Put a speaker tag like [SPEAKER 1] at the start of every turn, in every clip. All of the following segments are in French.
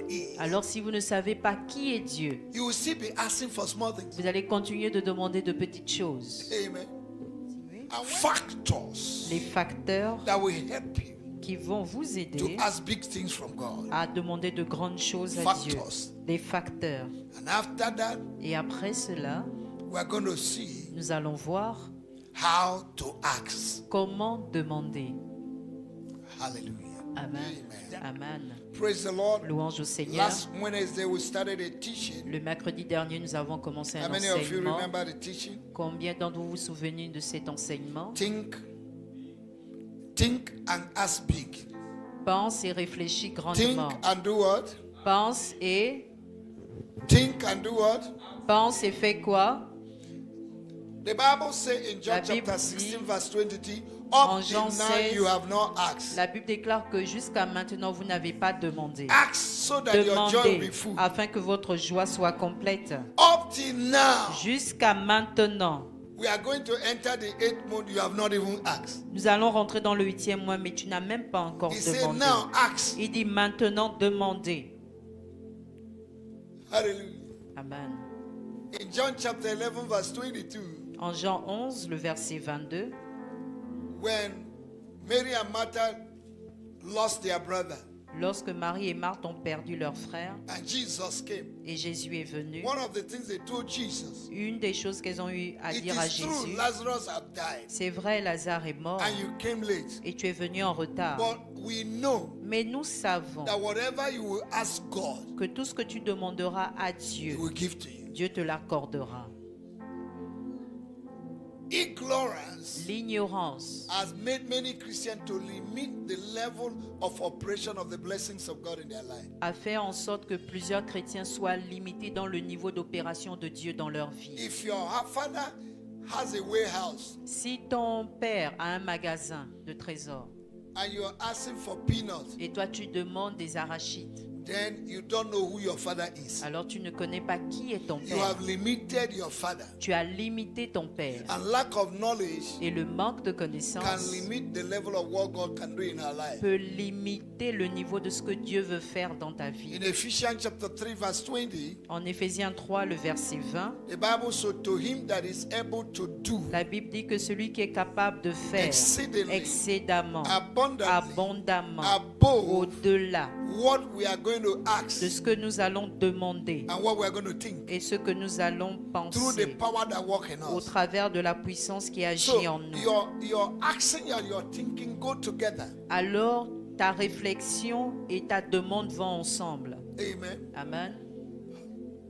[SPEAKER 1] is,
[SPEAKER 2] Alors si vous ne savez pas qui est Dieu,
[SPEAKER 1] you will still be asking for small things.
[SPEAKER 2] vous allez continuer de demander de petites choses.
[SPEAKER 1] Amen. Factors
[SPEAKER 2] Les facteurs
[SPEAKER 1] that will help you
[SPEAKER 2] qui vont vous
[SPEAKER 1] to
[SPEAKER 2] aider
[SPEAKER 1] ask big things from God.
[SPEAKER 2] à demander de grandes choses à Dieu.
[SPEAKER 1] Factors.
[SPEAKER 2] Des facteurs.
[SPEAKER 1] And after that,
[SPEAKER 2] Et après cela,
[SPEAKER 1] we're going to see
[SPEAKER 2] nous allons voir
[SPEAKER 1] how to ask.
[SPEAKER 2] comment demander.
[SPEAKER 1] Hallelujah.
[SPEAKER 2] Amen.
[SPEAKER 1] Amen.
[SPEAKER 2] Amen.
[SPEAKER 1] Praise the Lord.
[SPEAKER 2] Louange au Seigneur.
[SPEAKER 1] Last Wednesday we started a teaching.
[SPEAKER 2] Le mercredi dernier, nous avons commencé
[SPEAKER 1] How
[SPEAKER 2] un
[SPEAKER 1] many of you
[SPEAKER 2] enseignement.
[SPEAKER 1] remember the teaching?
[SPEAKER 2] Combien d'entre vous vous souvenez de cet enseignement?
[SPEAKER 1] Think and ask big.
[SPEAKER 2] Pense et réfléchis
[SPEAKER 1] Think
[SPEAKER 2] grandement.
[SPEAKER 1] and do what?
[SPEAKER 2] Pense et
[SPEAKER 1] Think and do what?
[SPEAKER 2] pense et fais quoi?
[SPEAKER 1] The Bible says in John
[SPEAKER 2] La Bible
[SPEAKER 1] chapter
[SPEAKER 2] dit
[SPEAKER 1] 16 verse 23,
[SPEAKER 2] en
[SPEAKER 1] up
[SPEAKER 2] Jean
[SPEAKER 1] till now
[SPEAKER 2] 16,
[SPEAKER 1] you have not asked.
[SPEAKER 2] La Bible déclare que jusqu'à maintenant, vous n'avez pas demandé.
[SPEAKER 1] Ask so that your joy will
[SPEAKER 2] Demandez
[SPEAKER 1] be full.
[SPEAKER 2] afin que votre joie soit complète.
[SPEAKER 1] Up till now,
[SPEAKER 2] Jusqu'à maintenant,
[SPEAKER 1] we are going to enter the 8th month. You have not even asked.
[SPEAKER 2] nous allons rentrer dans le 8e mois, mais tu n'as même pas encore
[SPEAKER 1] He said,
[SPEAKER 2] demandé.
[SPEAKER 1] now ask.
[SPEAKER 2] Il dit maintenant, demandez.
[SPEAKER 1] Hallelujah.
[SPEAKER 2] Amen.
[SPEAKER 1] In John chapter 11 verse 22,
[SPEAKER 2] En Jean 11, le verset 22,
[SPEAKER 1] when Mary and Martha lost their brother
[SPEAKER 2] lorsque Marie et Marthe ont perdu leur frère
[SPEAKER 1] and Jesus came,
[SPEAKER 2] et Jésus est venu,
[SPEAKER 1] one of the things they told Jesus,
[SPEAKER 2] une des choses qu'elles ont eu à
[SPEAKER 1] it
[SPEAKER 2] dire à
[SPEAKER 1] is true
[SPEAKER 2] Jésus,
[SPEAKER 1] Lazarus had died
[SPEAKER 2] c'est vrai, Lazare est mort
[SPEAKER 1] and you came late.
[SPEAKER 2] et tu es venu en retard.
[SPEAKER 1] But we know
[SPEAKER 2] Mais nous savons
[SPEAKER 1] that whatever you will ask God,
[SPEAKER 2] que tout ce que tu demanderas à Dieu,
[SPEAKER 1] He will give to you.
[SPEAKER 2] Dieu te l'accordera.
[SPEAKER 1] Ignorance
[SPEAKER 2] L'ignorance
[SPEAKER 1] has made many Christians to limit the level of operation of the blessings of God in their life.
[SPEAKER 2] a fait en sorte que plusieurs chrétiens soient limités dans le niveau d'opération de Dieu dans leur vie.
[SPEAKER 1] If your father has a warehouse
[SPEAKER 2] Si ton père a un magasin de trésors
[SPEAKER 1] and you're asking for peanuts,
[SPEAKER 2] et toi tu demandes des arachides,
[SPEAKER 1] then you don't know who your father is.
[SPEAKER 2] alors tu ne connais pas qui est ton
[SPEAKER 1] You
[SPEAKER 2] père.
[SPEAKER 1] have limited your father.
[SPEAKER 2] Tu as limité ton père.
[SPEAKER 1] And lack of knowledge
[SPEAKER 2] Et le manque de
[SPEAKER 1] can
[SPEAKER 2] connaissance
[SPEAKER 1] limit the level of what God can do in our life.
[SPEAKER 2] peut limiter le niveau de ce que Dieu veut faire dans ta vie.
[SPEAKER 1] In Ephesians chapter 3 verse 20,
[SPEAKER 2] En Éphésiens 3, le verset 20,
[SPEAKER 1] the Bible says, to him that is able to do
[SPEAKER 2] la Bible dit que celui qui est capable de faire
[SPEAKER 1] exceedingly,
[SPEAKER 2] excédemment,
[SPEAKER 1] abundantly,
[SPEAKER 2] abondamment,
[SPEAKER 1] above
[SPEAKER 2] au-delà
[SPEAKER 1] what we are going to
[SPEAKER 2] de
[SPEAKER 1] ask
[SPEAKER 2] ce que nous allons demander
[SPEAKER 1] and what we are going to think
[SPEAKER 2] et ce que nous allons
[SPEAKER 1] through the
[SPEAKER 2] penser
[SPEAKER 1] power that works in
[SPEAKER 2] au
[SPEAKER 1] us.
[SPEAKER 2] travers de la puissance qui agit
[SPEAKER 1] So
[SPEAKER 2] en nous.
[SPEAKER 1] your action and your thinking go together.
[SPEAKER 2] Alors ta réflexion et ta demande vont ensemble.
[SPEAKER 1] Amen.
[SPEAKER 2] Amen.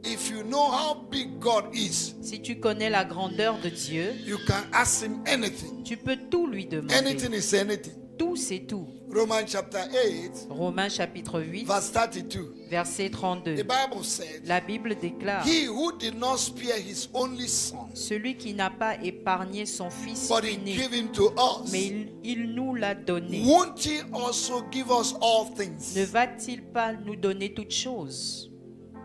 [SPEAKER 1] If you know how big God is,
[SPEAKER 2] Si tu connais la grandeur de Dieu,
[SPEAKER 1] you can ask him anything.
[SPEAKER 2] tu peux tout lui demander.
[SPEAKER 1] Anything is anything.
[SPEAKER 2] Tout, c'est tout.
[SPEAKER 1] Romans chapter 8
[SPEAKER 2] Romains chapitre 8,
[SPEAKER 1] verse 32.
[SPEAKER 2] verset 32.
[SPEAKER 1] The Bible said,
[SPEAKER 2] La Bible déclare,
[SPEAKER 1] he who did not spare his only son,
[SPEAKER 2] celui qui n'a pas épargné son fils
[SPEAKER 1] but he
[SPEAKER 2] unique,
[SPEAKER 1] gave him to us,
[SPEAKER 2] mais il nous l'a donné.
[SPEAKER 1] won't he also give us all things?
[SPEAKER 2] Ne va-t-il pas nous donner toutes choses?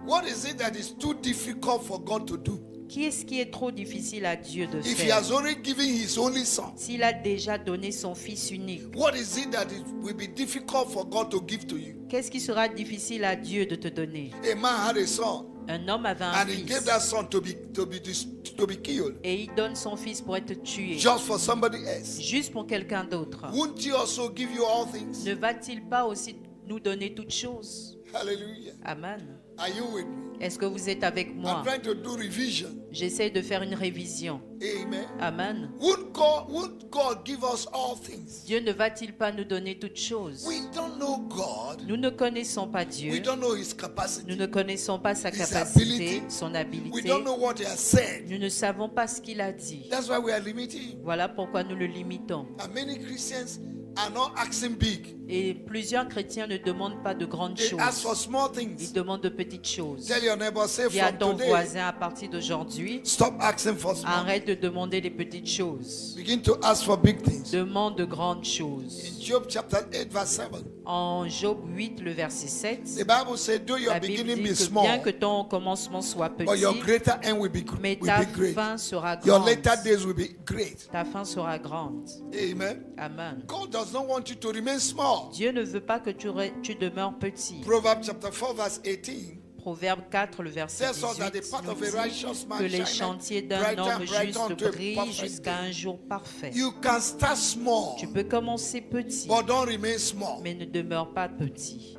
[SPEAKER 1] What is it that is too difficult for God to do?
[SPEAKER 2] Qui est-ce qui est trop difficile à Dieu de
[SPEAKER 1] If he
[SPEAKER 2] faire?
[SPEAKER 1] has already given his only son,
[SPEAKER 2] S'il a déjà donné son fils unique,
[SPEAKER 1] what is it that it will be difficult for God to give to you?
[SPEAKER 2] qu'est-ce qui sera difficile à Dieu de te donner?
[SPEAKER 1] A man had a son,
[SPEAKER 2] Un homme avait un
[SPEAKER 1] and he gave
[SPEAKER 2] fils
[SPEAKER 1] that son to be killed
[SPEAKER 2] et il donne son fils pour être tué,
[SPEAKER 1] just for somebody else.
[SPEAKER 2] juste pour quelqu'un d'autre.
[SPEAKER 1] Won't he also give you all things?
[SPEAKER 2] Ne va-t-il pas aussi nous donner toutes choses?
[SPEAKER 1] Hallelujah.
[SPEAKER 2] Amen.
[SPEAKER 1] Are you with me?
[SPEAKER 2] Est-ce que vous êtes avec
[SPEAKER 1] I'm
[SPEAKER 2] moi?
[SPEAKER 1] trying to do revision.
[SPEAKER 2] J'essaie de faire une révision.
[SPEAKER 1] Amen.
[SPEAKER 2] Amen.
[SPEAKER 1] Won't God give us all things?
[SPEAKER 2] Dieu ne va-t-il pas nous donner toutes choses?
[SPEAKER 1] We don't know God.
[SPEAKER 2] Nous ne connaissons pas
[SPEAKER 1] We
[SPEAKER 2] Dieu.
[SPEAKER 1] don't know his capacity.
[SPEAKER 2] Nous ne connaissons pas sa
[SPEAKER 1] His
[SPEAKER 2] capacité,
[SPEAKER 1] ability.
[SPEAKER 2] son
[SPEAKER 1] We
[SPEAKER 2] habilité.
[SPEAKER 1] don't know what he has said.
[SPEAKER 2] Nous ne savons pas ce qu'il a dit.
[SPEAKER 1] That's why we are limiting.
[SPEAKER 2] Voilà pourquoi nous le limitons.
[SPEAKER 1] And many Christians are not asking big.
[SPEAKER 2] Et plusieurs chrétiens ne demandent pas de grandes
[SPEAKER 1] They ask for
[SPEAKER 2] choses.
[SPEAKER 1] small
[SPEAKER 2] Ils
[SPEAKER 1] things.
[SPEAKER 2] demandent de petites choses.
[SPEAKER 1] Tell your neighbor, say
[SPEAKER 2] Dis à
[SPEAKER 1] from
[SPEAKER 2] ton
[SPEAKER 1] today,
[SPEAKER 2] voisin à partir d'aujourd'hui,
[SPEAKER 1] stop asking for small.
[SPEAKER 2] arrête de demander les petites choses.
[SPEAKER 1] Begin to ask for big things.
[SPEAKER 2] Demande de grandes choses.
[SPEAKER 1] In Job chapter 8 verse 7,
[SPEAKER 2] En Job 8, le verset 7,
[SPEAKER 1] the Bible said, though your
[SPEAKER 2] la Bible
[SPEAKER 1] beginning
[SPEAKER 2] dit
[SPEAKER 1] be
[SPEAKER 2] que
[SPEAKER 1] small,
[SPEAKER 2] bien que ton commencement soit
[SPEAKER 1] but your
[SPEAKER 2] petit,
[SPEAKER 1] greater end will be
[SPEAKER 2] mais ta
[SPEAKER 1] great.
[SPEAKER 2] fin sera
[SPEAKER 1] Your
[SPEAKER 2] grande.
[SPEAKER 1] later days will be great.
[SPEAKER 2] Ta fin sera grande.
[SPEAKER 1] Amen.
[SPEAKER 2] Amen.
[SPEAKER 1] God does does not want you to remain small.
[SPEAKER 2] Dieu ne veut pas que tu demeures petit.
[SPEAKER 1] Proverbs chapter 4 verse 18
[SPEAKER 2] Proverbe 4, le verset
[SPEAKER 1] tells us that the
[SPEAKER 2] 18
[SPEAKER 1] path
[SPEAKER 2] nous
[SPEAKER 1] of a
[SPEAKER 2] dit
[SPEAKER 1] righteous
[SPEAKER 2] que
[SPEAKER 1] man
[SPEAKER 2] les
[SPEAKER 1] shineth
[SPEAKER 2] chantiers d'un
[SPEAKER 1] brighter
[SPEAKER 2] homme
[SPEAKER 1] and brighter
[SPEAKER 2] juste
[SPEAKER 1] unto a
[SPEAKER 2] brillent
[SPEAKER 1] perfect
[SPEAKER 2] jusqu'à
[SPEAKER 1] day.
[SPEAKER 2] un jour parfait.
[SPEAKER 1] You can start small,
[SPEAKER 2] Tu peux commencer petit,
[SPEAKER 1] but don't remain small.
[SPEAKER 2] mais ne demeure pas petit.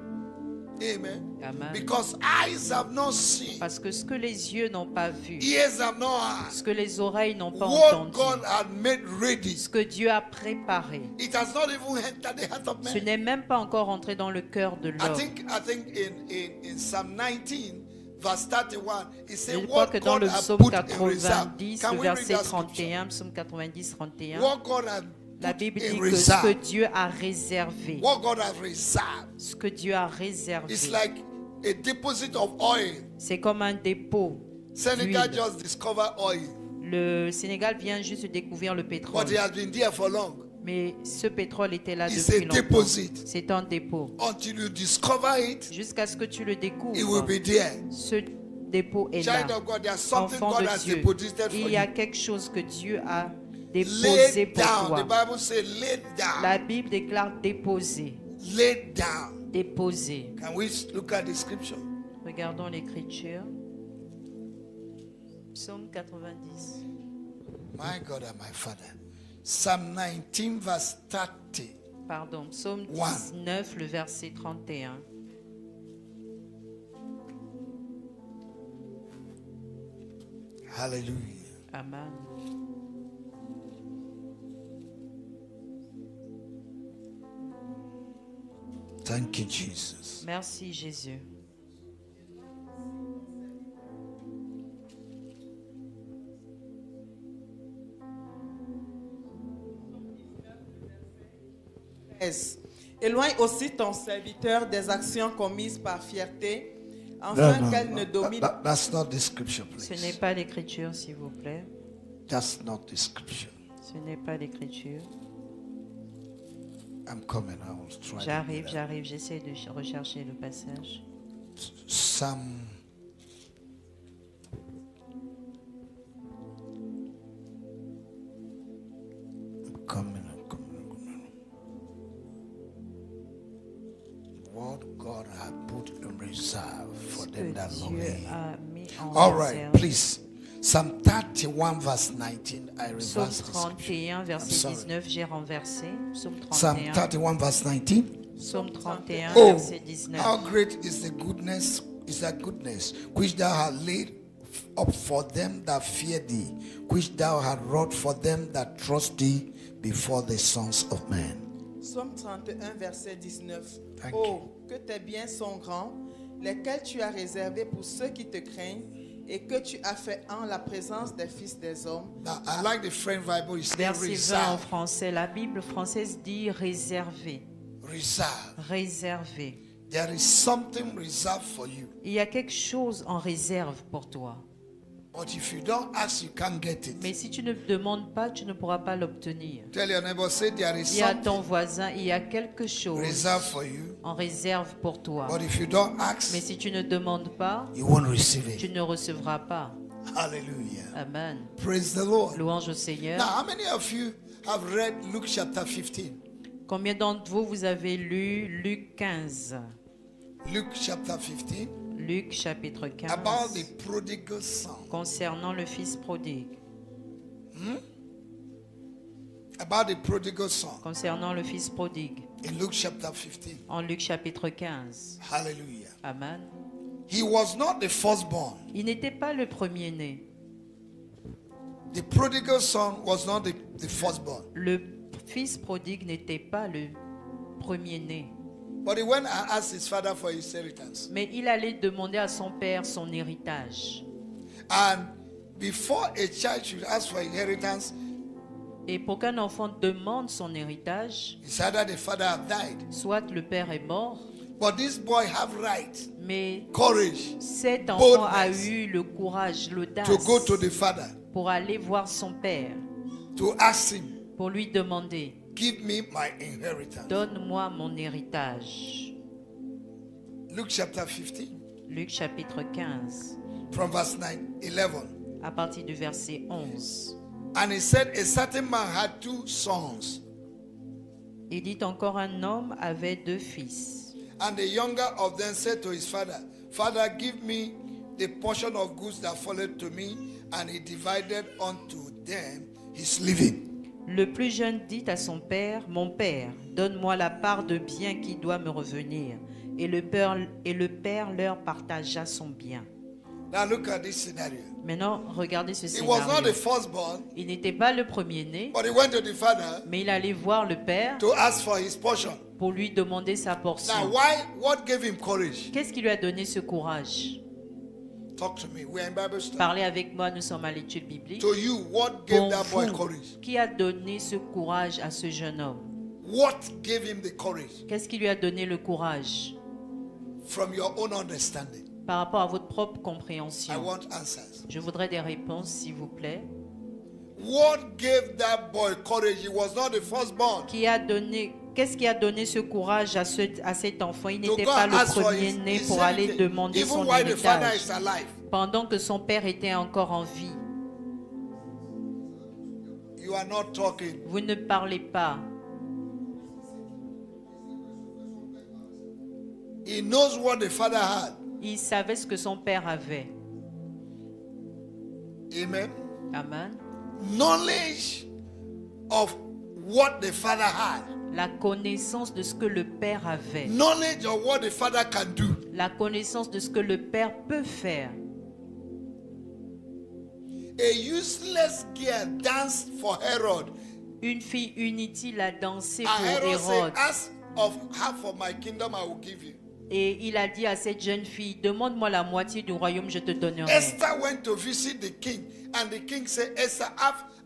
[SPEAKER 1] Amen.
[SPEAKER 2] Amen.
[SPEAKER 1] Because eyes have not seen,
[SPEAKER 2] Parce que ce que les yeux n'ont pas vu,
[SPEAKER 1] ears have not heard,
[SPEAKER 2] ce que les oreilles n'ont pas
[SPEAKER 1] what
[SPEAKER 2] entendu,
[SPEAKER 1] God had made ready,
[SPEAKER 2] ce que Dieu a préparé,
[SPEAKER 1] it has not even entered the heart of
[SPEAKER 2] ce
[SPEAKER 1] man.
[SPEAKER 2] n'est même pas encore entré dans le cœur de
[SPEAKER 1] I
[SPEAKER 2] l'homme.
[SPEAKER 1] think in Psalm 19 verse 31 it
[SPEAKER 2] Je
[SPEAKER 1] says
[SPEAKER 2] crois
[SPEAKER 1] what
[SPEAKER 2] que dans
[SPEAKER 1] God
[SPEAKER 2] le
[SPEAKER 1] had
[SPEAKER 2] psaume
[SPEAKER 1] put in reserve.
[SPEAKER 2] 90,
[SPEAKER 1] Can
[SPEAKER 2] le
[SPEAKER 1] we read
[SPEAKER 2] verset
[SPEAKER 1] that scripture?
[SPEAKER 2] 31, psaume 90, 31,
[SPEAKER 1] What God had
[SPEAKER 2] la
[SPEAKER 1] put
[SPEAKER 2] Bible
[SPEAKER 1] in
[SPEAKER 2] dit que ce que
[SPEAKER 1] reserve.
[SPEAKER 2] Dieu a réservé,
[SPEAKER 1] What God has reserved.
[SPEAKER 2] ce que Dieu a réservé,
[SPEAKER 1] It's like a deposit of oil.
[SPEAKER 2] c'est comme un dépôt.
[SPEAKER 1] Senegal
[SPEAKER 2] d'huile.
[SPEAKER 1] just discovered oil,
[SPEAKER 2] Le Sénégal vient juste de découvrir le pétrole,
[SPEAKER 1] but it has been there for long.
[SPEAKER 2] mais ce pétrole était là
[SPEAKER 1] It's
[SPEAKER 2] depuis
[SPEAKER 1] a
[SPEAKER 2] longtemps.
[SPEAKER 1] deposit.
[SPEAKER 2] C'est un dépôt.
[SPEAKER 1] Until you discover it,
[SPEAKER 2] Jusqu'à ce que tu le
[SPEAKER 1] it will
[SPEAKER 2] découvres,
[SPEAKER 1] be there.
[SPEAKER 2] ce dépôt est là.
[SPEAKER 1] Child of God, there's something
[SPEAKER 2] Enfant
[SPEAKER 1] God
[SPEAKER 2] de
[SPEAKER 1] has
[SPEAKER 2] Dieu,
[SPEAKER 1] deposited for
[SPEAKER 2] il y a
[SPEAKER 1] you.
[SPEAKER 2] quelque chose que Dieu a déposé
[SPEAKER 1] Lay
[SPEAKER 2] pour
[SPEAKER 1] down. The
[SPEAKER 2] toi.
[SPEAKER 1] Bible says lay
[SPEAKER 2] La
[SPEAKER 1] down.
[SPEAKER 2] Bible déclare déposer,
[SPEAKER 1] Lay down.
[SPEAKER 2] déposer.
[SPEAKER 1] Can we look at the scripture?
[SPEAKER 2] Regardons l'écriture. Psaume 90.
[SPEAKER 1] My God and my Father. Psalm 19 verse 30.
[SPEAKER 2] Pardon, Psaume
[SPEAKER 1] One.
[SPEAKER 2] 19, le verset 31.
[SPEAKER 1] Hallelujah.
[SPEAKER 2] Amen.
[SPEAKER 1] Thank you, Jesus.
[SPEAKER 2] Merci Jésus.
[SPEAKER 3] Éloigne aussi ton serviteur des actions commises par fierté, afin qu'elle ne domine.
[SPEAKER 1] That's not the scripture,
[SPEAKER 2] Ce n'est
[SPEAKER 1] please.
[SPEAKER 2] pas l'écriture, s'il vous plaît.
[SPEAKER 1] That's not the scripture.
[SPEAKER 2] Ce n'est pas l'écriture.
[SPEAKER 1] I'm coming. I will try.
[SPEAKER 2] J'arrive, j'essaie de rechercher le passage.
[SPEAKER 1] Psalm. I'm coming. What God had put in reserve for
[SPEAKER 2] Ce
[SPEAKER 1] them
[SPEAKER 2] que
[SPEAKER 1] that love
[SPEAKER 2] Dieu
[SPEAKER 1] Him.
[SPEAKER 2] a mis en
[SPEAKER 1] All right,
[SPEAKER 2] réserve.
[SPEAKER 1] please. Psalm 31 verse 19. I
[SPEAKER 2] Psaume
[SPEAKER 1] reversed the scripture.
[SPEAKER 2] 31,
[SPEAKER 1] I'm
[SPEAKER 2] verset
[SPEAKER 1] sorry.
[SPEAKER 2] 19, j'ai renversé. Psaume
[SPEAKER 1] Psalm
[SPEAKER 2] 31,
[SPEAKER 1] 31 verse 19.
[SPEAKER 2] Psaume 31,
[SPEAKER 1] Oh,
[SPEAKER 2] verset 19.
[SPEAKER 1] how great is the goodness, which thou hast laid up for them that fear thee, which thou hast wrought for them that trust thee before the sons of men.
[SPEAKER 3] Psaume 31, verset 19.
[SPEAKER 1] Thank
[SPEAKER 3] Oh, que tes biens sont grands, lesquels tu as réservés pour ceux qui te craignent, et que tu as fait en la présence des fils des hommes.
[SPEAKER 1] Now, I like the French Bible. It's
[SPEAKER 2] Verset 20 en
[SPEAKER 1] reserve.
[SPEAKER 2] français. La Bible française dit réservé.
[SPEAKER 1] Reserve.
[SPEAKER 2] Réservé.
[SPEAKER 1] There is something reserved for you.
[SPEAKER 2] Il y a quelque chose en réserve pour toi.
[SPEAKER 1] But if you don't ask, you can't get it.
[SPEAKER 2] Mais si tu ne demandes pas, tu ne pourras pas l'obtenir.
[SPEAKER 1] Tell your neighbor, say there is
[SPEAKER 2] Dis à ton
[SPEAKER 1] something
[SPEAKER 2] voisin, il y a quelque chose
[SPEAKER 1] reserved for you.
[SPEAKER 2] en réserve pour toi.
[SPEAKER 1] But if you don't
[SPEAKER 2] Mais
[SPEAKER 1] ask,
[SPEAKER 2] si tu ne demandes pas,
[SPEAKER 1] you won't receive
[SPEAKER 2] tu
[SPEAKER 1] it.
[SPEAKER 2] ne recevras pas.
[SPEAKER 1] Hallelujah.
[SPEAKER 2] Amen.
[SPEAKER 1] Praise the Lord.
[SPEAKER 2] Louange au Seigneur.
[SPEAKER 1] Now, how many of you have read Luke chapter 15?
[SPEAKER 2] Combien d'entre vous avez lu Luc 15?
[SPEAKER 1] Luke chapter 15,
[SPEAKER 2] Luc chapitre 15.
[SPEAKER 1] about the prodigal son.
[SPEAKER 2] Concernant le fils prodigue.
[SPEAKER 1] About the prodigal son
[SPEAKER 2] Concernant le fils prodigue.
[SPEAKER 1] in Luke chapter 15.
[SPEAKER 2] En Luc chapitre 15.
[SPEAKER 1] Hallelujah.
[SPEAKER 2] Amen.
[SPEAKER 1] He was not the firstborn.
[SPEAKER 2] Il n'était pas le premier-né.
[SPEAKER 1] The prodigal son was not the firstborn.
[SPEAKER 2] Le fils prodigue n'était pas le premier-né.
[SPEAKER 1] But he went and asked his father for his inheritance.
[SPEAKER 2] Mais il allait demander à son père son héritage.
[SPEAKER 1] And before a child should ask for inheritance,
[SPEAKER 2] Et pour qu'un enfant demande son héritage,
[SPEAKER 1] it's either the father have died.
[SPEAKER 2] soit le père est mort,
[SPEAKER 1] But this boy have right,
[SPEAKER 2] mais
[SPEAKER 1] courage
[SPEAKER 2] cet enfant a
[SPEAKER 1] Boldness.
[SPEAKER 2] eu le courage, l'audace
[SPEAKER 1] to go to the father,
[SPEAKER 2] pour aller voir son père,
[SPEAKER 1] to ask him,
[SPEAKER 2] pour lui demander,
[SPEAKER 1] give me my inheritance.
[SPEAKER 2] donne-moi mon héritage.
[SPEAKER 1] Luke chapter 15,
[SPEAKER 2] Luc chapitre 15,
[SPEAKER 1] from verse 9, 11.
[SPEAKER 2] à partir du verset 11.
[SPEAKER 1] And he said, a certain man had two sons.
[SPEAKER 2] Il dit encore, un homme avait 2 fils.
[SPEAKER 1] And the younger of them said to his father, Father, give me the portion of goods that falleth to me. And he divided unto them his living.
[SPEAKER 2] Le plus jeune dit à son père, mon père, donne-moi la part de bien qui doit me revenir. Et le père leur partagea son bien.
[SPEAKER 1] Now look at this scenario.
[SPEAKER 2] Maintenant, regardez ce
[SPEAKER 1] He was not
[SPEAKER 2] scénario.
[SPEAKER 1] the firstborn,
[SPEAKER 2] Il n'était pas le premier-né,
[SPEAKER 1] but he went to the father
[SPEAKER 2] mais il allait voir le père
[SPEAKER 1] to ask for his portion.
[SPEAKER 2] pour lui demander sa
[SPEAKER 1] Now,
[SPEAKER 2] portion.
[SPEAKER 1] what gave him courage?
[SPEAKER 2] Qu'est-ce qui lui a donné ce courage?
[SPEAKER 1] Talk to me. We're in Bible study.
[SPEAKER 2] Parlez avec moi, nous sommes à l'étude biblique.
[SPEAKER 1] To you, what gave
[SPEAKER 2] Pour
[SPEAKER 1] that boy
[SPEAKER 2] vous,
[SPEAKER 1] courage?
[SPEAKER 2] qui a donné ce courage à ce jeune homme?
[SPEAKER 1] What gave him the courage?
[SPEAKER 2] Qu'est-ce qui lui a donné le courage?
[SPEAKER 1] From your own understanding.
[SPEAKER 2] Par rapport à votre propre
[SPEAKER 1] I
[SPEAKER 2] compréhension.
[SPEAKER 1] want answers.
[SPEAKER 2] Je voudrais des réponses, s'il vous plaît.
[SPEAKER 1] What gave that boy courage? He was not the firstborn.
[SPEAKER 2] Qu'est-ce qui a donné ce courage à cet enfant? Il
[SPEAKER 1] To
[SPEAKER 2] n'était
[SPEAKER 1] go
[SPEAKER 2] pas
[SPEAKER 1] and ask
[SPEAKER 2] le
[SPEAKER 1] for his
[SPEAKER 2] premier-né pour aller
[SPEAKER 1] inheritance,
[SPEAKER 2] demander
[SPEAKER 1] even
[SPEAKER 2] son
[SPEAKER 1] while the father
[SPEAKER 2] héritage,
[SPEAKER 1] is alive.
[SPEAKER 2] pendant que son père était encore en vie.
[SPEAKER 1] You are not talking.
[SPEAKER 2] Vous ne parlez pas.
[SPEAKER 1] He knows what the father had.
[SPEAKER 2] Il savait ce que son père avait.
[SPEAKER 1] Amen.
[SPEAKER 2] Amen.
[SPEAKER 1] Knowledge of what the father had.
[SPEAKER 2] La connaissance de ce que le père avait.
[SPEAKER 1] Knowledge of what the father can do.
[SPEAKER 2] La connaissance de ce que le père peut faire.
[SPEAKER 1] A useless girl danced for Herod.
[SPEAKER 2] Une fille inutile a dansé
[SPEAKER 1] And
[SPEAKER 2] pour
[SPEAKER 1] Herod said,
[SPEAKER 2] Hérode.
[SPEAKER 1] ask of half of my kingdom I will give you.
[SPEAKER 2] Et il a dit à cette jeune fille, demande-moi la moitié du royaume, je te donnerai.
[SPEAKER 1] Esther went to visit the king. And the king said, Esther,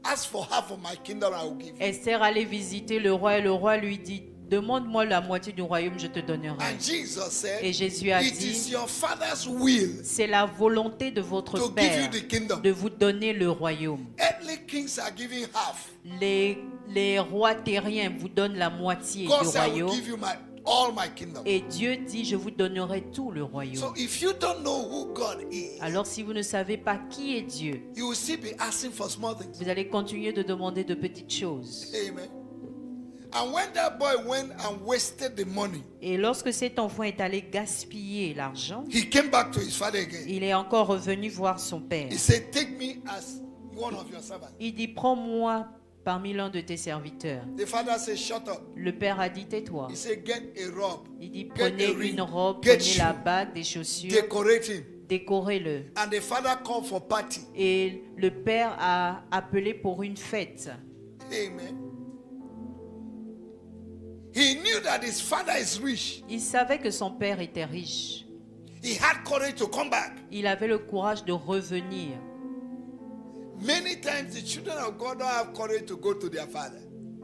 [SPEAKER 1] ask for half of my kingdom I will give you.
[SPEAKER 2] Esther allait visiter le roi et le roi lui dit, demande-moi la moitié du royaume, je te donnerai.
[SPEAKER 1] And Jesus said,
[SPEAKER 2] Et Jésus a
[SPEAKER 1] it
[SPEAKER 2] dit,
[SPEAKER 1] is your father's will
[SPEAKER 2] c'est la volonté de
[SPEAKER 1] to
[SPEAKER 2] votre
[SPEAKER 1] give you
[SPEAKER 2] père
[SPEAKER 1] the kingdom.
[SPEAKER 2] de vous donner le royaume.
[SPEAKER 1] Earthly kings are giving half.
[SPEAKER 2] Les rois terriens vous donnent la moitié
[SPEAKER 1] God
[SPEAKER 2] du
[SPEAKER 1] said, I will
[SPEAKER 2] royaume.
[SPEAKER 1] give you all my kingdom.
[SPEAKER 2] Et Dieu dit, je vous donnerai tout le
[SPEAKER 1] So
[SPEAKER 2] royaume.
[SPEAKER 1] if you don't know who God is,
[SPEAKER 2] Alors si vous ne savez pas qui est Dieu,
[SPEAKER 1] you will still be asking for small things.
[SPEAKER 2] vous allez continuer de demander de petites choses.
[SPEAKER 1] Amen. And when that boy went and wasted the money,
[SPEAKER 2] Et lorsque cet enfant est allé gaspiller l'argent,
[SPEAKER 1] he came back to his father again.
[SPEAKER 2] il est encore revenu voir son père.
[SPEAKER 1] He said, take me as one of your servants.
[SPEAKER 2] Il dit, prends-moi parmi l'un de tes serviteurs.
[SPEAKER 1] The father said, shut up.
[SPEAKER 2] Le père a dit, tais-toi.
[SPEAKER 1] He said, get a robe,
[SPEAKER 2] Il dit,
[SPEAKER 1] get
[SPEAKER 2] prenez
[SPEAKER 1] a ring,
[SPEAKER 2] une robe,
[SPEAKER 1] get
[SPEAKER 2] prenez la
[SPEAKER 1] shoe,
[SPEAKER 2] bague, des chaussures,
[SPEAKER 1] decorate him.
[SPEAKER 2] décorez-le.
[SPEAKER 1] And the father called for party.
[SPEAKER 2] Et le père a appelé pour une fête.
[SPEAKER 1] Amen. He knew that his father is rich.
[SPEAKER 2] Il savait que son père était riche.
[SPEAKER 1] He had courage to come back.
[SPEAKER 2] Il avait le courage de revenir.
[SPEAKER 1] Many times the children of God don't have courage to go to their father.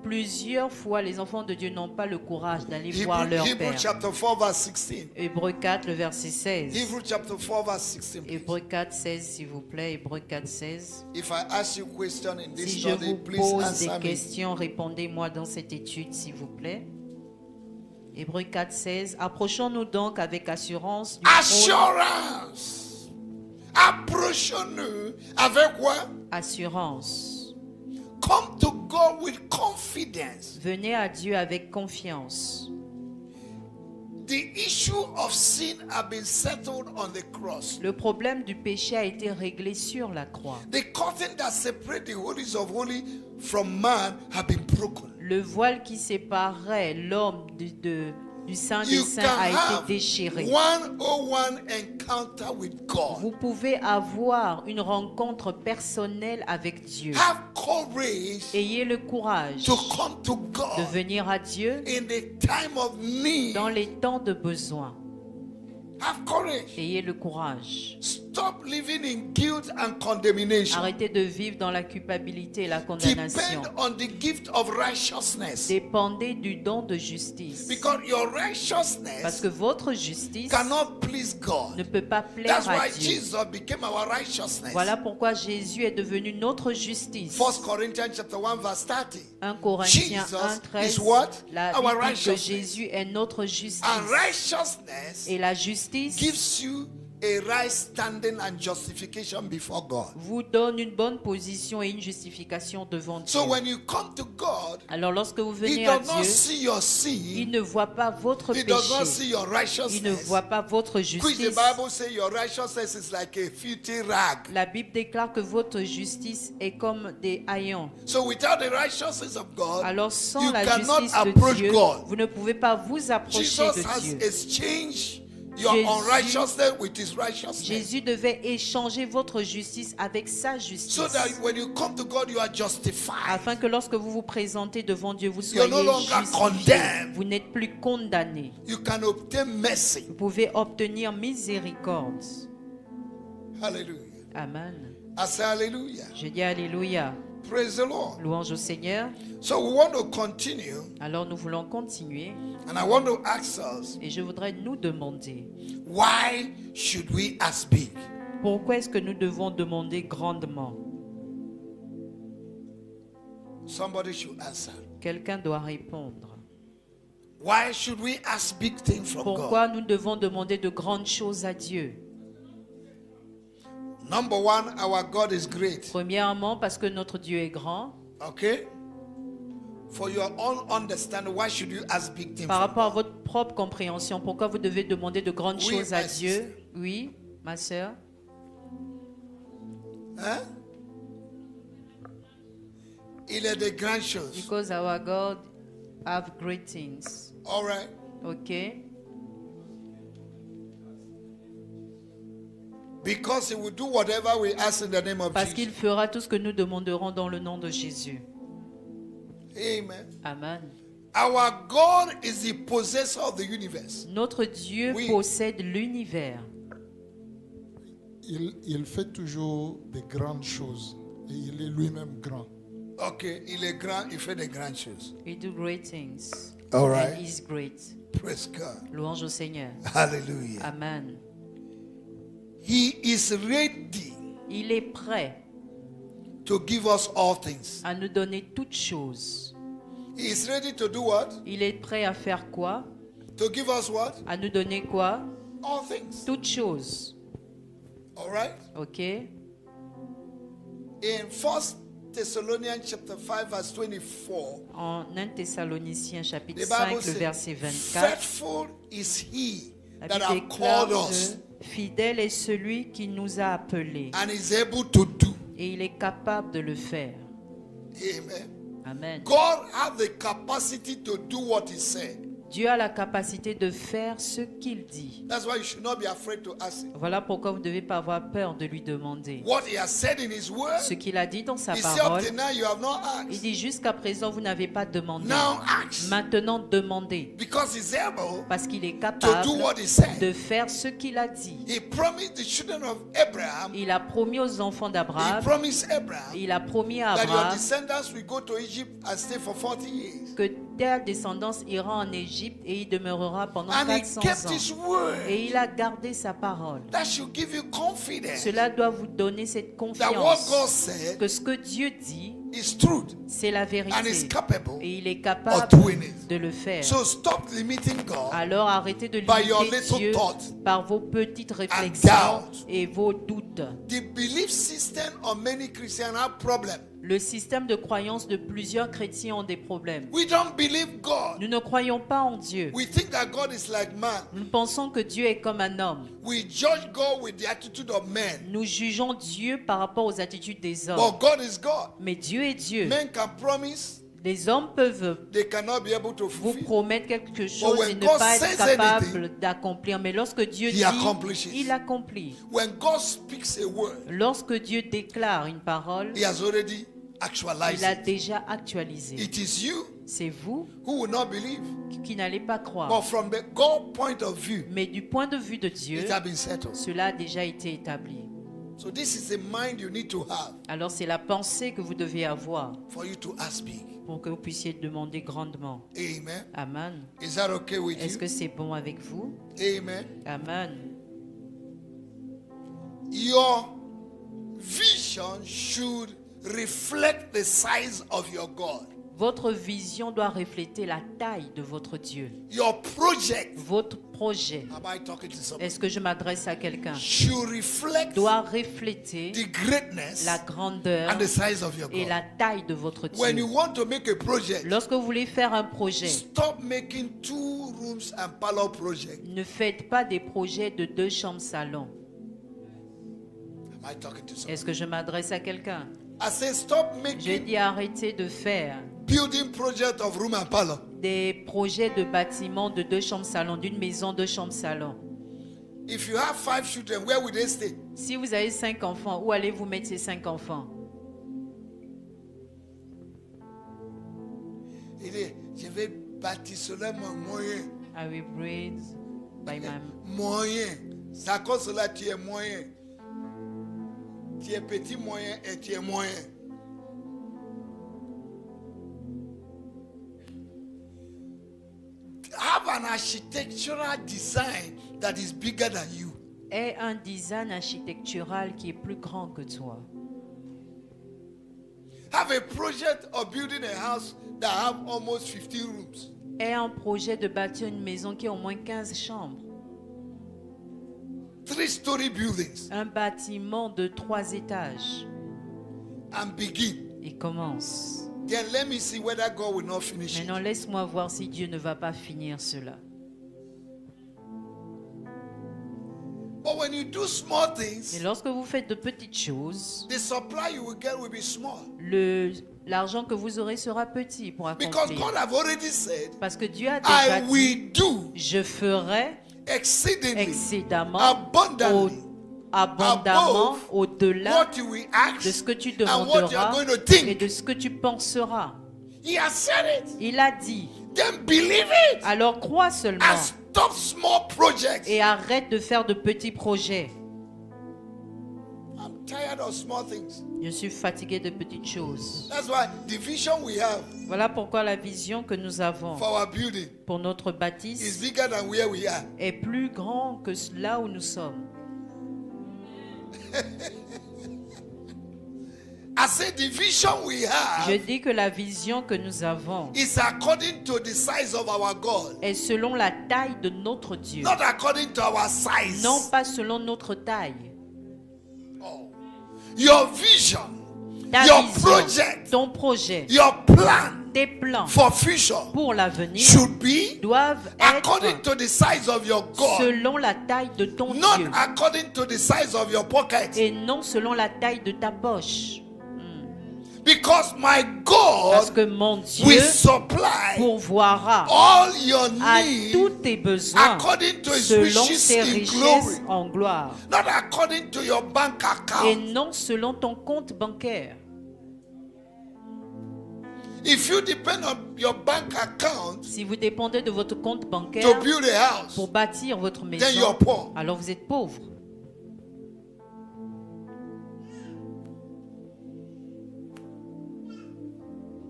[SPEAKER 2] Plusieurs fois, les enfants de Dieu n'ont pas le courage d'aller voir
[SPEAKER 1] Hebrew,
[SPEAKER 2] leur
[SPEAKER 1] Hebrew
[SPEAKER 2] père.
[SPEAKER 1] chapter 4 verse 16.
[SPEAKER 2] Hébreux 4, le verset 16.
[SPEAKER 1] Hebrew chapter 4 verse 16. please.
[SPEAKER 2] Hébreux 4, 16, s'il vous plaît. Hébreux 4, 16.
[SPEAKER 1] If I ask you a question in this
[SPEAKER 2] Si je
[SPEAKER 1] study,
[SPEAKER 2] vous
[SPEAKER 1] please
[SPEAKER 2] pose
[SPEAKER 1] answer
[SPEAKER 2] des
[SPEAKER 1] me.
[SPEAKER 2] questions, répondez-moi dans cette étude, s'il vous plaît. Hébreux 4, 16. Approchons-nous donc avec assurance du trône.
[SPEAKER 1] Assurance. Approchons-nous avec quoi?
[SPEAKER 2] Assurance.
[SPEAKER 1] Come to God with confidence.
[SPEAKER 2] Venez à Dieu avec confiance.
[SPEAKER 1] The issue of sin have been settled on the cross.
[SPEAKER 2] Le problème du péché a été réglé sur la croix.
[SPEAKER 1] The curtain that separates the holies of holy from man have been broken.
[SPEAKER 2] Le voile qui séparait l'homme du Saint des
[SPEAKER 1] You
[SPEAKER 2] Saints
[SPEAKER 1] can
[SPEAKER 2] a été
[SPEAKER 1] have
[SPEAKER 2] déchiré.
[SPEAKER 1] 101 encounter with God.
[SPEAKER 2] Vous pouvez avoir une rencontre personnelle avec Dieu.
[SPEAKER 1] Have courage
[SPEAKER 2] Ayez le courage
[SPEAKER 1] to come to
[SPEAKER 2] de
[SPEAKER 1] God
[SPEAKER 2] venir à Dieu
[SPEAKER 1] in the time of need.
[SPEAKER 2] dans les temps de besoin.
[SPEAKER 1] Have courage.
[SPEAKER 2] Ayez le courage.
[SPEAKER 1] Stop living in guilt and condemnation.
[SPEAKER 2] Arrêtez de vivre dans la culpabilité et la condamnation.
[SPEAKER 1] Depend on the gift of righteousness.
[SPEAKER 2] Dépendez du don de justice.
[SPEAKER 1] Because your
[SPEAKER 2] Parce
[SPEAKER 1] righteousness
[SPEAKER 2] que votre justice
[SPEAKER 1] cannot please
[SPEAKER 2] ne
[SPEAKER 1] God.
[SPEAKER 2] peut pas plaire
[SPEAKER 1] That's
[SPEAKER 2] à
[SPEAKER 1] why
[SPEAKER 2] Dieu.
[SPEAKER 1] Jesus became our righteousness.
[SPEAKER 2] Voilà pourquoi Jésus est devenu notre justice.
[SPEAKER 1] 1 Corinthians chapter 1 verse 30.
[SPEAKER 2] 1 Corinthiens
[SPEAKER 1] Jesus
[SPEAKER 2] 1, 13.
[SPEAKER 1] is what?
[SPEAKER 2] La
[SPEAKER 1] Our
[SPEAKER 2] Bible dit que
[SPEAKER 1] righteousness.
[SPEAKER 2] Jésus est notre justice.
[SPEAKER 1] And righteousness
[SPEAKER 2] Et la justice
[SPEAKER 1] gives you a right standing and justification before God.
[SPEAKER 2] vous donne une bonne position et une justification devant Dieu.
[SPEAKER 1] So when you come to God,
[SPEAKER 2] Alors lorsque vous
[SPEAKER 1] He
[SPEAKER 2] venez à
[SPEAKER 1] does not
[SPEAKER 2] Dieu,
[SPEAKER 1] see your
[SPEAKER 2] il
[SPEAKER 1] sin.
[SPEAKER 2] ne voit pas votre
[SPEAKER 1] He does not
[SPEAKER 2] péché.
[SPEAKER 1] see your
[SPEAKER 2] Il ne
[SPEAKER 1] righteousness.
[SPEAKER 2] voit pas votre
[SPEAKER 1] Which the
[SPEAKER 2] justice.
[SPEAKER 1] Bible says your righteousness is like a filthy rag.
[SPEAKER 2] La Bible déclare que votre justice est comme des haillons.
[SPEAKER 1] So without the righteousness of God,
[SPEAKER 2] Alors sans
[SPEAKER 1] you
[SPEAKER 2] la
[SPEAKER 1] cannot
[SPEAKER 2] justice de
[SPEAKER 1] approach
[SPEAKER 2] Dieu,
[SPEAKER 1] God.
[SPEAKER 2] vous ne pouvez pas vous approcher
[SPEAKER 1] Jesus
[SPEAKER 2] de
[SPEAKER 1] has
[SPEAKER 2] Dieu.
[SPEAKER 1] exchanged your
[SPEAKER 2] Jésus-
[SPEAKER 1] unrighteousness with His righteousness.
[SPEAKER 2] Jésus devait échanger votre justice avec sa justice.
[SPEAKER 1] So that when you come to God, you are justified.
[SPEAKER 2] Afin que lorsque vous vous présentez devant Dieu, vous
[SPEAKER 1] You're
[SPEAKER 2] soyez
[SPEAKER 1] no longer
[SPEAKER 2] justifié.
[SPEAKER 1] condemned.
[SPEAKER 2] Vous n'êtes plus condamné.
[SPEAKER 1] You can obtain mercy.
[SPEAKER 2] Vous pouvez obtenir miséricorde.
[SPEAKER 1] Hallelujah.
[SPEAKER 2] Amen.
[SPEAKER 1] I say hallelujah.
[SPEAKER 2] Je dis Alléluia.
[SPEAKER 1] Praise the Lord.
[SPEAKER 2] Louange au Seigneur.
[SPEAKER 1] So we want to continue,
[SPEAKER 2] Alors nous voulons continuer
[SPEAKER 1] and I want to ask us,
[SPEAKER 2] et je voudrais nous demander
[SPEAKER 1] why should we ask big?
[SPEAKER 2] pourquoi est-ce que nous devons demander grandement?
[SPEAKER 1] Somebody should answer.
[SPEAKER 2] Quelqu'un doit répondre.
[SPEAKER 1] Why should we ask big things from God?
[SPEAKER 2] Pourquoi nous devons demander de grandes choses à Dieu?
[SPEAKER 1] Number one, our God is great.
[SPEAKER 2] Premièrement, parce que notre Dieu est grand.
[SPEAKER 1] Okay? For your own understanding, why should you ask big things
[SPEAKER 2] Par
[SPEAKER 1] from
[SPEAKER 2] rapport à
[SPEAKER 1] God?
[SPEAKER 2] votre propre compréhension, pourquoi vous devez demander de grandes
[SPEAKER 1] Oui,
[SPEAKER 2] choses à
[SPEAKER 1] ma
[SPEAKER 2] Dieu?
[SPEAKER 1] sister.
[SPEAKER 2] Oui, ma sœur.
[SPEAKER 1] Hein? Il est des grandes choses.
[SPEAKER 2] Because our God have great things.
[SPEAKER 1] All right?
[SPEAKER 2] Ok?
[SPEAKER 1] Because He will do whatever we ask in the name of
[SPEAKER 2] Parce qu'il
[SPEAKER 1] Jesus.
[SPEAKER 2] fera tout ce que nous demanderons dans le nom de Jésus.
[SPEAKER 1] Amen.
[SPEAKER 2] Amen.
[SPEAKER 1] Our God is the possessor of the universe.
[SPEAKER 2] Notre Dieu
[SPEAKER 1] Oui.
[SPEAKER 2] possède l'univers.
[SPEAKER 4] Il fait toujours des grandes choses et il est lui-même grand.
[SPEAKER 1] Okay, il est grand, il fait des grandes choses.
[SPEAKER 2] He do great things.
[SPEAKER 1] All right.
[SPEAKER 2] And he's great.
[SPEAKER 1] Praise God.
[SPEAKER 2] Louange au Seigneur.
[SPEAKER 1] Hallelujah.
[SPEAKER 2] Amen.
[SPEAKER 1] He is ready
[SPEAKER 2] Il est prêt
[SPEAKER 1] to give us all things.
[SPEAKER 2] à nous donner toutes choses.
[SPEAKER 1] He is ready to do what?
[SPEAKER 2] Il est prêt à faire quoi?
[SPEAKER 1] To give us what?
[SPEAKER 2] À nous donner quoi?
[SPEAKER 1] All things.
[SPEAKER 2] Toutes choses.
[SPEAKER 1] All right?
[SPEAKER 2] Ok?
[SPEAKER 1] In 1 Thessalonians chapter 5 verse 24,
[SPEAKER 2] En 1 Thessaloniciens chapitre
[SPEAKER 1] the
[SPEAKER 2] 5,
[SPEAKER 1] Bible
[SPEAKER 2] le
[SPEAKER 1] says,
[SPEAKER 2] verset 24,
[SPEAKER 1] faithful is he
[SPEAKER 2] la
[SPEAKER 1] that
[SPEAKER 2] Bible
[SPEAKER 1] have
[SPEAKER 2] déclare
[SPEAKER 1] called us
[SPEAKER 2] que fidèle est celui qui nous a appelés
[SPEAKER 1] and is able to do.
[SPEAKER 2] et il est capable de le faire.
[SPEAKER 1] Amen.
[SPEAKER 2] Amen.
[SPEAKER 1] God have the capacity to do what he said.
[SPEAKER 2] Dieu a la capacité de faire ce qu'il dit.
[SPEAKER 1] That's why you should not be afraid to ask him.
[SPEAKER 2] Voilà pourquoi vous ne devez pas avoir peur de lui demander.
[SPEAKER 1] What he has said in his word,
[SPEAKER 2] Ce qu'il a dit dans sa
[SPEAKER 1] he said
[SPEAKER 2] parole,
[SPEAKER 1] up to now you have not
[SPEAKER 2] il
[SPEAKER 1] asked.
[SPEAKER 2] dit jusqu'à présent vous n'avez pas demandé.
[SPEAKER 1] Now ask.
[SPEAKER 2] Maintenant demandez.
[SPEAKER 1] Because he's able
[SPEAKER 2] Parce qu'il est
[SPEAKER 1] to
[SPEAKER 2] capable
[SPEAKER 1] do what he said.
[SPEAKER 2] de faire ce qu'il a dit.
[SPEAKER 1] He promised the children of Abraham,
[SPEAKER 2] Il a promis aux enfants
[SPEAKER 1] he
[SPEAKER 2] d'Abraham,
[SPEAKER 1] promised Abraham
[SPEAKER 2] il a promis à
[SPEAKER 1] that your
[SPEAKER 2] Abraham
[SPEAKER 1] descendants will go to Egypt and stay for 40 years.
[SPEAKER 2] que ta descendance ira en Égypte et il demeurera pendant
[SPEAKER 1] And he
[SPEAKER 2] 400
[SPEAKER 1] kept
[SPEAKER 2] ans.
[SPEAKER 1] his word.
[SPEAKER 2] Et il a gardé sa parole.
[SPEAKER 1] That should give you confidence
[SPEAKER 2] Cela doit vous donner cette
[SPEAKER 1] that what
[SPEAKER 2] confiance
[SPEAKER 1] God said
[SPEAKER 2] que ce que Dieu dit,
[SPEAKER 1] is truth
[SPEAKER 2] c'est la
[SPEAKER 1] and is
[SPEAKER 2] vérité.
[SPEAKER 1] capable
[SPEAKER 2] Et il est
[SPEAKER 1] of
[SPEAKER 2] capable
[SPEAKER 1] doing it.
[SPEAKER 2] de le faire.
[SPEAKER 1] So stop limiting God
[SPEAKER 2] Alors arrêtez de
[SPEAKER 1] by your
[SPEAKER 2] limiter
[SPEAKER 1] little
[SPEAKER 2] Dieu
[SPEAKER 1] thoughts
[SPEAKER 2] par vos petites réflexions
[SPEAKER 1] doubt.
[SPEAKER 2] et vos doutes.
[SPEAKER 1] The belief system of many Christians have problems.
[SPEAKER 2] Le système de croyance de plusieurs chrétiens ont des problèmes.
[SPEAKER 1] We don't believe God.
[SPEAKER 2] Nous ne croyons pas en Dieu.
[SPEAKER 1] We think that God is like man.
[SPEAKER 2] Nous pensons que Dieu est comme un homme.
[SPEAKER 1] We judge God with the attitude of men.
[SPEAKER 2] Nous jugeons Dieu par rapport aux attitudes des hommes.
[SPEAKER 1] But God is God.
[SPEAKER 2] Mais Dieu est Dieu.
[SPEAKER 1] Men can promise,
[SPEAKER 2] Les hommes peuvent
[SPEAKER 1] they cannot be able to
[SPEAKER 2] vous
[SPEAKER 1] fulfill.
[SPEAKER 2] promettre quelque chose
[SPEAKER 1] when
[SPEAKER 2] et ne
[SPEAKER 1] God
[SPEAKER 2] pas être
[SPEAKER 1] says
[SPEAKER 2] capable d'accomplir. Mais lorsque Dieu
[SPEAKER 1] He
[SPEAKER 2] dit,
[SPEAKER 1] accomplishes.
[SPEAKER 2] il accomplit.
[SPEAKER 1] When God speaks a word,
[SPEAKER 2] Lorsque Dieu déclare une parole,
[SPEAKER 1] He has already
[SPEAKER 2] il
[SPEAKER 1] actualized
[SPEAKER 2] l'a
[SPEAKER 1] it.
[SPEAKER 2] déjà actualisé.
[SPEAKER 1] It is you
[SPEAKER 2] C'est vous
[SPEAKER 1] who will not believe.
[SPEAKER 2] qui n'allez pas croire.
[SPEAKER 1] But from the God point of view,
[SPEAKER 2] Mais du point de vue de Dieu,
[SPEAKER 1] it has been settled.
[SPEAKER 2] cela a déjà été établi.
[SPEAKER 1] So this is the mind you need to have
[SPEAKER 2] Alors c'est la pensée que vous devez avoir
[SPEAKER 1] for you to ask big.
[SPEAKER 2] pour que vous puissiez demander grandement.
[SPEAKER 1] Amen.
[SPEAKER 2] Amen.
[SPEAKER 1] Is that okay with
[SPEAKER 2] Est-ce
[SPEAKER 1] you?
[SPEAKER 2] que c'est bon avec vous?
[SPEAKER 1] Amen.
[SPEAKER 2] Amen.
[SPEAKER 1] Your vision should reflect the size of your God.
[SPEAKER 2] Votre vision doit refléter la taille de votre Dieu.
[SPEAKER 1] Your project,
[SPEAKER 2] Votre projet,
[SPEAKER 1] am I talking to someone?
[SPEAKER 2] est-ce que je m'adresse à quelqu'un,
[SPEAKER 1] Should reflect
[SPEAKER 2] doit refléter
[SPEAKER 1] the greatness
[SPEAKER 2] la grandeur
[SPEAKER 1] and the size of your
[SPEAKER 2] et
[SPEAKER 1] God.
[SPEAKER 2] la taille de votre
[SPEAKER 1] When you
[SPEAKER 2] Dieu.
[SPEAKER 1] want to make a project,
[SPEAKER 2] Lorsque vous voulez faire un projet,
[SPEAKER 1] stop making 2 rooms and parlor project.
[SPEAKER 2] ne faites pas des projets de 2 chambres salon.
[SPEAKER 1] Am I talking to someone?
[SPEAKER 2] Est-ce que je m'adresse à quelqu'un?
[SPEAKER 1] I say stop
[SPEAKER 2] Je
[SPEAKER 1] making
[SPEAKER 2] dis arrêtez de faire
[SPEAKER 1] building project of room and parlor.
[SPEAKER 2] des projets de bâtiments de 2 chambres salon, d'une maison 2 chambres salon.
[SPEAKER 1] If you have 5 children, where will they stay?
[SPEAKER 2] Si vous avez 5 enfants, où allez-vous mettre ces 5 enfants?
[SPEAKER 1] Il dit, je vais bâtir seulement moyen.
[SPEAKER 2] I will breathe by my...
[SPEAKER 1] Moyen. C'est à cause de cela que tu es moyen. Tu es petit moyen et tu es moyen. Have an architectural design that is bigger than you.
[SPEAKER 2] Aie un design architectural qui est plus grand que toi.
[SPEAKER 1] Have a project of building a house that have almost 15 rooms.
[SPEAKER 2] Aie un projet de bâtir une maison qui a au moins 15 chambres.
[SPEAKER 1] 3-story buildings.
[SPEAKER 2] Un bâtiment de 3 étages.
[SPEAKER 1] And begin.
[SPEAKER 2] Et commence.
[SPEAKER 1] Then let me see whether God will not finish it.
[SPEAKER 2] Maintenant, laisse-moi voir si Dieu ne va pas finir cela.
[SPEAKER 1] But when you do small
[SPEAKER 2] Et
[SPEAKER 1] things,
[SPEAKER 2] lorsque vous faites de petites choses,
[SPEAKER 1] the supply you will get will be small.
[SPEAKER 2] l'argent que vous aurez sera petit pour
[SPEAKER 1] Because
[SPEAKER 2] accomplir.
[SPEAKER 1] God have already said,
[SPEAKER 2] Parce que Dieu a déjà
[SPEAKER 1] I
[SPEAKER 2] dit,
[SPEAKER 1] will do
[SPEAKER 2] je ferai
[SPEAKER 1] exceedingly
[SPEAKER 2] excédemment,
[SPEAKER 1] abundantly
[SPEAKER 2] abondamment,
[SPEAKER 1] above
[SPEAKER 2] au-delà
[SPEAKER 1] what you will ask
[SPEAKER 2] de ce que tu
[SPEAKER 1] and what you are
[SPEAKER 2] demanderas
[SPEAKER 1] going to
[SPEAKER 2] et
[SPEAKER 1] think.
[SPEAKER 2] de ce que tu penseras.
[SPEAKER 1] He has said it.
[SPEAKER 2] Il a dit,
[SPEAKER 1] Then believe it
[SPEAKER 2] alors crois seulement
[SPEAKER 1] and stop small projects.
[SPEAKER 2] et arrête de faire de petits projets.
[SPEAKER 1] I'm tired of small things.
[SPEAKER 2] Je suis fatigué de petites choses.
[SPEAKER 1] That's why the vision we have
[SPEAKER 2] Voilà pourquoi la vision que nous avons
[SPEAKER 1] for our building
[SPEAKER 2] pour notre
[SPEAKER 1] is
[SPEAKER 2] bâtisse
[SPEAKER 1] bigger than where we are.
[SPEAKER 2] est plus grand que là où nous sommes.
[SPEAKER 1] I said the vision we
[SPEAKER 2] Je
[SPEAKER 1] have
[SPEAKER 2] dis que la vision que nous avons
[SPEAKER 1] is according to the size of our God,
[SPEAKER 2] est selon la taille de notre Dieu,
[SPEAKER 1] not according to our size.
[SPEAKER 2] non pas selon notre taille.
[SPEAKER 1] Oh. Your vision,
[SPEAKER 2] Ta
[SPEAKER 1] your
[SPEAKER 2] vision,
[SPEAKER 1] project,
[SPEAKER 2] ton projet,
[SPEAKER 1] your plan
[SPEAKER 2] tes plans
[SPEAKER 1] for future
[SPEAKER 2] pour l'avenir
[SPEAKER 1] should be
[SPEAKER 2] doivent
[SPEAKER 1] according
[SPEAKER 2] être
[SPEAKER 1] to the size of your God,
[SPEAKER 2] selon la taille de ton
[SPEAKER 1] not
[SPEAKER 2] Dieu
[SPEAKER 1] according to the size of your pocket.
[SPEAKER 2] et non selon la taille de ta poche.
[SPEAKER 1] Because my
[SPEAKER 2] Parce
[SPEAKER 1] God
[SPEAKER 2] que mon Dieu
[SPEAKER 1] will supply
[SPEAKER 2] pourvoira
[SPEAKER 1] all your
[SPEAKER 2] à
[SPEAKER 1] needs
[SPEAKER 2] tous tes besoins
[SPEAKER 1] according to his
[SPEAKER 2] selon
[SPEAKER 1] riches
[SPEAKER 2] ses
[SPEAKER 1] in
[SPEAKER 2] richesses
[SPEAKER 1] glory,
[SPEAKER 2] en gloire
[SPEAKER 1] not according to your bank
[SPEAKER 2] et
[SPEAKER 1] account.
[SPEAKER 2] non selon ton compte bancaire.
[SPEAKER 1] If you depend on your bank account
[SPEAKER 2] Si vous dépendez de votre compte
[SPEAKER 1] to
[SPEAKER 2] bancaire
[SPEAKER 1] build a house,
[SPEAKER 2] pour bâtir votre
[SPEAKER 1] then
[SPEAKER 2] maison,
[SPEAKER 1] you're poor.
[SPEAKER 2] alors vous êtes pauvre.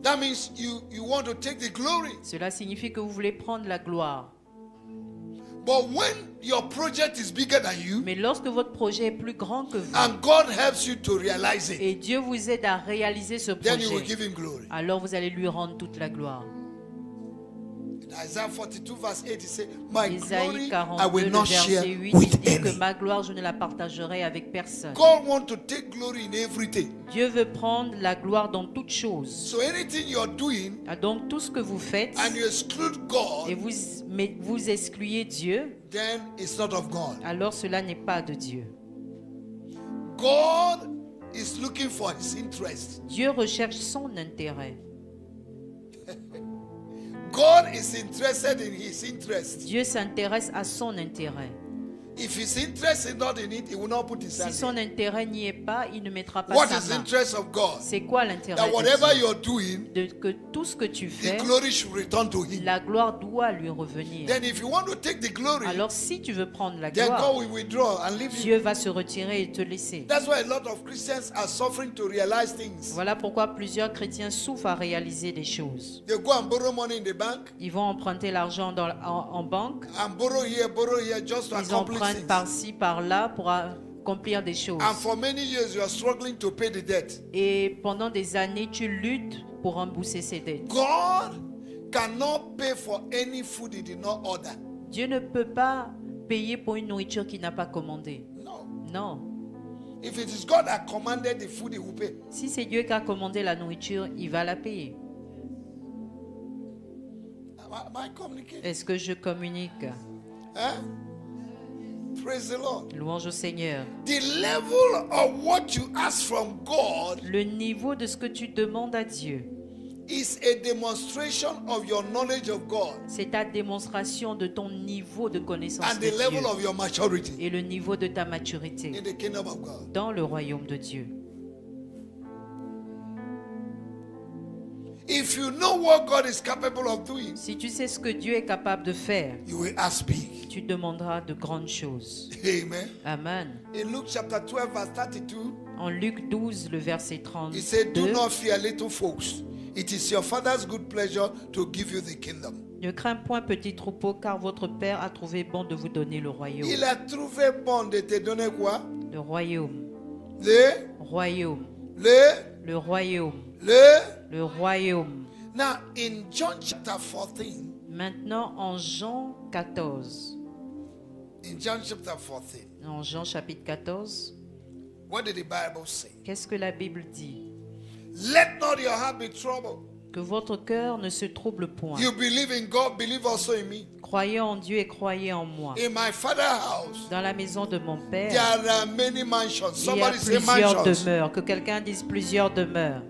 [SPEAKER 1] That means you want to take the glory.
[SPEAKER 2] Cela signifie que vous voulez prendre la gloire.
[SPEAKER 1] But when your project is bigger than you
[SPEAKER 2] Mais lorsque votre projet est plus grand que vous
[SPEAKER 1] and God helps you to realize it,
[SPEAKER 2] et Dieu vous aide à réaliser ce
[SPEAKER 1] then you will
[SPEAKER 2] projet,
[SPEAKER 1] give him glory.
[SPEAKER 2] alors vous allez lui rendre toute la gloire.
[SPEAKER 1] In Isaiah 42 verse 8, he said, My
[SPEAKER 2] Isaïe
[SPEAKER 1] glory I
[SPEAKER 2] 42,
[SPEAKER 1] will
[SPEAKER 2] le
[SPEAKER 1] not share
[SPEAKER 2] verset 8, il
[SPEAKER 1] with
[SPEAKER 2] dit que
[SPEAKER 1] any.
[SPEAKER 2] ma gloire, je ne la partagerai avec personne.
[SPEAKER 1] God wants to take glory in everything.
[SPEAKER 2] Dieu veut prendre la gloire dans toutes choses.
[SPEAKER 1] So anything you're doing
[SPEAKER 2] Ah, donc tout ce que vous faites
[SPEAKER 1] and you exclude
[SPEAKER 2] et
[SPEAKER 1] God,
[SPEAKER 2] vous excluez Dieu,
[SPEAKER 1] then it's not of God.
[SPEAKER 2] alors cela n'est pas de Dieu.
[SPEAKER 1] God is looking for his interest.
[SPEAKER 2] Dieu recherche son intérêt.
[SPEAKER 1] God is interested in his interest.
[SPEAKER 2] Dieu s'intéresse à son intérêt.
[SPEAKER 1] If his interest is not in it, he will not put his
[SPEAKER 2] Si
[SPEAKER 1] hand
[SPEAKER 2] son
[SPEAKER 1] in.
[SPEAKER 2] intérêt n'y est pas, il ne mettra pas
[SPEAKER 1] What
[SPEAKER 2] sa
[SPEAKER 1] is the
[SPEAKER 2] main.
[SPEAKER 1] interest of God?
[SPEAKER 2] C'est quoi l'intérêt
[SPEAKER 1] That
[SPEAKER 2] de
[SPEAKER 1] whatever
[SPEAKER 2] Dieu?
[SPEAKER 1] you're doing,
[SPEAKER 2] Que tout ce que tu fais,
[SPEAKER 1] the glory should return to him.
[SPEAKER 2] la gloire doit lui revenir.
[SPEAKER 1] Then if you want to take the glory,
[SPEAKER 2] Alors si tu veux prendre la
[SPEAKER 1] then
[SPEAKER 2] gloire,
[SPEAKER 1] God will withdraw and leave you.
[SPEAKER 2] Dieu va se retirer et te laisser.
[SPEAKER 1] That's why a lot of Christians are suffering to realize things.
[SPEAKER 2] Voilà pourquoi plusieurs chrétiens souffrent à réaliser des choses.
[SPEAKER 1] They go and borrow money in the bank
[SPEAKER 2] Ils vont emprunter l'argent en banque.
[SPEAKER 1] and borrow here, just to
[SPEAKER 2] Ils
[SPEAKER 1] accomplish
[SPEAKER 2] empruntent
[SPEAKER 1] things.
[SPEAKER 2] par-ci, par-là pour accomplir des choses.
[SPEAKER 1] And for many years, you are struggling to pay the debt.
[SPEAKER 2] Et pendant des années, tu luttes pour rembourser ses dettes.
[SPEAKER 1] God cannot pay for any food he did not order.
[SPEAKER 2] Dieu ne peut pas payer pour une nourriture qu'il n'a pas commandée.
[SPEAKER 1] No.
[SPEAKER 2] Non.
[SPEAKER 1] If it is God that commanded the food, he will pay.
[SPEAKER 2] Si c'est Dieu qui a commandé la nourriture, il va la payer.
[SPEAKER 1] Am I communicating?
[SPEAKER 2] Est-ce que je communique?
[SPEAKER 1] Huh? Praise the Lord.
[SPEAKER 2] Louange au Seigneur.
[SPEAKER 1] The level of what you ask from God
[SPEAKER 2] Le niveau de ce que tu demandes à Dieu,
[SPEAKER 1] is a demonstration of your knowledge of God
[SPEAKER 2] c'est ta démonstration de ton niveau de connaissance
[SPEAKER 1] and
[SPEAKER 2] de
[SPEAKER 1] the level
[SPEAKER 2] Dieu
[SPEAKER 1] of your maturity
[SPEAKER 2] et le niveau de ta maturité
[SPEAKER 1] in the kingdom of God.
[SPEAKER 2] dans le royaume de Dieu.
[SPEAKER 1] If you know what God is capable of doing,
[SPEAKER 2] Si tu sais ce que Dieu est capable de faire,
[SPEAKER 1] you will ask big.
[SPEAKER 2] tu demanderas de grandes choses.
[SPEAKER 1] Amen.
[SPEAKER 2] Amen.
[SPEAKER 1] In Luke chapter 12, verse 32,
[SPEAKER 2] En Luc 12, le verset
[SPEAKER 1] he said, Do
[SPEAKER 2] 32,
[SPEAKER 1] not fear, little folks. It is your Father's good pleasure to give you the kingdom.
[SPEAKER 2] ne crains point petit troupeau, car votre Père a trouvé bon de vous donner le royaume.
[SPEAKER 1] Il a trouvé bon de te donner quoi?
[SPEAKER 2] Le royaume,
[SPEAKER 1] Le,
[SPEAKER 2] royaume,
[SPEAKER 1] le,
[SPEAKER 2] le royaume,
[SPEAKER 1] le.
[SPEAKER 2] le royaume.
[SPEAKER 1] Now, in John chapter 14,
[SPEAKER 2] Maintenant, en Jean 14,
[SPEAKER 1] in John chapter 14,
[SPEAKER 2] en Jean chapitre 14,
[SPEAKER 1] what did the Bible say?
[SPEAKER 2] qu'est-ce que la Bible dit?
[SPEAKER 1] Let not your heart be troubled.
[SPEAKER 2] Que votre cœur ne se trouble point.
[SPEAKER 1] You believe in God, believe also in me.
[SPEAKER 2] Croyez en Dieu et croyez en moi.
[SPEAKER 1] In my Father's house,
[SPEAKER 2] Dans la maison de mon Père,
[SPEAKER 1] there are many mansions.
[SPEAKER 2] il y a
[SPEAKER 1] Somebody say
[SPEAKER 2] plusieurs
[SPEAKER 1] mansions.
[SPEAKER 2] demeures. Que quelqu'un dise plusieurs demeures.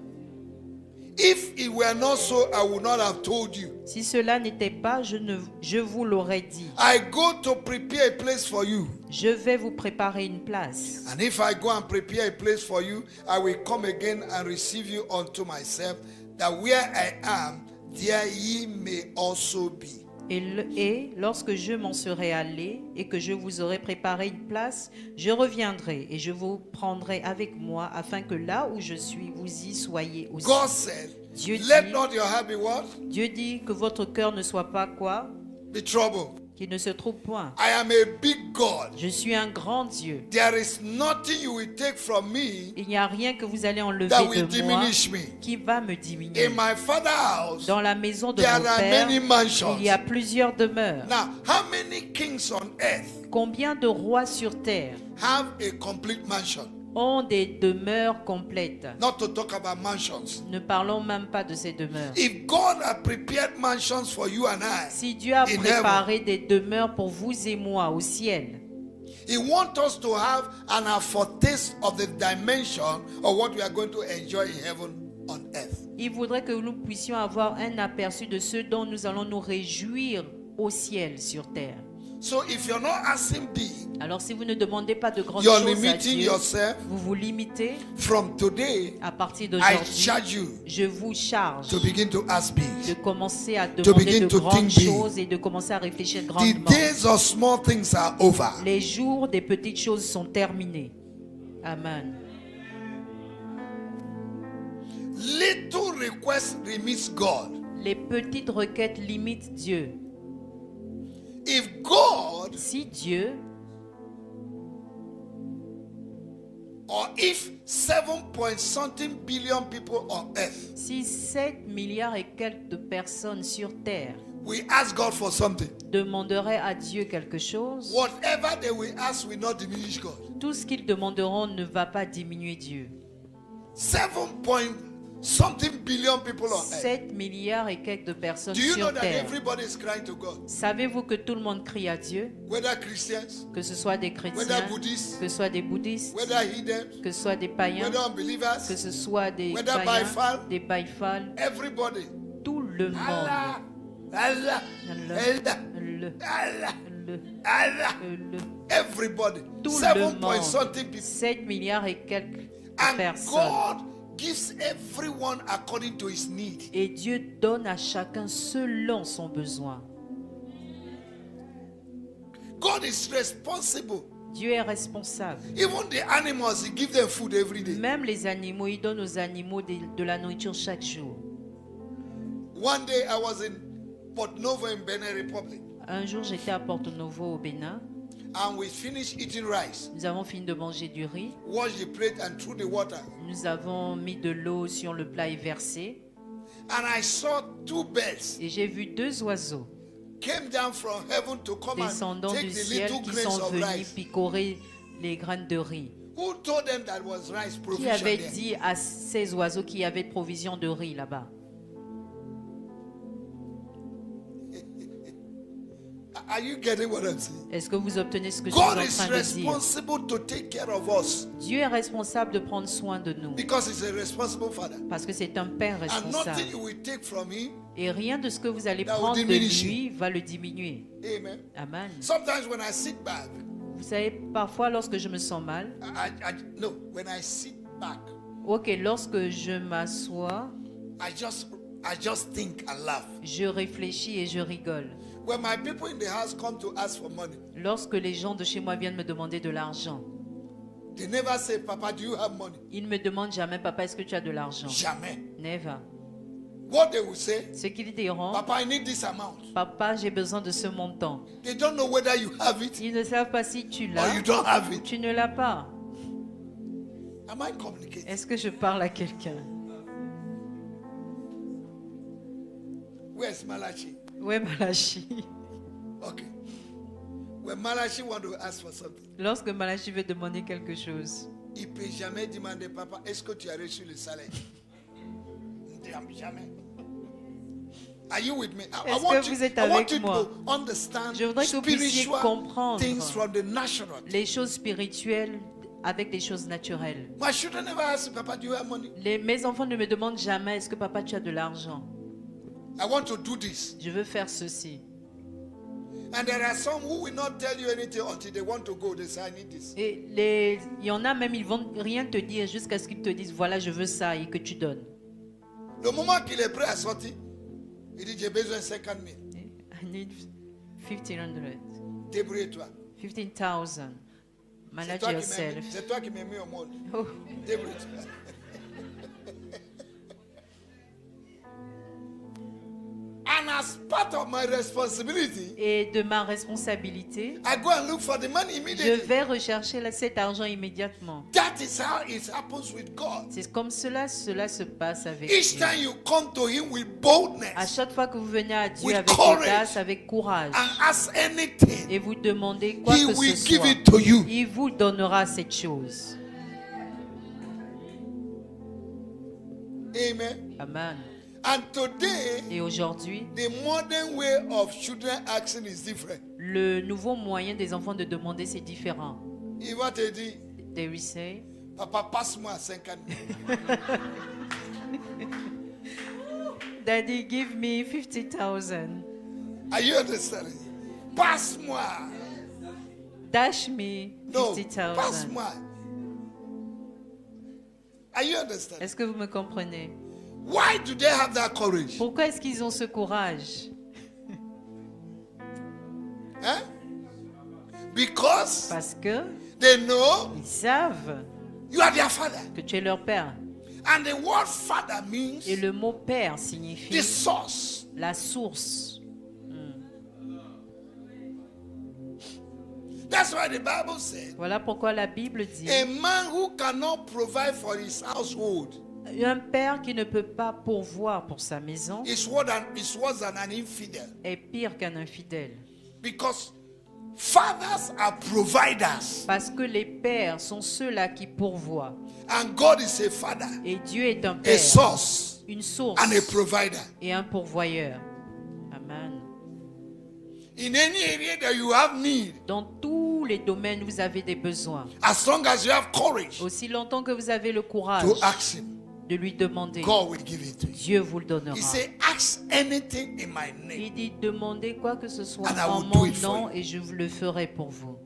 [SPEAKER 1] If it were not so, I would not have told you.
[SPEAKER 2] Si cela n'était pas, je vous l'aurais dit.
[SPEAKER 1] I go to prepare a place for you.
[SPEAKER 2] Je vais vous préparer une place.
[SPEAKER 1] And if I go and prepare a place for you, I will come again and receive you unto myself, that where I am, there ye may also be.
[SPEAKER 2] Et lorsque je m'en serai allé et que je vous aurai préparé une place, je reviendrai et je vous prendrai avec moi afin que là où je suis, vous y soyez aussi.
[SPEAKER 1] God said,
[SPEAKER 2] Dieu
[SPEAKER 1] let
[SPEAKER 2] dit,
[SPEAKER 1] not your heart be what?
[SPEAKER 2] Dieu dit que votre cœur ne soit pas quoi?
[SPEAKER 1] Be troubled.
[SPEAKER 2] Qu'il ne se trouble point.
[SPEAKER 1] I am a big God.
[SPEAKER 2] Je suis un grand Dieu.
[SPEAKER 1] There is nothing you will take from me
[SPEAKER 2] Il n'y a rien que vous allez enlever
[SPEAKER 1] that will
[SPEAKER 2] de moi
[SPEAKER 1] diminish me.
[SPEAKER 2] qui va me diminuer.
[SPEAKER 1] In my Father's house,
[SPEAKER 2] Dans la maison de
[SPEAKER 1] there
[SPEAKER 2] mon
[SPEAKER 1] are
[SPEAKER 2] Père,
[SPEAKER 1] many mansions.
[SPEAKER 2] il y a plusieurs demeures.
[SPEAKER 1] Now, how many kings on earth
[SPEAKER 2] Combien de rois sur terre
[SPEAKER 1] have a complete mansion?
[SPEAKER 2] ont des demeures complètes?
[SPEAKER 1] Not to talk about mansions.
[SPEAKER 2] Ne parlons même pas de ces demeures.
[SPEAKER 1] If God had prepared mansions for you and I,
[SPEAKER 2] Si Dieu a
[SPEAKER 1] in
[SPEAKER 2] préparé des demeures pour vous et moi au ciel,
[SPEAKER 1] He wants us to have an foretaste of the dimension of what we are going to enjoy in heaven on earth.
[SPEAKER 2] il voudrait que nous puissions avoir un aperçu de ce dont nous allons nous réjouir au ciel sur terre.
[SPEAKER 1] So if you're not asking big,
[SPEAKER 2] Alors si vous ne demandez pas de grandes
[SPEAKER 1] you're
[SPEAKER 2] choses à
[SPEAKER 1] limiting
[SPEAKER 2] Dieu,
[SPEAKER 1] yourself.
[SPEAKER 2] vous vous limitez.
[SPEAKER 1] From today,
[SPEAKER 2] À partir
[SPEAKER 1] I
[SPEAKER 2] d'aujourd'hui,
[SPEAKER 1] charge you
[SPEAKER 2] je vous charge
[SPEAKER 1] to begin to ask big.
[SPEAKER 2] de commencer à demander
[SPEAKER 1] begin
[SPEAKER 2] de
[SPEAKER 1] to
[SPEAKER 2] grandes
[SPEAKER 1] think big.
[SPEAKER 2] choses et de commencer à réfléchir
[SPEAKER 1] The
[SPEAKER 2] grandement.
[SPEAKER 1] days of small things are over.
[SPEAKER 2] Les jours des petites choses sont terminés. Amen.
[SPEAKER 1] Little requests limits God.
[SPEAKER 2] Les petites requêtes limitent Dieu.
[SPEAKER 1] If God
[SPEAKER 2] Si Dieu
[SPEAKER 1] or if 7 billion people on earth,
[SPEAKER 2] Si 7 milliards et quelques de personnes sur Terre
[SPEAKER 1] we ask God for something,
[SPEAKER 2] demanderaient à Dieu quelque chose,
[SPEAKER 1] whatever they will ask will not diminish God.
[SPEAKER 2] tout ce qu'ils demanderont ne va pas diminuer Dieu.
[SPEAKER 1] 7 billion people on earth.
[SPEAKER 2] 7 milliards et quelques de personnes
[SPEAKER 1] Do you know
[SPEAKER 2] sur
[SPEAKER 1] that
[SPEAKER 2] Terre.
[SPEAKER 1] everybody is crying to God?
[SPEAKER 2] Savez-vous que tout le monde crie à Dieu,
[SPEAKER 1] Whether Christians,
[SPEAKER 2] que ce soit des
[SPEAKER 1] whether
[SPEAKER 2] chrétiens,
[SPEAKER 1] Buddhists,
[SPEAKER 2] que ce soit des bouddhistes,
[SPEAKER 1] whether heathens,
[SPEAKER 2] que ce soit des païens,
[SPEAKER 1] whether
[SPEAKER 2] que
[SPEAKER 1] unbelievers,
[SPEAKER 2] ce soit des
[SPEAKER 1] Whether
[SPEAKER 2] païens,
[SPEAKER 1] Baïfal,
[SPEAKER 2] des baïfals,
[SPEAKER 1] everybody.
[SPEAKER 2] tout le monde.
[SPEAKER 1] Allah, Allah, Allah,
[SPEAKER 2] Le,
[SPEAKER 1] Allah,
[SPEAKER 2] le,
[SPEAKER 1] Allah.
[SPEAKER 2] le,
[SPEAKER 1] Everybody.
[SPEAKER 2] tout
[SPEAKER 1] 7
[SPEAKER 2] le
[SPEAKER 1] point
[SPEAKER 2] monde.
[SPEAKER 1] something people.
[SPEAKER 2] 7 milliards et quelques
[SPEAKER 1] And
[SPEAKER 2] personnes.
[SPEAKER 1] God gives everyone according to his need.
[SPEAKER 2] Et Dieu donne à chacun selon son besoin.
[SPEAKER 1] God is responsible.
[SPEAKER 2] Dieu est responsable.
[SPEAKER 1] Even the animals, he gives them food every day.
[SPEAKER 2] Même les animaux, il donne aux animaux de la nourriture chaque jour.
[SPEAKER 1] One day I was in Port Novo in Benin Republic,
[SPEAKER 2] Un jour, j'étais à Porto Novo au Bénin.
[SPEAKER 1] and we finished eating rice,
[SPEAKER 2] Nous avons fini de manger du riz.
[SPEAKER 1] washed the plate and threw the water.
[SPEAKER 2] Nous avons mis de l'eau sur le plat et versé.
[SPEAKER 1] And I saw two birds
[SPEAKER 2] Et j'ai vu 2 oiseaux
[SPEAKER 1] came down from heaven to come and
[SPEAKER 2] descendant
[SPEAKER 1] take
[SPEAKER 2] du
[SPEAKER 1] the
[SPEAKER 2] ciel
[SPEAKER 1] little
[SPEAKER 2] qui
[SPEAKER 1] grains
[SPEAKER 2] sont
[SPEAKER 1] of
[SPEAKER 2] venus
[SPEAKER 1] rice.
[SPEAKER 2] picorer les graines de riz.
[SPEAKER 1] Who told them that was rice
[SPEAKER 2] Qui
[SPEAKER 1] provision
[SPEAKER 2] avait
[SPEAKER 1] there?
[SPEAKER 2] dit à ces oiseaux qu'il y avait de provision de riz là-bas?
[SPEAKER 1] Are you getting what I'm saying?
[SPEAKER 2] Est-ce que vous obtenez ce que je suis en
[SPEAKER 1] God is
[SPEAKER 2] train de dire?
[SPEAKER 1] responsible to take care of us
[SPEAKER 2] Dieu est responsable de prendre soin de nous
[SPEAKER 1] because He's a responsible Father.
[SPEAKER 2] parce que c'est un Père
[SPEAKER 1] And
[SPEAKER 2] responsable.
[SPEAKER 1] nothing you will take from Him.
[SPEAKER 2] Et rien de ce que vous allez
[SPEAKER 1] That will
[SPEAKER 2] prendre de
[SPEAKER 1] diminish
[SPEAKER 2] lui va le diminuer.
[SPEAKER 1] Amen.
[SPEAKER 2] Amen.
[SPEAKER 1] Sometimes when I sit back,
[SPEAKER 2] Vous savez, parfois lorsque je me sens mal,
[SPEAKER 1] no, when I sit back,
[SPEAKER 2] ok, lorsque je m'assois,
[SPEAKER 1] I just think and laugh.
[SPEAKER 2] je réfléchis et je rigole.
[SPEAKER 1] When my people in the house come to ask for money,
[SPEAKER 2] Lorsque les gens de chez moi viennent me demander de l'argent,
[SPEAKER 1] they never say, Papa, do you have money?
[SPEAKER 2] ils ne me demandent jamais, papa, est-ce que tu as de l'argent?
[SPEAKER 1] Jamais.
[SPEAKER 2] Never.
[SPEAKER 1] What they will say,
[SPEAKER 2] Ce qu'ils diront,
[SPEAKER 1] Papa, I need this amount.
[SPEAKER 2] papa, j'ai besoin de ce montant.
[SPEAKER 1] They don't know whether you have it
[SPEAKER 2] Ils ne savent pas si tu
[SPEAKER 1] or
[SPEAKER 2] l'as
[SPEAKER 1] you don't have
[SPEAKER 2] ou
[SPEAKER 1] it.
[SPEAKER 2] tu ne l'as pas.
[SPEAKER 1] Am I communicating?
[SPEAKER 2] Est-ce que je parle à quelqu'un?
[SPEAKER 1] Where's Malachi?
[SPEAKER 2] Ouais, Malachi.
[SPEAKER 1] Okay. When Malachi want to ask for something,
[SPEAKER 2] Lorsque Malachi veut demander quelque chose,
[SPEAKER 1] il ne peut jamais demander, Papa, est-ce que tu as reçu le salaire? Jamais. Are you with me?
[SPEAKER 2] Est-ce que vous êtes
[SPEAKER 1] I want
[SPEAKER 2] avec
[SPEAKER 1] you
[SPEAKER 2] moi?
[SPEAKER 1] to understand
[SPEAKER 2] Je voudrais que vous puissiez
[SPEAKER 1] spiritual
[SPEAKER 2] comprendre
[SPEAKER 1] things from the natural.
[SPEAKER 2] les choses spirituelles avec des choses naturelles.
[SPEAKER 1] My children never ask me, Papa, do you have money?
[SPEAKER 2] Mes enfants ne me demandent jamais, est-ce que papa tu as de l'argent?
[SPEAKER 1] I want to do this.
[SPEAKER 2] Je veux faire ceci.
[SPEAKER 1] And there are some who will not tell you anything until they want to go. They say, I need this.
[SPEAKER 2] Et il y en a même, ils vont rien te dire jusqu'à ce qu'ils te disent, voilà, je veux ça et que tu donnes.
[SPEAKER 1] Le moment qu'il est prêt à sortir, il dit, j'ai besoin de 50 000.
[SPEAKER 2] I need 1500.
[SPEAKER 1] Débrouille-toi.
[SPEAKER 2] 15,000. Manage yourself.
[SPEAKER 1] C'est toi qui m'as mis au monde.
[SPEAKER 2] Oh.
[SPEAKER 1] Débrouille-toi. And as part of my responsibility,
[SPEAKER 2] Et de ma responsabilité,
[SPEAKER 1] I go and look for the money
[SPEAKER 2] je
[SPEAKER 1] immediately.
[SPEAKER 2] vais rechercher cet argent immédiatement.
[SPEAKER 1] That is how it happens with God.
[SPEAKER 2] C'est comme cela se passe avec
[SPEAKER 1] Each
[SPEAKER 2] Dieu.
[SPEAKER 1] time you come to Him with
[SPEAKER 2] À
[SPEAKER 1] boldness
[SPEAKER 2] chaque fois que vous venez à Dieu
[SPEAKER 1] With
[SPEAKER 2] avec
[SPEAKER 1] courage.
[SPEAKER 2] audace, avec courage,
[SPEAKER 1] and ask anything,
[SPEAKER 2] et vous demandez quoi
[SPEAKER 1] He
[SPEAKER 2] que
[SPEAKER 1] will
[SPEAKER 2] ce
[SPEAKER 1] give
[SPEAKER 2] soit,
[SPEAKER 1] it to you.
[SPEAKER 2] il vous donnera cette chose.
[SPEAKER 1] Amen.
[SPEAKER 2] Amen.
[SPEAKER 1] And today,
[SPEAKER 2] Et aujourd'hui,
[SPEAKER 1] the modern way of children asking is different.
[SPEAKER 2] le nouveau moyen des enfants de demander, c'est différent.
[SPEAKER 1] Il va te dire,
[SPEAKER 2] They will say,
[SPEAKER 1] Papa, passe-moi 50 000.
[SPEAKER 2] Daddy, give me 50,000.
[SPEAKER 1] Are you understanding? Passe-moi.
[SPEAKER 2] Dash me
[SPEAKER 1] No,
[SPEAKER 2] 50,000.
[SPEAKER 1] passe-moi. Are you understanding?
[SPEAKER 2] Est-ce que vous me comprenez?
[SPEAKER 1] Why do they have that courage?
[SPEAKER 2] Pourquoi est-ce qu'ils ont ce courage?
[SPEAKER 1] Huh? Because
[SPEAKER 2] Parce que
[SPEAKER 1] they know
[SPEAKER 2] ils savent
[SPEAKER 1] you are their father.
[SPEAKER 2] que tu es leur père.
[SPEAKER 1] And the word father means
[SPEAKER 2] Et le mot père
[SPEAKER 1] the
[SPEAKER 2] signifie
[SPEAKER 1] source.
[SPEAKER 2] la source.
[SPEAKER 1] That's why the Bible said,
[SPEAKER 2] Voilà pourquoi la Bible dit
[SPEAKER 1] a man who cannot provide for his household
[SPEAKER 2] un père qui ne peut pas pourvoir pour sa maison
[SPEAKER 1] is worse than an infidel.
[SPEAKER 2] est pire qu'un infidèle.
[SPEAKER 1] Because fathers are providers.
[SPEAKER 2] Parce que les pères sont ceux-là qui pourvoient.
[SPEAKER 1] And God is a father,
[SPEAKER 2] Et Dieu est un
[SPEAKER 1] a
[SPEAKER 2] père,
[SPEAKER 1] source,
[SPEAKER 2] une source
[SPEAKER 1] and a provider.
[SPEAKER 2] et un pourvoyeur. Amen.
[SPEAKER 1] In any area that you have need,
[SPEAKER 2] Dans tous les domaines, vous avez des besoins.
[SPEAKER 1] as long as you have courage
[SPEAKER 2] Aussi longtemps que vous avez le courage
[SPEAKER 1] to ask Him,
[SPEAKER 2] de lui demander,
[SPEAKER 1] God will give it to you.
[SPEAKER 2] Dieu vous le donnera.
[SPEAKER 1] He said, ask anything in my name.
[SPEAKER 2] Il dit, demandez quoi que ce soit
[SPEAKER 1] And I
[SPEAKER 2] en
[SPEAKER 1] will do
[SPEAKER 2] mon
[SPEAKER 1] it for
[SPEAKER 2] nom
[SPEAKER 1] you.
[SPEAKER 2] et je vous le ferai pour vous.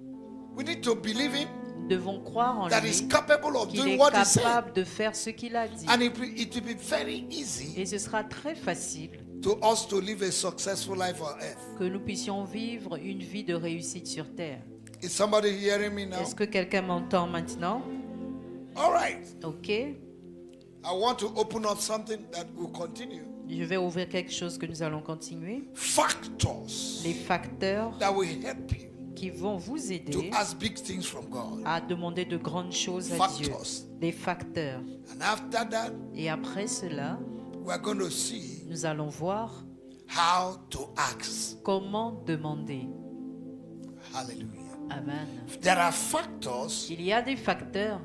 [SPEAKER 1] We need to believe Him
[SPEAKER 2] Nous devons croire en
[SPEAKER 1] that He's
[SPEAKER 2] lui,
[SPEAKER 1] capable of
[SPEAKER 2] qu'il
[SPEAKER 1] doing
[SPEAKER 2] est
[SPEAKER 1] what He said.
[SPEAKER 2] capable de faire ce qu'il a dit.
[SPEAKER 1] And it will be very easy
[SPEAKER 2] Et ce sera très facile
[SPEAKER 1] to us to live a successful life on earth.
[SPEAKER 2] que nous puissions vivre une vie de réussite sur terre.
[SPEAKER 1] Is somebody hearing me now?
[SPEAKER 2] Est-ce que quelqu'un m'entend maintenant?
[SPEAKER 1] All right.
[SPEAKER 2] Ok.
[SPEAKER 1] I want to open up something that will continue.
[SPEAKER 2] Je vais ouvrir quelque chose que nous allons continuer.
[SPEAKER 1] Factors
[SPEAKER 2] Les facteurs
[SPEAKER 1] that will help you
[SPEAKER 2] qui vont vous
[SPEAKER 1] to
[SPEAKER 2] aider
[SPEAKER 1] ask big things from God.
[SPEAKER 2] à demander de grandes choses à Dieu.
[SPEAKER 1] Factors.
[SPEAKER 2] Des facteurs.
[SPEAKER 1] And after that,
[SPEAKER 2] Et après cela,
[SPEAKER 1] we're going to see
[SPEAKER 2] Nous allons voir
[SPEAKER 1] how to ask.
[SPEAKER 2] comment demander.
[SPEAKER 1] Hallelujah.
[SPEAKER 2] Amen.
[SPEAKER 1] There are factors
[SPEAKER 2] Il y a des facteurs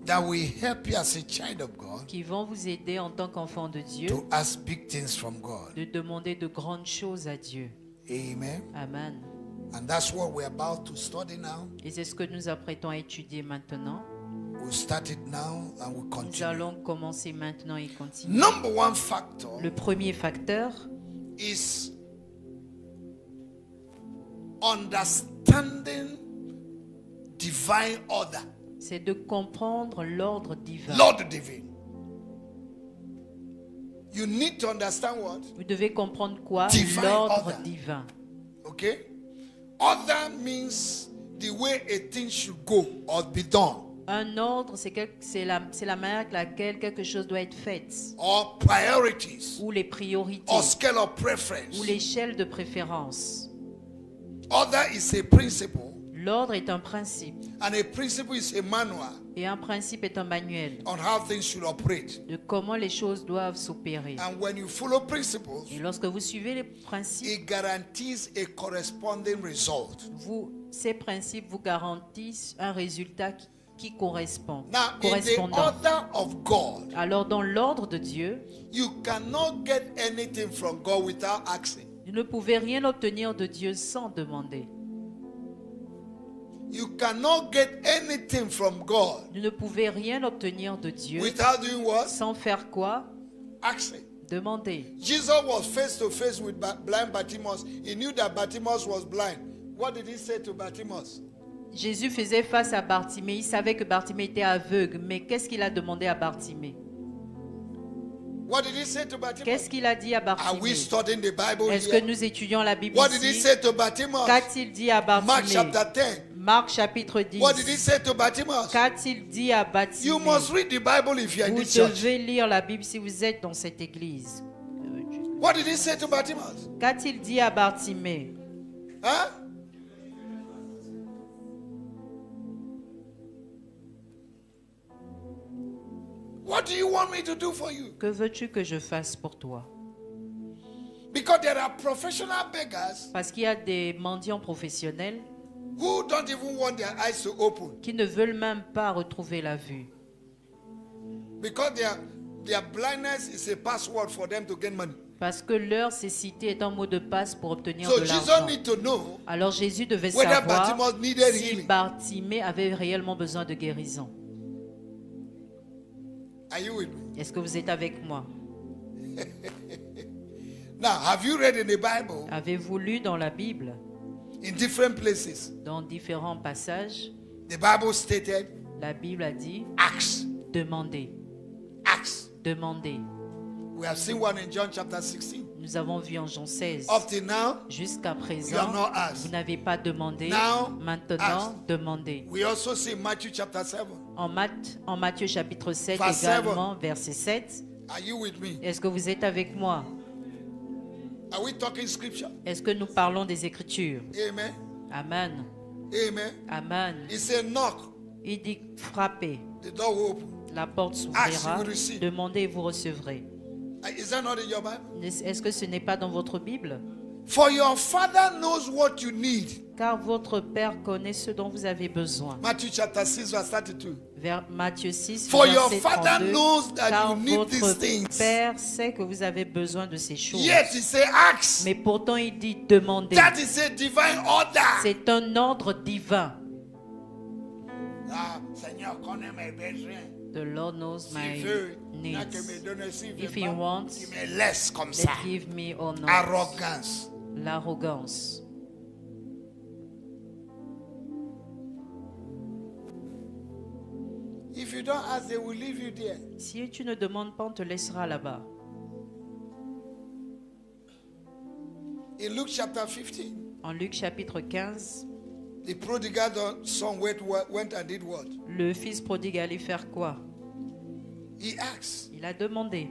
[SPEAKER 1] that will help you as a child of God
[SPEAKER 2] qui vont vous aider en tant qu'enfant de Dieu
[SPEAKER 1] to ask big things from God.
[SPEAKER 2] de demander de grandes choses à Dieu.
[SPEAKER 1] Amen.
[SPEAKER 2] Amen.
[SPEAKER 1] And that's what we're about to study now.
[SPEAKER 2] Et c'est ce que nous apprêtons à étudier maintenant.
[SPEAKER 1] We'll start it now and we'll
[SPEAKER 2] Nous
[SPEAKER 1] continue.
[SPEAKER 2] allons commencer maintenant et continuer.
[SPEAKER 1] Number one factor
[SPEAKER 2] Le premier facteur,
[SPEAKER 1] is understanding divine order.
[SPEAKER 2] c'est de comprendre l'ordre divin.
[SPEAKER 1] Lord divine. You need to understand what?
[SPEAKER 2] Vous devez comprendre quoi?
[SPEAKER 1] Divine
[SPEAKER 2] L'ordre
[SPEAKER 1] order.
[SPEAKER 2] divin.
[SPEAKER 1] Okay? Order means the way a thing should go or be done,
[SPEAKER 2] Un ordre, c'est la manière avec laquelle quelque chose doit être fait,
[SPEAKER 1] or priorities,
[SPEAKER 2] ou les priorités,
[SPEAKER 1] or scale of preference.
[SPEAKER 2] ou l'échelle de préférence.
[SPEAKER 1] Order is a principle,
[SPEAKER 2] L'ordre est un principe,
[SPEAKER 1] and a principle is a manual
[SPEAKER 2] et un principe est un manuel
[SPEAKER 1] on how things should operate.
[SPEAKER 2] de comment les choses doivent s'opérer.
[SPEAKER 1] And when you follow principles,
[SPEAKER 2] Et lorsque vous suivez les principes,
[SPEAKER 1] it guarantees a corresponding result.
[SPEAKER 2] ces principes vous garantissent un résultat qui correspond,
[SPEAKER 1] Now, in the
[SPEAKER 2] correspondant.
[SPEAKER 1] order of God,
[SPEAKER 2] Alors, dans l'ordre de Dieu,
[SPEAKER 1] you cannot get anything from God without asking.
[SPEAKER 2] vous ne pouvez rien obtenir de Dieu sans demander.
[SPEAKER 1] You cannot get anything from God
[SPEAKER 2] Vous ne pouvez rien obtenir de Dieu
[SPEAKER 1] without doing what?
[SPEAKER 2] sans faire quoi?
[SPEAKER 1] Asking.
[SPEAKER 2] Demander.
[SPEAKER 1] Jesus was face to face with blind Bartimaeus. He knew that Bartimaeus was blind. What did he say to Bartimaeus?
[SPEAKER 2] Jésus faisait face à Bartimée. Il savait que Bartimée était aveugle. Mais qu'est-ce qu'il a demandé à Bartimée?
[SPEAKER 1] What did he say to Bartimaeus?
[SPEAKER 2] Qu'est-ce qu'il a dit à
[SPEAKER 1] Are we
[SPEAKER 2] Bartimée?
[SPEAKER 1] studying the Bible
[SPEAKER 2] Est-ce que
[SPEAKER 1] here?
[SPEAKER 2] nous étudions la Bible
[SPEAKER 1] What did he
[SPEAKER 2] ici?
[SPEAKER 1] say to Bartimaeus?
[SPEAKER 2] Qu'a-t-il dit à
[SPEAKER 1] Mark
[SPEAKER 2] Bartimée?
[SPEAKER 1] chapter 10.
[SPEAKER 2] Marc chapitre 10.
[SPEAKER 1] What did he say to Bartimaeus?
[SPEAKER 2] Qu'a-t-il dit à
[SPEAKER 1] You
[SPEAKER 2] Bartimée?
[SPEAKER 1] must read the Bible if you are in
[SPEAKER 2] Vous
[SPEAKER 1] this church.
[SPEAKER 2] devez lire la Bible si vous êtes dans cette église.
[SPEAKER 1] What did he say to Bartimaeus?
[SPEAKER 2] Qu'a-t-il dit à Bartimée?
[SPEAKER 1] Huh? What do you want me to do for you?
[SPEAKER 2] Que veux-tu que je fasse pour toi?
[SPEAKER 1] Because there are professional beggars
[SPEAKER 2] Parce qu'il y a des mendiants professionnels
[SPEAKER 1] who don't even want their eyes to open
[SPEAKER 2] qui ne veulent même pas retrouver la vue.
[SPEAKER 1] because their blindness is a password for them to gain money.
[SPEAKER 2] Parce que leur cécité est un mot de passe pour obtenir
[SPEAKER 1] So
[SPEAKER 2] de
[SPEAKER 1] Jesus
[SPEAKER 2] l'argent.
[SPEAKER 1] need to know
[SPEAKER 2] Alors Jésus devait
[SPEAKER 1] whether
[SPEAKER 2] savoir
[SPEAKER 1] Bartimaeus needed
[SPEAKER 2] si
[SPEAKER 1] healing.
[SPEAKER 2] Bartimée avait réellement besoin de guérison.
[SPEAKER 1] Are you with me?
[SPEAKER 2] Est-ce que vous êtes avec moi?
[SPEAKER 1] Now, have you read in the Bible
[SPEAKER 2] Avez-vous lu dans la Bible,
[SPEAKER 1] in different places?
[SPEAKER 2] dans différents passages,
[SPEAKER 1] The Bible stated,
[SPEAKER 2] la Bible a dit
[SPEAKER 1] ask,
[SPEAKER 2] demandez,
[SPEAKER 1] ask.
[SPEAKER 2] demandez.
[SPEAKER 1] We have seen one in John chapter 16.
[SPEAKER 2] Nous avons vu en Jean 16.
[SPEAKER 1] Up till now,
[SPEAKER 2] Jusqu'à
[SPEAKER 1] you have
[SPEAKER 2] présent,
[SPEAKER 1] not
[SPEAKER 2] vous
[SPEAKER 1] asked.
[SPEAKER 2] n'avez pas demandé.
[SPEAKER 1] Now,
[SPEAKER 2] Maintenant,
[SPEAKER 1] ask.
[SPEAKER 2] demandez.
[SPEAKER 1] We also see in Matthew chapter 7.
[SPEAKER 2] En Matthieu chapitre 7
[SPEAKER 1] Verse
[SPEAKER 2] également, verset 7.
[SPEAKER 1] Are you with me?
[SPEAKER 2] Est-ce que vous êtes avec moi?
[SPEAKER 1] Are we talking scripture?
[SPEAKER 2] Est-ce que nous parlons des Écritures?
[SPEAKER 1] Amen.
[SPEAKER 2] Amen.
[SPEAKER 1] Amen.
[SPEAKER 2] Amen.
[SPEAKER 1] He said, knock,
[SPEAKER 2] Il dit frappez,
[SPEAKER 1] the door will open.
[SPEAKER 2] la porte
[SPEAKER 1] Ask,
[SPEAKER 2] s'ouvrira.
[SPEAKER 1] you will receive.
[SPEAKER 2] Demandez et vous recevrez.
[SPEAKER 1] Is that not in your Bible?
[SPEAKER 2] Est-ce que ce n'est pas dans votre Bible?
[SPEAKER 1] For your Father knows what you need.
[SPEAKER 2] Car votre Père connaît ce dont vous avez besoin.
[SPEAKER 1] Matthew chapter 6, verse 32.
[SPEAKER 2] Vers Matthieu 6,
[SPEAKER 1] For your
[SPEAKER 2] verset
[SPEAKER 1] Father
[SPEAKER 2] 32.
[SPEAKER 1] knows that
[SPEAKER 2] Car
[SPEAKER 1] you need these
[SPEAKER 2] votre
[SPEAKER 1] things.
[SPEAKER 2] Père sait que vous avez besoin de ces choses.
[SPEAKER 1] Yet he said, ask.
[SPEAKER 2] Mais pourtant il dit demandez.
[SPEAKER 1] That is a divine order.
[SPEAKER 2] C'est un ordre divin.
[SPEAKER 1] Ah, Seigneur, connais mes besoins.
[SPEAKER 2] The Lord knows my
[SPEAKER 1] S'il veut, il n'y a que me
[SPEAKER 2] needs.
[SPEAKER 1] donner. S'il
[SPEAKER 2] If
[SPEAKER 1] veut
[SPEAKER 2] he
[SPEAKER 1] pas,
[SPEAKER 2] wants,
[SPEAKER 1] il me laisse comme
[SPEAKER 2] Let
[SPEAKER 1] ça.
[SPEAKER 2] give me or not.
[SPEAKER 1] Arrogance.
[SPEAKER 2] L'arrogance.
[SPEAKER 1] If you don't ask, they will leave you there.
[SPEAKER 2] Si tu ne demandes pas, on te laissera là-bas.
[SPEAKER 1] In Luke chapter 15,
[SPEAKER 2] En Luc chapitre 15,
[SPEAKER 1] the prodigal son went and did what?
[SPEAKER 2] le fils prodigue allait faire quoi?
[SPEAKER 1] He asked.
[SPEAKER 2] Il a demandé.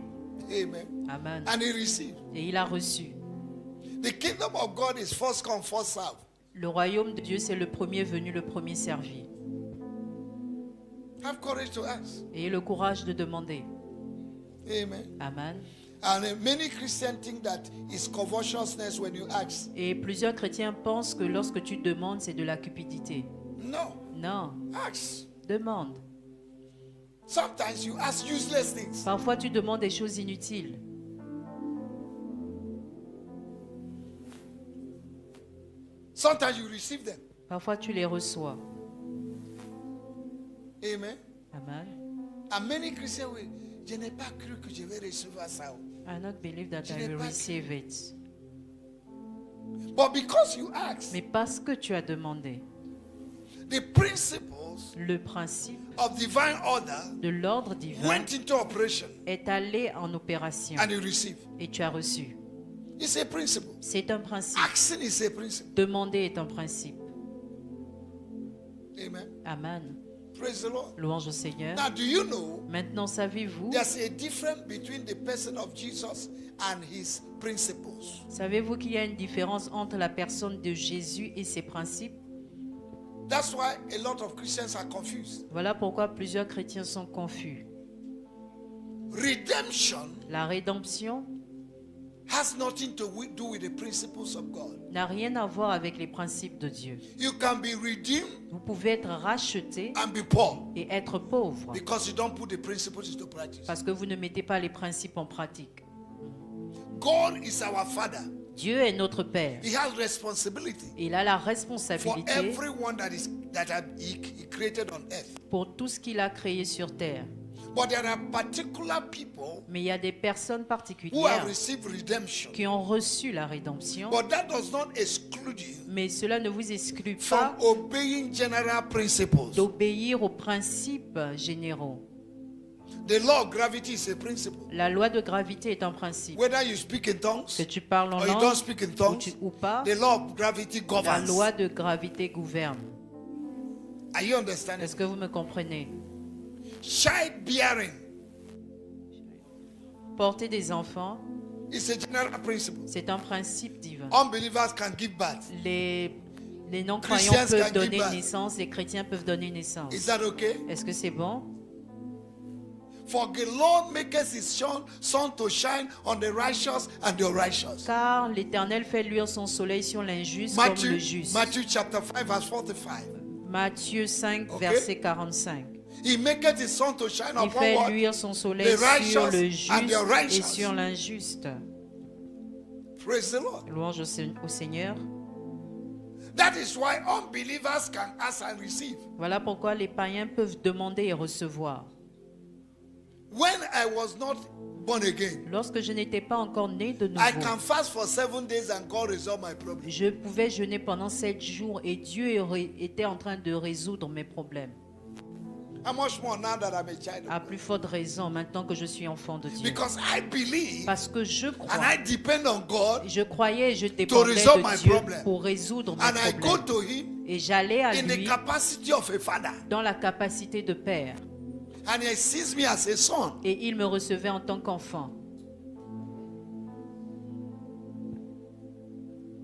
[SPEAKER 1] Amen.
[SPEAKER 2] Amen.
[SPEAKER 1] And he received.
[SPEAKER 2] Et il a reçu.
[SPEAKER 1] The kingdom of God is first come, first serve.
[SPEAKER 2] Le royaume de Dieu, c'est le premier venu, le premier servi.
[SPEAKER 1] Have courage to ask.
[SPEAKER 2] Ayez le courage de demander.
[SPEAKER 1] Amen.
[SPEAKER 2] Amen.
[SPEAKER 1] And many Christians think that it's covetousness when you ask.
[SPEAKER 2] Et plusieurs chrétiens pensent que lorsque tu demandes, c'est de la cupidité.
[SPEAKER 1] No,
[SPEAKER 2] Non,
[SPEAKER 1] ask.
[SPEAKER 2] demande.
[SPEAKER 1] Sometimes you ask useless things.
[SPEAKER 2] Parfois, tu demandes des choses inutiles.
[SPEAKER 1] Sometimes you receive them.
[SPEAKER 2] Parfois, tu les reçois.
[SPEAKER 1] Amen.
[SPEAKER 2] Amen.
[SPEAKER 1] And many Christians will, je n'ai pas cru que je vais recevoir ça.
[SPEAKER 2] I not believe that
[SPEAKER 1] Je
[SPEAKER 2] I
[SPEAKER 1] n'ai
[SPEAKER 2] will
[SPEAKER 1] pas
[SPEAKER 2] receive it.
[SPEAKER 1] But because you ask,
[SPEAKER 2] Mais parce que tu as demandé,
[SPEAKER 1] the principles
[SPEAKER 2] le principe
[SPEAKER 1] of divine order
[SPEAKER 2] de l'ordre divin
[SPEAKER 1] went into operation
[SPEAKER 2] est allé en opération
[SPEAKER 1] and you receive.
[SPEAKER 2] et tu as reçu.
[SPEAKER 1] It's a principle.
[SPEAKER 2] C'est un principe.
[SPEAKER 1] Asking is a principle.
[SPEAKER 2] Demander est un principe.
[SPEAKER 1] Amen.
[SPEAKER 2] Amen.
[SPEAKER 1] Praise the Lord.
[SPEAKER 2] Louange au Seigneur.
[SPEAKER 1] Now, do you know
[SPEAKER 2] Maintenant, savez-vous,
[SPEAKER 1] there's a difference between the person of Jesus and his principles?
[SPEAKER 2] savez-vous qu'il y a une différence entre la personne de Jésus et ses principes?
[SPEAKER 1] That's why a lot of Christians are confused.
[SPEAKER 2] Voilà pourquoi plusieurs chrétiens sont confus.
[SPEAKER 1] Redemption
[SPEAKER 2] La rédemption
[SPEAKER 1] has nothing to do with the principles of God.
[SPEAKER 2] n'a rien à voir avec les principes de Dieu.
[SPEAKER 1] You can be redeemed
[SPEAKER 2] Vous pouvez être racheté
[SPEAKER 1] and be poor
[SPEAKER 2] et être pauvre
[SPEAKER 1] because you don't put the principles into practice.
[SPEAKER 2] parce que vous ne mettez pas les principes en pratique.
[SPEAKER 1] God is our Father.
[SPEAKER 2] Dieu est notre Père.
[SPEAKER 1] He has responsibility
[SPEAKER 2] Il a la
[SPEAKER 1] for
[SPEAKER 2] responsabilité
[SPEAKER 1] everyone he created on earth.
[SPEAKER 2] pour tout ce qu'il a créé sur terre.
[SPEAKER 1] But there are particular people
[SPEAKER 2] Mais il y a des personnes
[SPEAKER 1] who have
[SPEAKER 2] particulières
[SPEAKER 1] received redemption.
[SPEAKER 2] qui ont reçu la rédemption,
[SPEAKER 1] But that does not exclude you
[SPEAKER 2] mais cela ne vous exclut
[SPEAKER 1] from
[SPEAKER 2] pas
[SPEAKER 1] obeying general principles.
[SPEAKER 2] d'obéir aux principes généraux.
[SPEAKER 1] The law of gravity is a principle.
[SPEAKER 2] La loi de gravité est un principe.
[SPEAKER 1] Whether you speak in tongues
[SPEAKER 2] Que tu parles en
[SPEAKER 1] or you don't
[SPEAKER 2] langue
[SPEAKER 1] speak in tongues,
[SPEAKER 2] ou pas,
[SPEAKER 1] the law of gravity
[SPEAKER 2] la
[SPEAKER 1] governs.
[SPEAKER 2] loi de gravité gouverne.
[SPEAKER 1] Are you understanding?
[SPEAKER 2] Est-ce que vous me comprenez?
[SPEAKER 1] Childbearing
[SPEAKER 2] Porter des enfants,
[SPEAKER 1] is a general principle.
[SPEAKER 2] c'est un principe divin.
[SPEAKER 1] Unbelievers can give birth.
[SPEAKER 2] Les non-croyants
[SPEAKER 1] Christians
[SPEAKER 2] peuvent
[SPEAKER 1] can
[SPEAKER 2] donner
[SPEAKER 1] give birth.
[SPEAKER 2] naissance, les chrétiens peuvent donner naissance.
[SPEAKER 1] Is that okay?
[SPEAKER 2] Est-ce que c'est bon?
[SPEAKER 1] For the Lord maketh his sun to shine on the righteous and the unrighteous.
[SPEAKER 2] Car l'Éternel fait luire son soleil sur l'injuste comme le juste.
[SPEAKER 1] Matthew chapter 5 verse 45.
[SPEAKER 2] Matthieu 5,
[SPEAKER 1] Ok.
[SPEAKER 2] verset 45.
[SPEAKER 1] He maketh his sun to shine
[SPEAKER 2] Il
[SPEAKER 1] upon
[SPEAKER 2] fait
[SPEAKER 1] what?
[SPEAKER 2] luire son soleil
[SPEAKER 1] The righteous
[SPEAKER 2] sur le
[SPEAKER 1] and the
[SPEAKER 2] juste et
[SPEAKER 1] unrighteous.
[SPEAKER 2] sur l'injuste.
[SPEAKER 1] Praise the Lord.
[SPEAKER 2] Louange au Seigneur.
[SPEAKER 1] That is why unbelievers can ask and receive.
[SPEAKER 2] Voilà pourquoi les païens peuvent demander et recevoir.
[SPEAKER 1] When I was not born again,
[SPEAKER 2] Lorsque je n'étais pas encore né de
[SPEAKER 1] I can
[SPEAKER 2] nouveau,
[SPEAKER 1] fast for 7 days and God resolve my problem.
[SPEAKER 2] je pouvais jeûner pendant 7 jours et Dieu était en train de résoudre mes problèmes.
[SPEAKER 1] How much more now that I'm a child
[SPEAKER 2] À
[SPEAKER 1] of
[SPEAKER 2] plus forte raison maintenant que je suis enfant de
[SPEAKER 1] God?
[SPEAKER 2] Dieu.
[SPEAKER 1] Because I believe
[SPEAKER 2] Parce que je
[SPEAKER 1] and
[SPEAKER 2] crois,
[SPEAKER 1] I depend on God
[SPEAKER 2] je croyais et je dépendais
[SPEAKER 1] resolve my
[SPEAKER 2] de Dieu
[SPEAKER 1] problem.
[SPEAKER 2] pour résoudre mes
[SPEAKER 1] and I go
[SPEAKER 2] problèmes.
[SPEAKER 1] to Him
[SPEAKER 2] Et j'allais à
[SPEAKER 1] in the
[SPEAKER 2] lui
[SPEAKER 1] capacity of a father.
[SPEAKER 2] dans la capacité de père.
[SPEAKER 1] And He sees me as a son.
[SPEAKER 2] Et il me recevait en tant qu'enfant.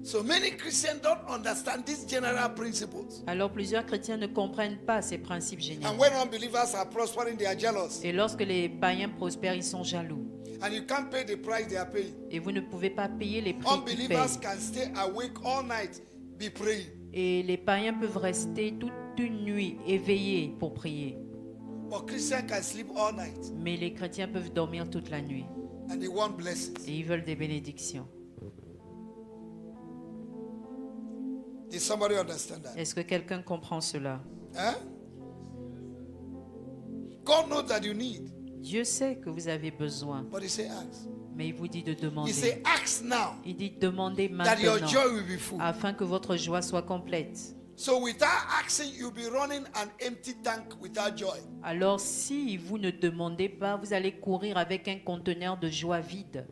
[SPEAKER 1] So many Christians don't understand these general principles.
[SPEAKER 2] Alors plusieurs chrétiens ne comprennent pas ces principes généraux.
[SPEAKER 1] And when unbelievers are prospering, they are jealous.
[SPEAKER 2] Et lorsque les païens prospèrent, ils sont jaloux.
[SPEAKER 1] And you can't pay the price they are paying.
[SPEAKER 2] Et vous ne pouvez pas payer les prix qu'ils
[SPEAKER 1] Unbelievers
[SPEAKER 2] payent.
[SPEAKER 1] can stay awake all night, be praying.
[SPEAKER 2] Et les païens peuvent rester toute une nuit éveillés pour prier.
[SPEAKER 1] But Christians can sleep all night.
[SPEAKER 2] Mais les chrétiens peuvent dormir toute la nuit.
[SPEAKER 1] And they want blessings.
[SPEAKER 2] Et ils veulent des bénédictions.
[SPEAKER 1] Did somebody understand that?
[SPEAKER 2] Est-ce que quelqu'un comprend cela?
[SPEAKER 1] Huh? God knows that you need.
[SPEAKER 2] Dieu sait que vous avez besoin,
[SPEAKER 1] But He say ask.
[SPEAKER 2] mais il vous dit de
[SPEAKER 1] He
[SPEAKER 2] demander.
[SPEAKER 1] say ask now
[SPEAKER 2] Il dit demandez
[SPEAKER 1] that your
[SPEAKER 2] maintenant
[SPEAKER 1] joy will be full.
[SPEAKER 2] afin que votre joie soit complète.
[SPEAKER 1] So without asking, you'll be running an empty tank without joy.
[SPEAKER 2] Alors si vous ne demandez pas, vous allez courir avec un conteneur de joie vide.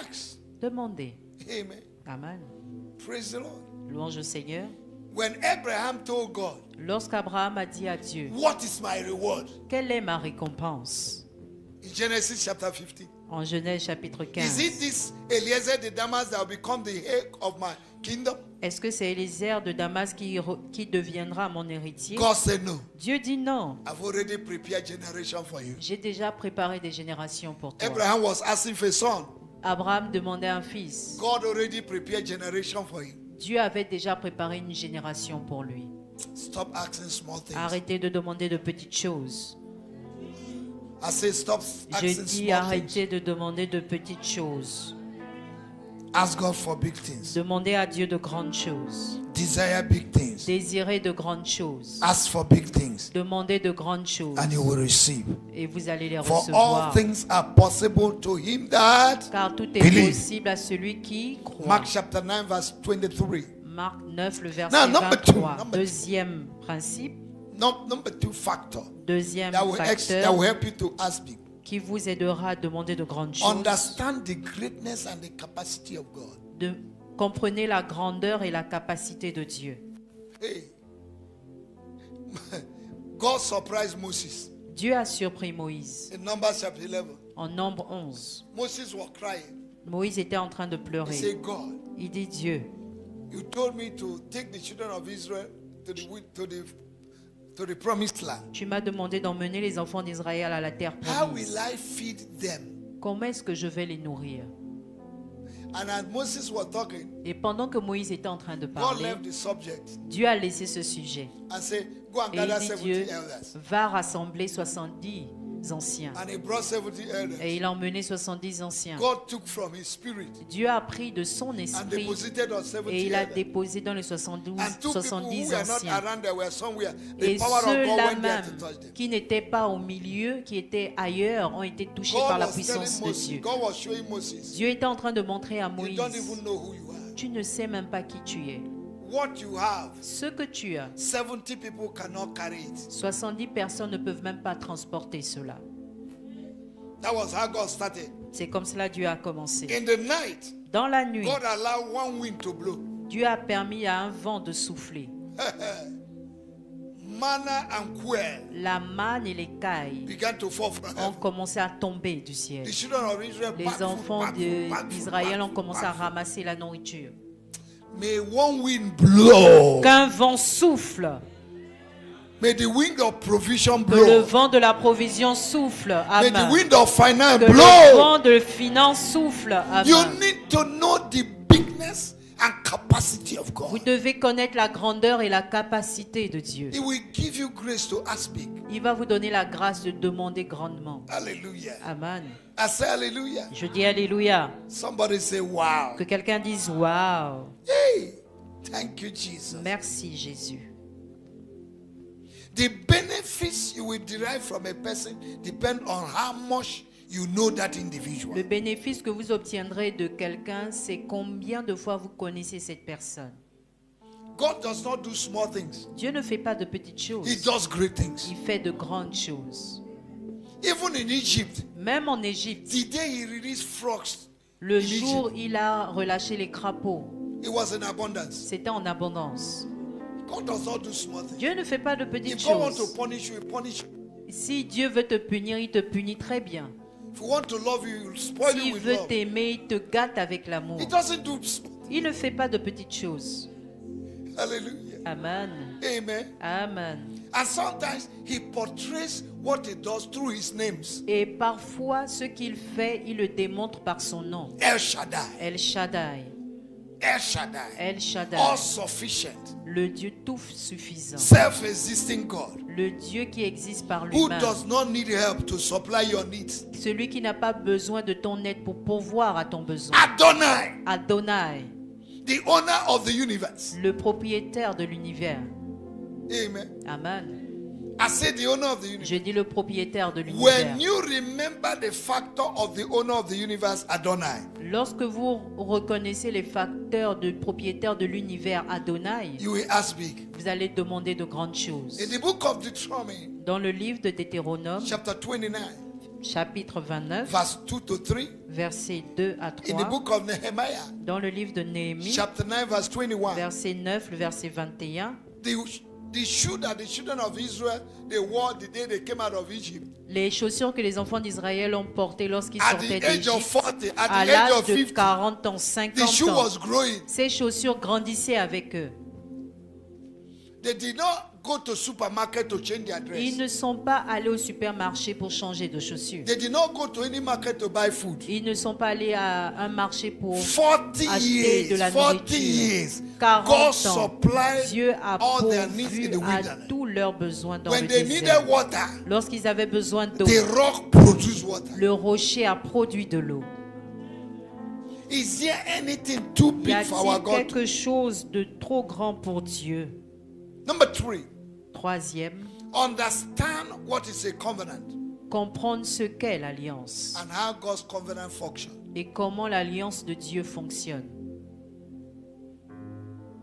[SPEAKER 1] Ask.
[SPEAKER 2] Demandez.
[SPEAKER 1] Amen.
[SPEAKER 2] Amen.
[SPEAKER 1] Praise the Lord.
[SPEAKER 2] Louange au Seigneur.
[SPEAKER 1] When Abraham told God,
[SPEAKER 2] Lorsqu'Abraham a dit à Dieu,
[SPEAKER 1] what is my reward?
[SPEAKER 2] quelle est ma récompense?
[SPEAKER 1] In Genesis chapter 15.
[SPEAKER 2] En Genèse chapitre
[SPEAKER 1] Is it
[SPEAKER 2] 15.
[SPEAKER 1] this Eliezer the Damas that will become the head of my kingdom?
[SPEAKER 2] Est-ce que c'est Eliezer de Damas qui deviendra mon héritier?
[SPEAKER 1] God said no.
[SPEAKER 2] Dieu dit non.
[SPEAKER 1] I've already prepared generation for you.
[SPEAKER 2] J'ai déjà préparé des générations pour toi.
[SPEAKER 1] Abraham was asking for a son.
[SPEAKER 2] Abraham demandait un fils.
[SPEAKER 1] God already prepared generation for you.
[SPEAKER 2] Dieu avait déjà préparé une génération pour lui.
[SPEAKER 1] Stop asking small things.
[SPEAKER 2] Arrêtez de demander de petites choses.
[SPEAKER 1] I say stop
[SPEAKER 2] Je
[SPEAKER 1] asking
[SPEAKER 2] dis
[SPEAKER 1] small
[SPEAKER 2] arrêtez de demander de petites choses.
[SPEAKER 1] things. Ask God for big things.
[SPEAKER 2] Demandez à Dieu de grandes choses.
[SPEAKER 1] Desire big things.
[SPEAKER 2] Désirez de grandes choses.
[SPEAKER 1] Ask for big things
[SPEAKER 2] Demandez de grandes choses.
[SPEAKER 1] and you will receive.
[SPEAKER 2] Et vous allez les
[SPEAKER 1] For all
[SPEAKER 2] recevoir.
[SPEAKER 1] things are possible to him that
[SPEAKER 2] Car tout est
[SPEAKER 1] believe.
[SPEAKER 2] possible à celui qui croit.
[SPEAKER 1] Mark chapter 9 verse 23.
[SPEAKER 2] Marc 9, le verset
[SPEAKER 1] Now, number two,
[SPEAKER 2] 23.
[SPEAKER 1] number two.
[SPEAKER 2] Deuxième principe,
[SPEAKER 1] Number two factor
[SPEAKER 2] deuxième
[SPEAKER 1] that will
[SPEAKER 2] facteur
[SPEAKER 1] help you to ask big.
[SPEAKER 2] qui vous aidera à demander de grandes choses.
[SPEAKER 1] Understand the greatness and the capacity of God.
[SPEAKER 2] Comprenez la grandeur et la capacité de Dieu.
[SPEAKER 1] Hey, God surprised Moses
[SPEAKER 2] Dieu a surpris Moïse.
[SPEAKER 1] in Numbers chapter 11.
[SPEAKER 2] En Nombre 11,
[SPEAKER 1] Moses was crying.
[SPEAKER 2] Moïse était en train de
[SPEAKER 1] He
[SPEAKER 2] pleurer.
[SPEAKER 1] said, God,
[SPEAKER 2] Il dit Dieu,
[SPEAKER 1] you told me to take the children of Israel to the promised land.
[SPEAKER 2] tu m'as demandé d'emmener les enfants d'Israël à la terre
[SPEAKER 1] How
[SPEAKER 2] promise.
[SPEAKER 1] will I feed them?
[SPEAKER 2] Comment est-ce que je vais les nourrir?
[SPEAKER 1] And as Moses was talking,
[SPEAKER 2] Et pendant que Moïse était en train de
[SPEAKER 1] God
[SPEAKER 2] parler,
[SPEAKER 1] left the subject
[SPEAKER 2] Dieu a laissé ce sujet.
[SPEAKER 1] and said, go and
[SPEAKER 2] Et
[SPEAKER 1] gather
[SPEAKER 2] il dit
[SPEAKER 1] 70
[SPEAKER 2] Dieu
[SPEAKER 1] elders.
[SPEAKER 2] va rassembler 70 anciens.
[SPEAKER 1] And he brought 70 elders.
[SPEAKER 2] Et il a emmené 70 anciens.
[SPEAKER 1] God took from his spirit
[SPEAKER 2] Dieu a pris de son
[SPEAKER 1] and
[SPEAKER 2] esprit
[SPEAKER 1] deposited on 70
[SPEAKER 2] et il a
[SPEAKER 1] elders.
[SPEAKER 2] déposé dans les 72,
[SPEAKER 1] And two people who
[SPEAKER 2] 70
[SPEAKER 1] were not
[SPEAKER 2] anciens.
[SPEAKER 1] around there were somewhere. The
[SPEAKER 2] Et
[SPEAKER 1] power of God
[SPEAKER 2] ceux-là
[SPEAKER 1] went there to
[SPEAKER 2] même
[SPEAKER 1] touch them.
[SPEAKER 2] qui n'étaient pas au milieu, qui étaient ailleurs, ont été touchés
[SPEAKER 1] God
[SPEAKER 2] par la
[SPEAKER 1] was
[SPEAKER 2] puissance
[SPEAKER 1] telling
[SPEAKER 2] de
[SPEAKER 1] Moses,
[SPEAKER 2] Dieu.
[SPEAKER 1] God was showing Moses,
[SPEAKER 2] Dieu était en train de montrer à
[SPEAKER 1] you
[SPEAKER 2] Moïse,
[SPEAKER 1] don't even know who you are.
[SPEAKER 2] tu ne sais même pas qui tu es.
[SPEAKER 1] What you have,
[SPEAKER 2] Ce que tu as,
[SPEAKER 1] 70 people cannot carry it.
[SPEAKER 2] 70 personnes ne peuvent même pas transporter cela.
[SPEAKER 1] That was how God started.
[SPEAKER 2] C'est comme cela Dieu a commencé.
[SPEAKER 1] In the night,
[SPEAKER 2] Dans la nuit,
[SPEAKER 1] God allowed one wind to blow.
[SPEAKER 2] Dieu a permis à un vent de souffler.
[SPEAKER 1] Manna and quail
[SPEAKER 2] La manne et les cailles
[SPEAKER 1] began to fall from
[SPEAKER 2] ont
[SPEAKER 1] heaven.
[SPEAKER 2] commencé à tomber du ciel.
[SPEAKER 1] The children of Israel
[SPEAKER 2] Les
[SPEAKER 1] packed food,
[SPEAKER 2] enfants
[SPEAKER 1] packed food, packed food,
[SPEAKER 2] d'Israël
[SPEAKER 1] packed
[SPEAKER 2] ont
[SPEAKER 1] food,
[SPEAKER 2] commencé à
[SPEAKER 1] packed food.
[SPEAKER 2] ramasser la nourriture.
[SPEAKER 1] May one wind blow.
[SPEAKER 2] Qu'un vent souffle,
[SPEAKER 1] May the wind of provision
[SPEAKER 2] que le
[SPEAKER 1] blow.
[SPEAKER 2] vent de la provision souffle.
[SPEAKER 1] May the
[SPEAKER 2] Amen.
[SPEAKER 1] wind of finance
[SPEAKER 2] Que le
[SPEAKER 1] blow.
[SPEAKER 2] vent de finance souffle.
[SPEAKER 1] You
[SPEAKER 2] Amen.
[SPEAKER 1] need to know the bigness and capacity of
[SPEAKER 2] Vous
[SPEAKER 1] God.
[SPEAKER 2] devez connaître la grandeur et la capacité de Dieu.
[SPEAKER 1] He will give you grace to ask big.
[SPEAKER 2] Il va vous donner la grâce de demander grandement.
[SPEAKER 1] Hallelujah.
[SPEAKER 2] Amen.
[SPEAKER 1] I say hallelujah.
[SPEAKER 2] Je dis Alléluia.
[SPEAKER 1] Somebody say wow.
[SPEAKER 2] Que quelqu'un dise Waouh.
[SPEAKER 1] Hey, thank you, Jesus.
[SPEAKER 2] Merci Jésus.
[SPEAKER 1] The benefits you will derive from a person depend on how much you know that individual.
[SPEAKER 2] Le bénéfice que vous obtiendrez de quelqu'un, c'est combien de fois vous connaissez cette personne.
[SPEAKER 1] God does not do small things.
[SPEAKER 2] Dieu ne fait pas de petites
[SPEAKER 1] He
[SPEAKER 2] choses.
[SPEAKER 1] does great things.
[SPEAKER 2] Il fait de grandes choses.
[SPEAKER 1] Even in Egypt,
[SPEAKER 2] Même en Égypte,
[SPEAKER 1] the day he released frogs,
[SPEAKER 2] le
[SPEAKER 1] in
[SPEAKER 2] jour où
[SPEAKER 1] Egypt,
[SPEAKER 2] il a relâché les crapauds,
[SPEAKER 1] it was in abundance.
[SPEAKER 2] c'était en abondance.
[SPEAKER 1] God does not do small things.
[SPEAKER 2] Dieu ne fait pas de petites
[SPEAKER 1] If God wants to
[SPEAKER 2] choses.
[SPEAKER 1] punish you, he punish you.
[SPEAKER 2] Si Dieu veut te punir, il te punit très bien.
[SPEAKER 1] If he wants to love you, he will spoil you
[SPEAKER 2] S'il
[SPEAKER 1] with
[SPEAKER 2] veut
[SPEAKER 1] love.
[SPEAKER 2] t'aimer, il te gâte avec l'amour.
[SPEAKER 1] He doesn't do small.
[SPEAKER 2] Il ne fait pas de petites choses.
[SPEAKER 1] Hallelujah.
[SPEAKER 2] Amen.
[SPEAKER 1] Amen.
[SPEAKER 2] Amen.
[SPEAKER 1] And sometimes he portrays what he does through his names.
[SPEAKER 2] Et parfois, ce qu'il fait, il le démontre par son nom.
[SPEAKER 1] El Shaddai.
[SPEAKER 2] El Shaddai.
[SPEAKER 1] El Shaddai.
[SPEAKER 2] El Shaddai.
[SPEAKER 1] All sufficient.
[SPEAKER 2] Le Dieu tout suffisant.
[SPEAKER 1] Self-existing God.
[SPEAKER 2] Le Dieu qui existe par
[SPEAKER 1] Who
[SPEAKER 2] lui-même.
[SPEAKER 1] does not need help to supply your needs.
[SPEAKER 2] Celui qui n'a pas besoin de ton aide pour pourvoir à ton besoin.
[SPEAKER 1] Adonai.
[SPEAKER 2] Adonai,
[SPEAKER 1] The owner of the universe.
[SPEAKER 2] le propriétaire de l'univers.
[SPEAKER 1] Amen.
[SPEAKER 2] Amen.
[SPEAKER 1] I say the owner of the universe.
[SPEAKER 2] Je dis le propriétaire de l'univers.
[SPEAKER 1] When you remember the factor of the owner of the universe, Adonai,
[SPEAKER 2] Lorsque vous reconnaissez les facteurs de propriétaire de l'univers Adonai,
[SPEAKER 1] you will ask big.
[SPEAKER 2] vous allez demander de grandes choses.
[SPEAKER 1] In the book of Deuteronomy,
[SPEAKER 2] Dans le livre de Deutéronome,
[SPEAKER 1] chapter 29,
[SPEAKER 2] chapitre 29,
[SPEAKER 1] verse 2 to 3.
[SPEAKER 2] versets 2 à
[SPEAKER 1] In the
[SPEAKER 2] 3.
[SPEAKER 1] book of Nehemiah,
[SPEAKER 2] Dans le livre de Néhémie,
[SPEAKER 1] chapter 9, verse 21.
[SPEAKER 2] verset 9, le verset 21.
[SPEAKER 1] The The shoe that the children of Israel they wore the day they came out of Egypt.
[SPEAKER 2] Les chaussures que les enfants d'Israël ont portées lorsqu'ils
[SPEAKER 1] At
[SPEAKER 2] sortaient
[SPEAKER 1] the age of
[SPEAKER 2] d'Égypte,
[SPEAKER 1] 40,
[SPEAKER 2] à
[SPEAKER 1] at the age
[SPEAKER 2] l'âge
[SPEAKER 1] of
[SPEAKER 2] de
[SPEAKER 1] 50,
[SPEAKER 2] 40 ans,
[SPEAKER 1] the
[SPEAKER 2] 50
[SPEAKER 1] shoe
[SPEAKER 2] ans,
[SPEAKER 1] was growing.
[SPEAKER 2] ces chaussures grandissaient avec eux.
[SPEAKER 1] They did not go to supermarket to change their dress.
[SPEAKER 2] Ils ne sont pas allés au supermarché pour changer de chaussures.
[SPEAKER 1] They did not go to any market to buy food.
[SPEAKER 2] Ils ne sont pas allés à un marché pour
[SPEAKER 1] 40
[SPEAKER 2] acheter de la
[SPEAKER 1] years, 40
[SPEAKER 2] nourriture.
[SPEAKER 1] years,
[SPEAKER 2] 40
[SPEAKER 1] God
[SPEAKER 2] ans,
[SPEAKER 1] supplied
[SPEAKER 2] Dieu a
[SPEAKER 1] all their needs
[SPEAKER 2] pourvu
[SPEAKER 1] in the
[SPEAKER 2] à
[SPEAKER 1] wilderness.
[SPEAKER 2] tous leurs besoins dans
[SPEAKER 1] When
[SPEAKER 2] le
[SPEAKER 1] they
[SPEAKER 2] désert.
[SPEAKER 1] needed water,
[SPEAKER 2] Lorsqu'ils avaient besoin d'eau,
[SPEAKER 1] the rock produced water.
[SPEAKER 2] le rocher a produit de l'eau.
[SPEAKER 1] Is there anything too
[SPEAKER 2] Y
[SPEAKER 1] big for our
[SPEAKER 2] a-t-il
[SPEAKER 1] God?
[SPEAKER 2] quelque chose de trop grand pour Dieu?
[SPEAKER 1] Number 3,
[SPEAKER 2] Troisième,
[SPEAKER 1] understand what is a covenant
[SPEAKER 2] comprendre ce qu'est l'alliance
[SPEAKER 1] and how God's covenant functions.
[SPEAKER 2] et comment l'alliance de Dieu fonctionne.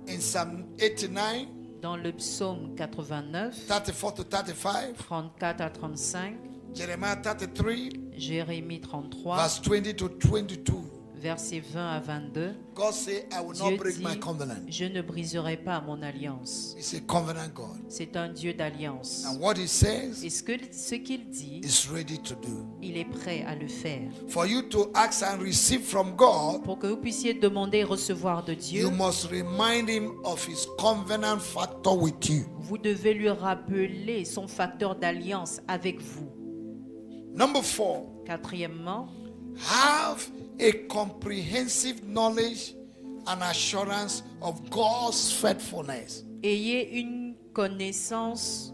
[SPEAKER 1] In Psalm 89,
[SPEAKER 2] Dans le psaume 89,
[SPEAKER 1] 34 to 35,
[SPEAKER 2] 34 à 35,
[SPEAKER 1] Jeremiah 33,
[SPEAKER 2] Jérémie 33,
[SPEAKER 1] verse 20 to 22,
[SPEAKER 2] versets 20 à 22,
[SPEAKER 1] God said, I will not
[SPEAKER 2] Dieu
[SPEAKER 1] break my
[SPEAKER 2] dit,
[SPEAKER 1] covenant.
[SPEAKER 2] je ne briserai pas mon alliance.
[SPEAKER 1] It's a covenant God.
[SPEAKER 2] C'est un Dieu d'alliance.
[SPEAKER 1] And what he says
[SPEAKER 2] Et ce qu'il dit,
[SPEAKER 1] is ready to do.
[SPEAKER 2] il est prêt à le faire.
[SPEAKER 1] For you to ask and receive from God,
[SPEAKER 2] Pour que vous puissiez demander et recevoir de Dieu,
[SPEAKER 1] you must remind him of his covenant factor with you.
[SPEAKER 2] vous devez lui rappeler son facteur d'alliance avec vous.
[SPEAKER 1] Number 4,
[SPEAKER 2] Quatrièmement,
[SPEAKER 1] have a comprehensive knowledge and assurance of God's faithfulness.
[SPEAKER 2] ayez une connaissance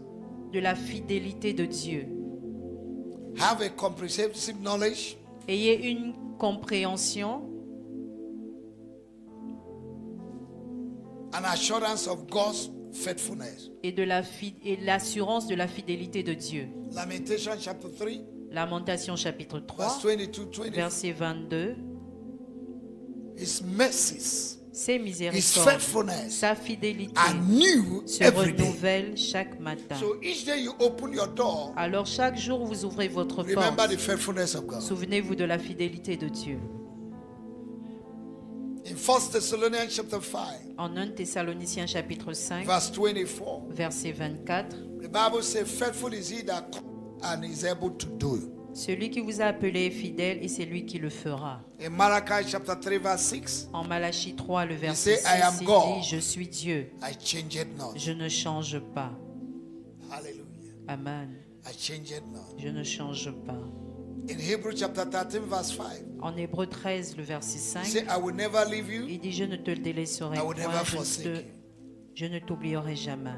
[SPEAKER 2] de la fidélité de Dieu.
[SPEAKER 1] Have a comprehensive knowledge
[SPEAKER 2] Ayez une compréhension
[SPEAKER 1] and assurance of God's faithfulness.
[SPEAKER 2] et l'assurance de la fidélité de Dieu.
[SPEAKER 1] Lamentation chapter 3,
[SPEAKER 2] Lamentation chapitre 3,
[SPEAKER 1] verse 22, 20.
[SPEAKER 2] verset 22.
[SPEAKER 1] His mercies,
[SPEAKER 2] Ses
[SPEAKER 1] his
[SPEAKER 2] miséricordes,
[SPEAKER 1] faithfulness
[SPEAKER 2] sa fidélité
[SPEAKER 1] are new
[SPEAKER 2] se
[SPEAKER 1] every day.
[SPEAKER 2] renouvelle chaque matin.
[SPEAKER 1] So each day you open your door,
[SPEAKER 2] Alors chaque jour vous ouvrez votre
[SPEAKER 1] remember
[SPEAKER 2] porte.
[SPEAKER 1] the faithfulness of God.
[SPEAKER 2] Souvenez-vous de la fidélité de Dieu.
[SPEAKER 1] In 1 Thessalonians chapter 5,
[SPEAKER 2] En 1 Thessaloniciens chapitre 5,
[SPEAKER 1] verse 24,
[SPEAKER 2] verset 24,
[SPEAKER 1] the Bible says, faithful is he that calleth and is able to do it.
[SPEAKER 2] celui qui vous a appelé est fidèle et c'est lui qui le fera.
[SPEAKER 1] In Malachi chapter 3, verse 6,
[SPEAKER 2] En Malachie 3, le verset
[SPEAKER 1] say, I am
[SPEAKER 2] 6, il
[SPEAKER 1] God.
[SPEAKER 2] dit, je suis Dieu,
[SPEAKER 1] I change it not.
[SPEAKER 2] je ne change pas.
[SPEAKER 1] Hallelujah.
[SPEAKER 2] Amen.
[SPEAKER 1] I change it not.
[SPEAKER 2] Je ne change pas.
[SPEAKER 1] In Hebrew chapter 13, verse 5,
[SPEAKER 2] En Hébreu 13, le verset
[SPEAKER 1] he
[SPEAKER 2] 5,
[SPEAKER 1] said, I will never leave you,
[SPEAKER 2] il dit, je ne te délaisserai
[SPEAKER 1] I will
[SPEAKER 2] point,
[SPEAKER 1] never forsake you.
[SPEAKER 2] je ne t'oublierai jamais.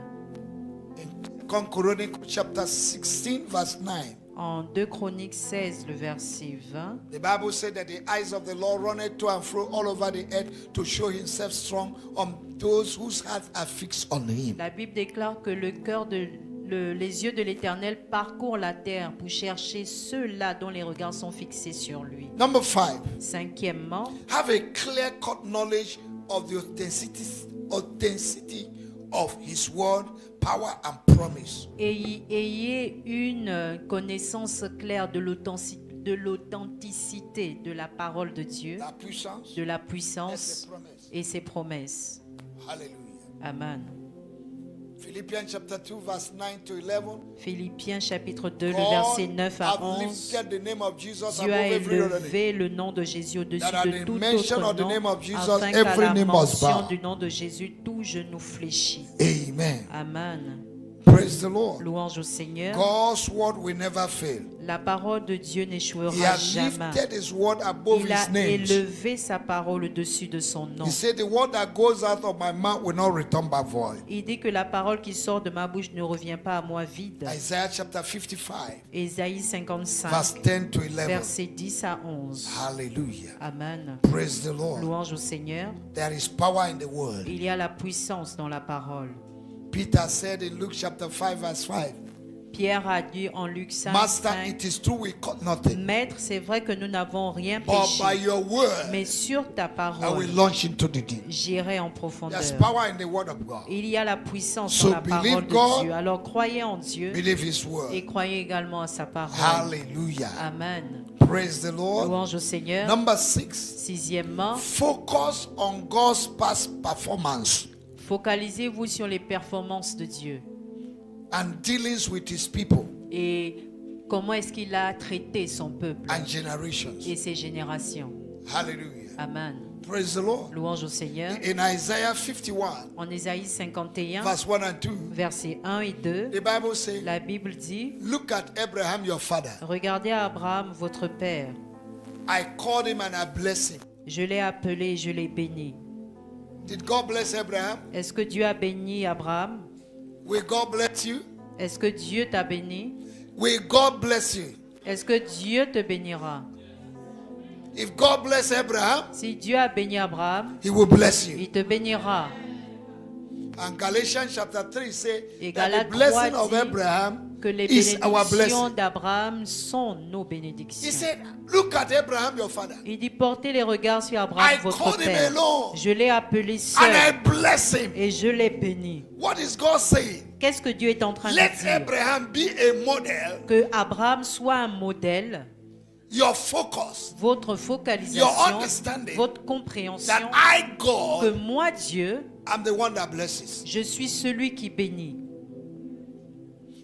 [SPEAKER 1] In 2 Chronicles chapter 16, verse 9,
[SPEAKER 2] En 2 Chroniques 16, le verset 20,
[SPEAKER 1] the Bible said that the eyes of the Lord runneth to and fro all over the earth to show himself strong on those whose hearts are fixed on him.
[SPEAKER 2] la Bible déclare que les yeux de l'Éternel parcourent la terre pour chercher ceux-là dont les regards sont fixés sur lui.
[SPEAKER 1] Number 5,
[SPEAKER 2] Cinquièmement,
[SPEAKER 1] have a clear-cut knowledge of the authenticity of his word, power and promise.
[SPEAKER 2] ayez une connaissance claire de l'authenticité de la parole de Dieu,
[SPEAKER 1] La puissance
[SPEAKER 2] de la
[SPEAKER 1] et ses
[SPEAKER 2] puissance
[SPEAKER 1] promesses.
[SPEAKER 2] et ses promesses.
[SPEAKER 1] Hallelujah.
[SPEAKER 2] Amen.
[SPEAKER 1] Philippians chapter 2, verse 9 to 11.
[SPEAKER 2] Philippiens chapitre 2, le
[SPEAKER 1] God
[SPEAKER 2] verset 9 à
[SPEAKER 1] have
[SPEAKER 2] 11.
[SPEAKER 1] lifted the name of Jesus
[SPEAKER 2] Dieu a
[SPEAKER 1] above every other name.
[SPEAKER 2] élevé le nom de Jésus au-dessus
[SPEAKER 1] That at
[SPEAKER 2] de
[SPEAKER 1] the
[SPEAKER 2] tout
[SPEAKER 1] mention
[SPEAKER 2] autre
[SPEAKER 1] of the
[SPEAKER 2] nom,
[SPEAKER 1] name of Jesus,
[SPEAKER 2] afin qu'à
[SPEAKER 1] every
[SPEAKER 2] la
[SPEAKER 1] name must
[SPEAKER 2] mention
[SPEAKER 1] bow.
[SPEAKER 2] du nom de Jésus, tout genou fléchit.
[SPEAKER 1] Amen.
[SPEAKER 2] Amen.
[SPEAKER 1] Praise the Lord.
[SPEAKER 2] Louange au Seigneur.
[SPEAKER 1] God's word will never fail.
[SPEAKER 2] La parole de Dieu
[SPEAKER 1] He
[SPEAKER 2] n'échouera
[SPEAKER 1] has
[SPEAKER 2] jamais.
[SPEAKER 1] lifted his word above
[SPEAKER 2] Il a
[SPEAKER 1] his names.
[SPEAKER 2] élevé sa parole au-dessus de son nom.
[SPEAKER 1] He said, the word that goes out of my mouth will not return back void.
[SPEAKER 2] Il dit que la parole qui sort de ma bouche ne revient pas à moi vide.
[SPEAKER 1] Isaiah chapter 55,
[SPEAKER 2] Ésaïe 55,
[SPEAKER 1] verse 10 to 11.
[SPEAKER 2] versets 10 à 11.
[SPEAKER 1] Hallelujah.
[SPEAKER 2] Amen.
[SPEAKER 1] Praise the Lord.
[SPEAKER 2] Louange au Seigneur.
[SPEAKER 1] There is power in the word.
[SPEAKER 2] Il y a la puissance dans la parole.
[SPEAKER 1] Peter said in Luke chapter 5, verse 5,
[SPEAKER 2] Pierre a dit en Luc 5,
[SPEAKER 1] Master,
[SPEAKER 2] 5,
[SPEAKER 1] it is true we caught nothing,
[SPEAKER 2] Maître, c'est vrai que nous n'avons rien
[SPEAKER 1] but by
[SPEAKER 2] péché,
[SPEAKER 1] your word
[SPEAKER 2] mais sur ta
[SPEAKER 1] I
[SPEAKER 2] parole,
[SPEAKER 1] will launch into the deep.
[SPEAKER 2] j'irai en profondeur.
[SPEAKER 1] There's power in the word of God.
[SPEAKER 2] Il y a la puissance
[SPEAKER 1] So
[SPEAKER 2] dans la parole
[SPEAKER 1] believe
[SPEAKER 2] de
[SPEAKER 1] God,
[SPEAKER 2] Dieu. Alors croyez en Dieu
[SPEAKER 1] Believe his word.
[SPEAKER 2] et croyez également à sa parole.
[SPEAKER 1] Hallelujah.
[SPEAKER 2] Amen.
[SPEAKER 1] Praise the Lord.
[SPEAKER 2] Louange au Seigneur.
[SPEAKER 1] Number 6,
[SPEAKER 2] Sixièmement,
[SPEAKER 1] focus on God's past performance.
[SPEAKER 2] Focalisez-vous sur les performances de Dieu
[SPEAKER 1] and dealings with his people
[SPEAKER 2] et comment est-ce qu'il a traité son peuple
[SPEAKER 1] and generations.
[SPEAKER 2] et ses générations.
[SPEAKER 1] Hallelujah.
[SPEAKER 2] Amen.
[SPEAKER 1] Praise the Lord.
[SPEAKER 2] Louange au Seigneur.
[SPEAKER 1] In Isaiah 51,
[SPEAKER 2] En Ésaïe 51,
[SPEAKER 1] verse 1 and 2,
[SPEAKER 2] versets 1 et 2,
[SPEAKER 1] the Bible says,
[SPEAKER 2] la Bible dit,
[SPEAKER 1] look at Abraham, your father.
[SPEAKER 2] regardez Abraham, votre père.
[SPEAKER 1] I called him and I blessed him.
[SPEAKER 2] Je l'ai appelé et je l'ai béni.
[SPEAKER 1] Did God bless Abraham?
[SPEAKER 2] Est-ce que Dieu a béni Abraham?
[SPEAKER 1] Will God bless you?
[SPEAKER 2] Est-ce que Dieu t'a béni?
[SPEAKER 1] Will God bless you?
[SPEAKER 2] Est-ce que Dieu te bénira?
[SPEAKER 1] If God bless Abraham,
[SPEAKER 2] Si Dieu a béni Abraham,
[SPEAKER 1] he will bless you.
[SPEAKER 2] il te bénira.
[SPEAKER 1] And Galatians chapter 3 say
[SPEAKER 2] Et
[SPEAKER 1] that the
[SPEAKER 2] Galates
[SPEAKER 1] blessing
[SPEAKER 2] 3
[SPEAKER 1] of
[SPEAKER 2] dit
[SPEAKER 1] Abraham
[SPEAKER 2] Que les
[SPEAKER 1] is our
[SPEAKER 2] bénédictions
[SPEAKER 1] blessing.
[SPEAKER 2] d'Abraham sont nos
[SPEAKER 1] He
[SPEAKER 2] bénédictions.
[SPEAKER 1] said, look at Abraham, your father.
[SPEAKER 2] Il dit, portez les regards sur Abraham,
[SPEAKER 1] I
[SPEAKER 2] votre
[SPEAKER 1] called him
[SPEAKER 2] père.
[SPEAKER 1] alone.
[SPEAKER 2] Je l'ai appelé
[SPEAKER 1] And I
[SPEAKER 2] seul
[SPEAKER 1] bless him.
[SPEAKER 2] et je l'ai béni.
[SPEAKER 1] What is God saying?
[SPEAKER 2] Qu'est-ce que Dieu est en train de
[SPEAKER 1] Let
[SPEAKER 2] dire?
[SPEAKER 1] Abraham be a model.
[SPEAKER 2] Que Abraham soit un modèle,
[SPEAKER 1] Your focus.
[SPEAKER 2] votre
[SPEAKER 1] Your
[SPEAKER 2] focalisation,
[SPEAKER 1] understanding.
[SPEAKER 2] votre compréhension,
[SPEAKER 1] That I,
[SPEAKER 2] que
[SPEAKER 1] God,
[SPEAKER 2] moi, Dieu,
[SPEAKER 1] am the one that blesses.
[SPEAKER 2] je suis celui qui bénit.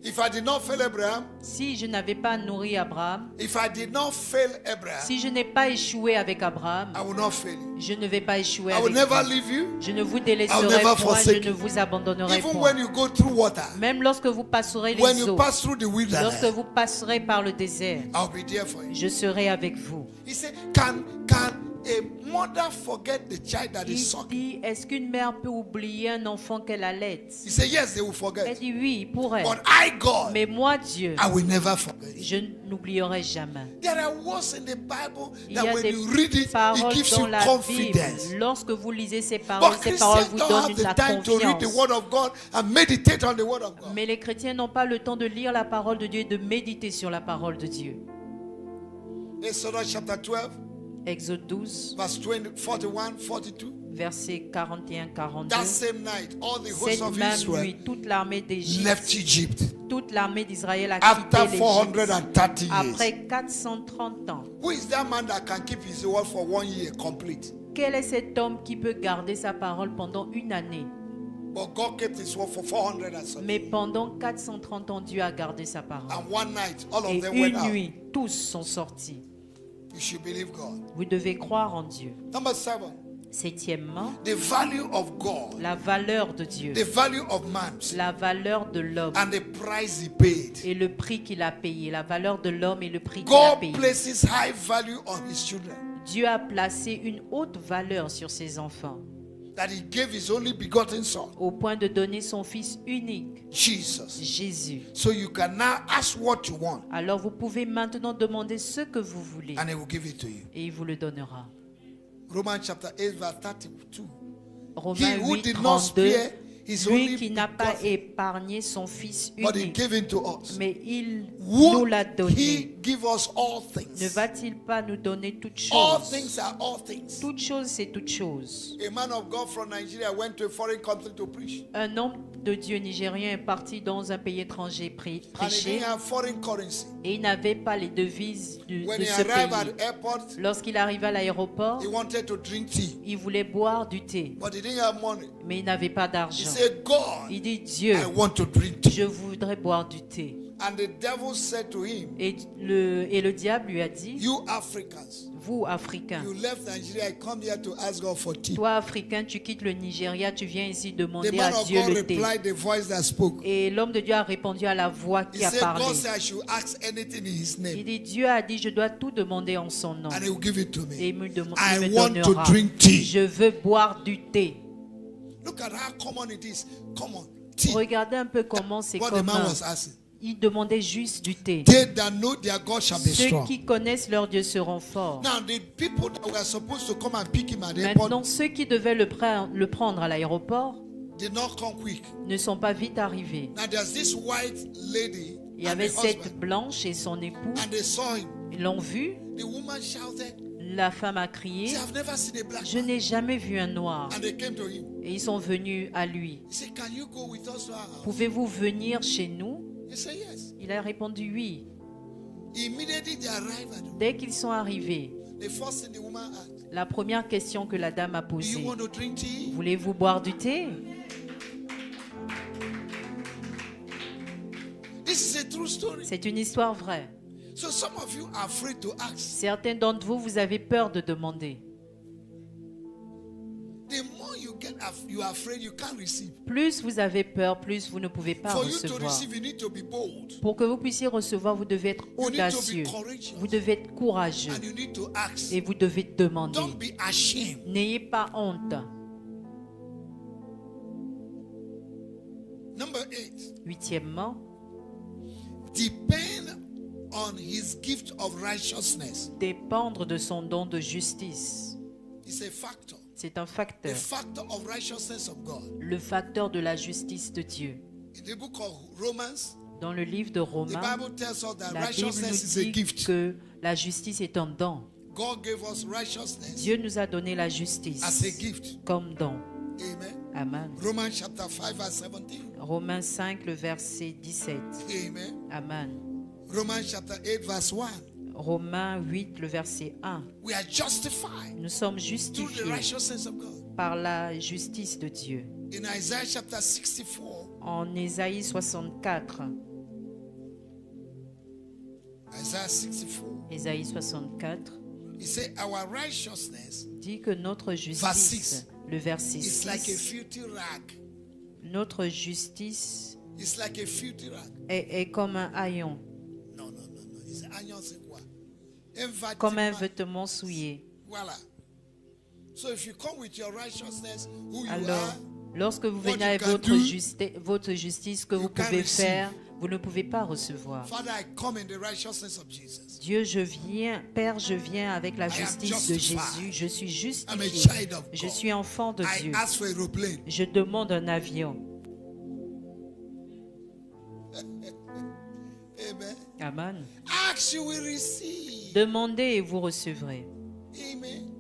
[SPEAKER 1] If I did not fail Abraham,
[SPEAKER 2] Si je n'avais pas nourri Abraham,
[SPEAKER 1] if I did not fail Abraham,
[SPEAKER 2] si je n'ai pas échoué avec Abraham,
[SPEAKER 1] I will not fail you.
[SPEAKER 2] je ne vais pas échouer
[SPEAKER 1] I will
[SPEAKER 2] avec
[SPEAKER 1] never
[SPEAKER 2] vous.
[SPEAKER 1] leave you.
[SPEAKER 2] Je ne vous
[SPEAKER 1] I'll
[SPEAKER 2] délaisserai
[SPEAKER 1] never
[SPEAKER 2] point, je
[SPEAKER 1] forsake
[SPEAKER 2] ne
[SPEAKER 1] you.
[SPEAKER 2] vous abandonnerai
[SPEAKER 1] Even
[SPEAKER 2] point.
[SPEAKER 1] when you go through water,
[SPEAKER 2] Même lorsque vous passerez
[SPEAKER 1] when
[SPEAKER 2] les
[SPEAKER 1] you
[SPEAKER 2] eaux,
[SPEAKER 1] pass through the
[SPEAKER 2] lorsque
[SPEAKER 1] wilderness,
[SPEAKER 2] vous passerez par le désert,
[SPEAKER 1] I'll be there for you.
[SPEAKER 2] je serai avec vous.
[SPEAKER 1] He said, can a mother forget the child that
[SPEAKER 2] Il
[SPEAKER 1] is sucking?
[SPEAKER 2] dit, est-ce qu'une mère peut oublier un enfant qu'elle allait?
[SPEAKER 1] He said, yes, they will
[SPEAKER 2] Elle
[SPEAKER 1] forget.
[SPEAKER 2] dit oui, il pourrait.
[SPEAKER 1] But I, God,
[SPEAKER 2] Mais moi, Dieu,
[SPEAKER 1] I will never forget.
[SPEAKER 2] je n'oublierai jamais.
[SPEAKER 1] There are words in the Bible
[SPEAKER 2] Il y
[SPEAKER 1] that
[SPEAKER 2] a
[SPEAKER 1] when
[SPEAKER 2] des
[SPEAKER 1] you read it, it
[SPEAKER 2] paroles
[SPEAKER 1] gives
[SPEAKER 2] dans
[SPEAKER 1] you
[SPEAKER 2] la
[SPEAKER 1] confidence.
[SPEAKER 2] Bible. Lorsque vous lisez ces paroles,
[SPEAKER 1] But
[SPEAKER 2] ces paroles
[SPEAKER 1] Christians
[SPEAKER 2] vous
[SPEAKER 1] don't
[SPEAKER 2] donnent
[SPEAKER 1] have
[SPEAKER 2] de la
[SPEAKER 1] the time to read the
[SPEAKER 2] confiance.
[SPEAKER 1] word of God and meditate on the word of God.
[SPEAKER 2] Mais les chrétiens n'ont pas le temps de lire la parole de Dieu et de méditer sur la parole de Dieu.
[SPEAKER 1] Exodus chapter 12,
[SPEAKER 2] Exode 12,
[SPEAKER 1] verse 20, 41, 42.
[SPEAKER 2] versets 41-42.
[SPEAKER 1] That same night, all the hosts
[SPEAKER 2] Cette
[SPEAKER 1] of
[SPEAKER 2] même
[SPEAKER 1] Israel
[SPEAKER 2] nuit, toute l'armée d'Égypte,
[SPEAKER 1] left Egypt
[SPEAKER 2] toute l'armée d'Israël a
[SPEAKER 1] after
[SPEAKER 2] quitté l'Égypte
[SPEAKER 1] 430 years.
[SPEAKER 2] après 430 ans.
[SPEAKER 1] Who is that man that can keep his word for 1 year complete?
[SPEAKER 2] Quel est cet homme qui peut garder sa parole pendant une année?
[SPEAKER 1] But God kept his word for 400 and something.
[SPEAKER 2] Mais pendant 430 ans, Dieu a gardé sa parole.
[SPEAKER 1] And one night, all of
[SPEAKER 2] Et
[SPEAKER 1] them went
[SPEAKER 2] une
[SPEAKER 1] out.
[SPEAKER 2] nuit, tous sont sortis.
[SPEAKER 1] You should believe God.
[SPEAKER 2] Vous devez croire en Dieu.
[SPEAKER 1] Number 7,
[SPEAKER 2] Septièmement,
[SPEAKER 1] the value of God,
[SPEAKER 2] la valeur de Dieu,
[SPEAKER 1] the value of man,
[SPEAKER 2] la valeur de l'homme
[SPEAKER 1] and the price he paid.
[SPEAKER 2] et le prix qu'il a payé. La valeur de l'homme et le prix qu'il a
[SPEAKER 1] God
[SPEAKER 2] payé.
[SPEAKER 1] places high value on his children.
[SPEAKER 2] Dieu a placé une haute valeur sur ses enfants,
[SPEAKER 1] That he gave his only begotten son,
[SPEAKER 2] au point de donner son Fils unique,
[SPEAKER 1] Jesus.
[SPEAKER 2] Jésus.
[SPEAKER 1] So you can now ask what you want,
[SPEAKER 2] Alors vous pouvez maintenant demander ce que vous voulez
[SPEAKER 1] and he will give it to you.
[SPEAKER 2] et il vous le donnera.
[SPEAKER 1] Romans chapter 8, verse 32.
[SPEAKER 2] Romains
[SPEAKER 1] He who
[SPEAKER 2] 8,
[SPEAKER 1] did not
[SPEAKER 2] 32.
[SPEAKER 1] spare his
[SPEAKER 2] Lui
[SPEAKER 1] only
[SPEAKER 2] qui n'a pas
[SPEAKER 1] begotten,
[SPEAKER 2] épargné son Fils
[SPEAKER 1] but he
[SPEAKER 2] unique,
[SPEAKER 1] gave it to us.
[SPEAKER 2] mais il nous
[SPEAKER 1] Would
[SPEAKER 2] l'a
[SPEAKER 1] he
[SPEAKER 2] donné.
[SPEAKER 1] give us all
[SPEAKER 2] Ne
[SPEAKER 1] things?
[SPEAKER 2] va-t-il pas nous donner toutes
[SPEAKER 1] All
[SPEAKER 2] choses?
[SPEAKER 1] things are all things.
[SPEAKER 2] Toutes choses, c'est toutes choses.
[SPEAKER 1] A man of God from Nigeria went to a foreign country to preach.
[SPEAKER 2] Un homme de Dieu nigérien est parti dans un pays étranger
[SPEAKER 1] And he
[SPEAKER 2] prêcher
[SPEAKER 1] didn't have foreign currency.
[SPEAKER 2] et il n'avait pas les devises
[SPEAKER 1] When
[SPEAKER 2] de
[SPEAKER 1] he
[SPEAKER 2] ce
[SPEAKER 1] arrived at
[SPEAKER 2] pays.
[SPEAKER 1] the airport,
[SPEAKER 2] Lorsqu'il arriva à l'aéroport,
[SPEAKER 1] he wanted to drink tea,
[SPEAKER 2] il voulait boire du thé,
[SPEAKER 1] but he didn't have money.
[SPEAKER 2] mais il n'avait pas
[SPEAKER 1] He
[SPEAKER 2] d'argent.
[SPEAKER 1] said, God,
[SPEAKER 2] Il dit, Dieu,
[SPEAKER 1] I want to drink tea.
[SPEAKER 2] je voudrais boire du thé.
[SPEAKER 1] And the devil said to him,
[SPEAKER 2] Et le diable lui a dit,
[SPEAKER 1] you Africans,
[SPEAKER 2] vous, Africains,
[SPEAKER 1] you left Nigeria, I come here to ask God for tea.
[SPEAKER 2] toi, Africain, tu quittes le Nigeria, tu viens ici
[SPEAKER 1] The
[SPEAKER 2] demander
[SPEAKER 1] man
[SPEAKER 2] à
[SPEAKER 1] of
[SPEAKER 2] Dieu
[SPEAKER 1] God
[SPEAKER 2] le thé.
[SPEAKER 1] replied, the voice that spoke.
[SPEAKER 2] Et l'homme de Dieu a répondu à la voix
[SPEAKER 1] He
[SPEAKER 2] qui a
[SPEAKER 1] said,
[SPEAKER 2] parlé.
[SPEAKER 1] God said I should ask anything in his
[SPEAKER 2] Il
[SPEAKER 1] name,
[SPEAKER 2] dit, Dieu a dit, je dois tout demander en son nom.
[SPEAKER 1] and he will give it to
[SPEAKER 2] Et
[SPEAKER 1] me.
[SPEAKER 2] il me
[SPEAKER 1] I want to
[SPEAKER 2] donnera.
[SPEAKER 1] drink tea.
[SPEAKER 2] Je veux boire du thé.
[SPEAKER 1] Look at how common it is. Common. Tea.
[SPEAKER 2] Regardez un peu comment c'est
[SPEAKER 1] What the man
[SPEAKER 2] commun.
[SPEAKER 1] was asking.
[SPEAKER 2] Il demandait juste du thé.
[SPEAKER 1] They that know their God shall be
[SPEAKER 2] Ceux
[SPEAKER 1] strong.
[SPEAKER 2] qui connaissent leur Dieu seront forts.
[SPEAKER 1] Now, the people that were supposed to come and pick him at the airport
[SPEAKER 2] Maintenant, ceux qui devaient le prendre à l'aéroport
[SPEAKER 1] did not come quick.
[SPEAKER 2] ne sont pas vite arrivés.
[SPEAKER 1] Now, there's this white lady
[SPEAKER 2] Il y
[SPEAKER 1] and
[SPEAKER 2] avait
[SPEAKER 1] the
[SPEAKER 2] cette
[SPEAKER 1] husband,
[SPEAKER 2] blanche et son époux.
[SPEAKER 1] and they saw him.
[SPEAKER 2] Ils l'ont vu.
[SPEAKER 1] The woman shouted,
[SPEAKER 2] La femme a crié,
[SPEAKER 1] say, I've never seen a black
[SPEAKER 2] je
[SPEAKER 1] man.
[SPEAKER 2] n'ai jamais vu un noir.
[SPEAKER 1] And they came to him.
[SPEAKER 2] Et ils sont venus à lui.
[SPEAKER 1] He said, can you go with us to our house?
[SPEAKER 2] Pouvez-vous venir chez nous?
[SPEAKER 1] He said, yes.
[SPEAKER 2] Il a répondu oui.
[SPEAKER 1] Immediately they arrived at home.
[SPEAKER 2] Dès qu'ils sont arrivés,
[SPEAKER 1] The first thing the woman asked,
[SPEAKER 2] la première question que la dame a
[SPEAKER 1] do you
[SPEAKER 2] posée,
[SPEAKER 1] want to drink tea?
[SPEAKER 2] voulez-vous boire du thé?
[SPEAKER 1] This is a true story.
[SPEAKER 2] C'est une histoire vraie.
[SPEAKER 1] So some of you are afraid to ask.
[SPEAKER 2] Certains d'entre vous, vous avez peur de demander.
[SPEAKER 1] The more you are afraid, you can't receive.
[SPEAKER 2] Plus vous avez peur, plus vous ne pouvez pas
[SPEAKER 1] For you to
[SPEAKER 2] recevoir.
[SPEAKER 1] receive, you need to be bold.
[SPEAKER 2] Pour que vous puissiez recevoir, vous devez être
[SPEAKER 1] You need to be
[SPEAKER 2] audacieux.
[SPEAKER 1] courageous.
[SPEAKER 2] Vous devez être courageux.
[SPEAKER 1] And you need to ask.
[SPEAKER 2] Et vous devez demander.
[SPEAKER 1] Don't be ashamed.
[SPEAKER 2] N'ayez pas honte.
[SPEAKER 1] Number 8.
[SPEAKER 2] Huitièmement,
[SPEAKER 1] Depend on his gift of righteousness.
[SPEAKER 2] dépendre de son don de justice.
[SPEAKER 1] It's a factor.
[SPEAKER 2] C'est un
[SPEAKER 1] The
[SPEAKER 2] facteur.
[SPEAKER 1] factor of righteousness of God.
[SPEAKER 2] Le facteur de la justice de Dieu.
[SPEAKER 1] In the book of Romans,
[SPEAKER 2] Dans le livre de
[SPEAKER 1] the
[SPEAKER 2] Romains,
[SPEAKER 1] Bible tells us that
[SPEAKER 2] la Bible
[SPEAKER 1] righteousness is
[SPEAKER 2] nous
[SPEAKER 1] a
[SPEAKER 2] dit
[SPEAKER 1] gift.
[SPEAKER 2] que la justice est un don.
[SPEAKER 1] God gave us righteousness
[SPEAKER 2] Dieu nous a donné la
[SPEAKER 1] as a
[SPEAKER 2] justice
[SPEAKER 1] gift.
[SPEAKER 2] comme don.
[SPEAKER 1] Amen.
[SPEAKER 2] Amen.
[SPEAKER 1] Romans chapter 5 verse 17.
[SPEAKER 2] Romains 5, le verset 17.
[SPEAKER 1] Amen.
[SPEAKER 2] Amen.
[SPEAKER 1] Romans chapter 8 verse 1.
[SPEAKER 2] Romains 8, le verset 1.
[SPEAKER 1] We are justified
[SPEAKER 2] Nous sommes
[SPEAKER 1] through the
[SPEAKER 2] justifiés
[SPEAKER 1] righteousness of God.
[SPEAKER 2] par la justice de Dieu.
[SPEAKER 1] In Isaiah chapter 64,
[SPEAKER 2] En Ésaïe 64,
[SPEAKER 1] Isaiah 64,
[SPEAKER 2] Ésaïe 64
[SPEAKER 1] he said, our righteousness
[SPEAKER 2] dit que notre
[SPEAKER 1] Verse
[SPEAKER 2] justice,
[SPEAKER 1] 6.
[SPEAKER 2] le verset
[SPEAKER 1] is like a
[SPEAKER 2] 6,
[SPEAKER 1] filthy rag.
[SPEAKER 2] notre justice
[SPEAKER 1] It's like a filthy rag.
[SPEAKER 2] est comme un haillon,
[SPEAKER 1] No. It's agnon, c'est quoi? Un vêtement.
[SPEAKER 2] comme un vêtement souillé.
[SPEAKER 1] Voilà. So if you come with your righteousness, who you
[SPEAKER 2] Alors,
[SPEAKER 1] are,
[SPEAKER 2] lorsque vous
[SPEAKER 1] what
[SPEAKER 2] venez
[SPEAKER 1] you
[SPEAKER 2] avec
[SPEAKER 1] can
[SPEAKER 2] votre justice que
[SPEAKER 1] you
[SPEAKER 2] vous
[SPEAKER 1] can
[SPEAKER 2] pouvez
[SPEAKER 1] receive.
[SPEAKER 2] faire, vous ne pouvez pas recevoir.
[SPEAKER 1] Father, I come in the righteousness of Jesus.
[SPEAKER 2] Dieu, je viens, Père, je viens avec la
[SPEAKER 1] am
[SPEAKER 2] justice de
[SPEAKER 1] justified.
[SPEAKER 2] Jésus. Je suis
[SPEAKER 1] I'm a
[SPEAKER 2] justifié.
[SPEAKER 1] child of
[SPEAKER 2] Je
[SPEAKER 1] God.
[SPEAKER 2] suis enfant de
[SPEAKER 1] I
[SPEAKER 2] Dieu.
[SPEAKER 1] ask for a aeroplane.
[SPEAKER 2] Je demande un avion.
[SPEAKER 1] Amen.
[SPEAKER 2] Amen.
[SPEAKER 1] Ask, you will receive.
[SPEAKER 2] Demandez et vous recevrez.
[SPEAKER 1] Amen.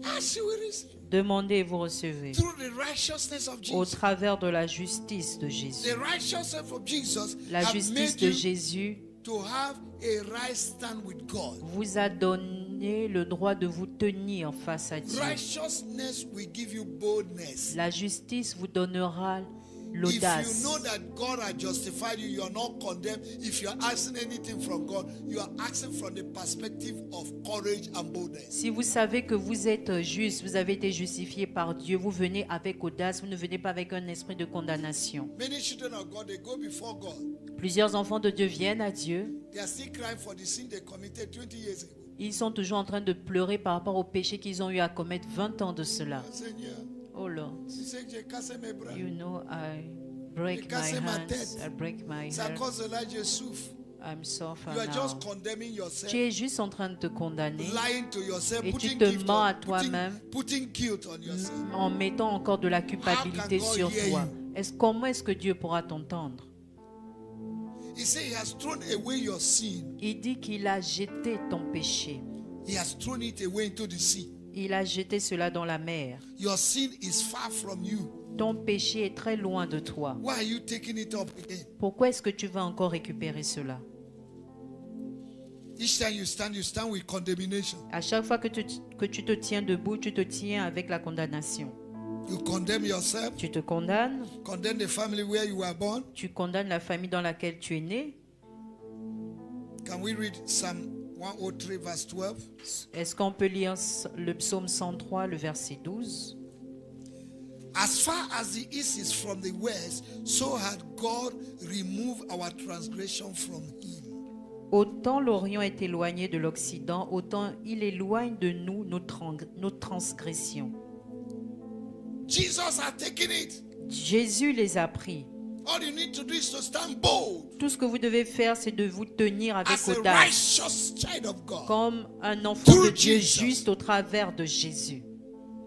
[SPEAKER 1] Ask, you will receive.
[SPEAKER 2] Demandez et vous recevrez.
[SPEAKER 1] Through the righteousness of
[SPEAKER 2] Au
[SPEAKER 1] Jesus.
[SPEAKER 2] travers de la justice de Jésus.
[SPEAKER 1] The righteousness of Jesus
[SPEAKER 2] La
[SPEAKER 1] have
[SPEAKER 2] justice
[SPEAKER 1] made
[SPEAKER 2] de
[SPEAKER 1] you
[SPEAKER 2] Jésus
[SPEAKER 1] to have a right stand with God.
[SPEAKER 2] vous a donné le droit de vous tenir face à Dieu.
[SPEAKER 1] Righteousness will give you boldness.
[SPEAKER 2] La justice vous donnera
[SPEAKER 1] If
[SPEAKER 2] l'audace.
[SPEAKER 1] you know that God has justified you, you are not condemned. If you are asking anything from God, you are asking from the perspective of courage and boldness.
[SPEAKER 2] Si vous savez que vous êtes juste, vous avez été justifié par Dieu, vous venez avec audace, vous ne venez pas avec un esprit de condamnation.
[SPEAKER 1] Many children of God, they go before God.
[SPEAKER 2] Plusieurs enfants de Dieu viennent à Dieu.
[SPEAKER 1] They are still crying for the sin they committed 20 years ago.
[SPEAKER 2] Ils sont toujours en train de pleurer par rapport au péché qu'ils ont eu à commettre 20 ans de cela.
[SPEAKER 1] Seigneur,
[SPEAKER 2] Oh Lord,
[SPEAKER 1] tu sais que j'ai cassé mes bras.
[SPEAKER 2] you know I break
[SPEAKER 1] J'ai
[SPEAKER 2] my
[SPEAKER 1] cassé ma
[SPEAKER 2] hands,
[SPEAKER 1] tête.
[SPEAKER 2] I break my
[SPEAKER 1] C'est à
[SPEAKER 2] hair,
[SPEAKER 1] cause de là que je souffre.
[SPEAKER 2] I'm suffer
[SPEAKER 1] You are
[SPEAKER 2] now.
[SPEAKER 1] just condemning yourself,
[SPEAKER 2] Tu es juste en train de te condamner
[SPEAKER 1] lying to yourself,
[SPEAKER 2] Et tu
[SPEAKER 1] putting,
[SPEAKER 2] te
[SPEAKER 1] guilt
[SPEAKER 2] mens
[SPEAKER 1] on-
[SPEAKER 2] à toi-même.
[SPEAKER 1] putting guilt on yourself.
[SPEAKER 2] en mettant encore de la culpabilité
[SPEAKER 1] How can God
[SPEAKER 2] sur
[SPEAKER 1] hear
[SPEAKER 2] toi.
[SPEAKER 1] you?
[SPEAKER 2] Comment est-ce que Dieu pourra t'entendre?
[SPEAKER 1] He said he has thrown away your sin.
[SPEAKER 2] Il dit qu'il a jeté ton péché.
[SPEAKER 1] He has thrown it away into the sea.
[SPEAKER 2] Il a jeté cela dans la mer.
[SPEAKER 1] Your sin is far from you.
[SPEAKER 2] Ton péché est très loin de toi.
[SPEAKER 1] Why are you taking it up again?
[SPEAKER 2] Pourquoi est-ce que tu vas encore récupérer cela?
[SPEAKER 1] Each time you stand with condemnation.
[SPEAKER 2] À chaque fois que tu te tiens debout, tu te tiens avec la condamnation.
[SPEAKER 1] You condemn yourself,
[SPEAKER 2] Tu te condamnes,
[SPEAKER 1] condemn the family where you were born.
[SPEAKER 2] tu condamnes la famille dans laquelle tu es né.
[SPEAKER 1] Can we read Psalm 103 verse 12?
[SPEAKER 2] Est-ce qu'on peut lire le psaume 103, le verset 12?
[SPEAKER 1] As far as the east is from the west, so had God removed our transgression from him.
[SPEAKER 2] Autant l'Orient est éloigné de l'Occident, autant il éloigne de nous nos transgressions.
[SPEAKER 1] Jesus had taken it.
[SPEAKER 2] Jésus les a pris.
[SPEAKER 1] All you need to do is to stand bold
[SPEAKER 2] Tout ce que vous devez faire, c'est de vous tenir avec
[SPEAKER 1] as a
[SPEAKER 2] audace,
[SPEAKER 1] righteous child of God.
[SPEAKER 2] comme un enfant de
[SPEAKER 1] Through
[SPEAKER 2] Dieu
[SPEAKER 1] Jesus.
[SPEAKER 2] juste au travers de Jésus.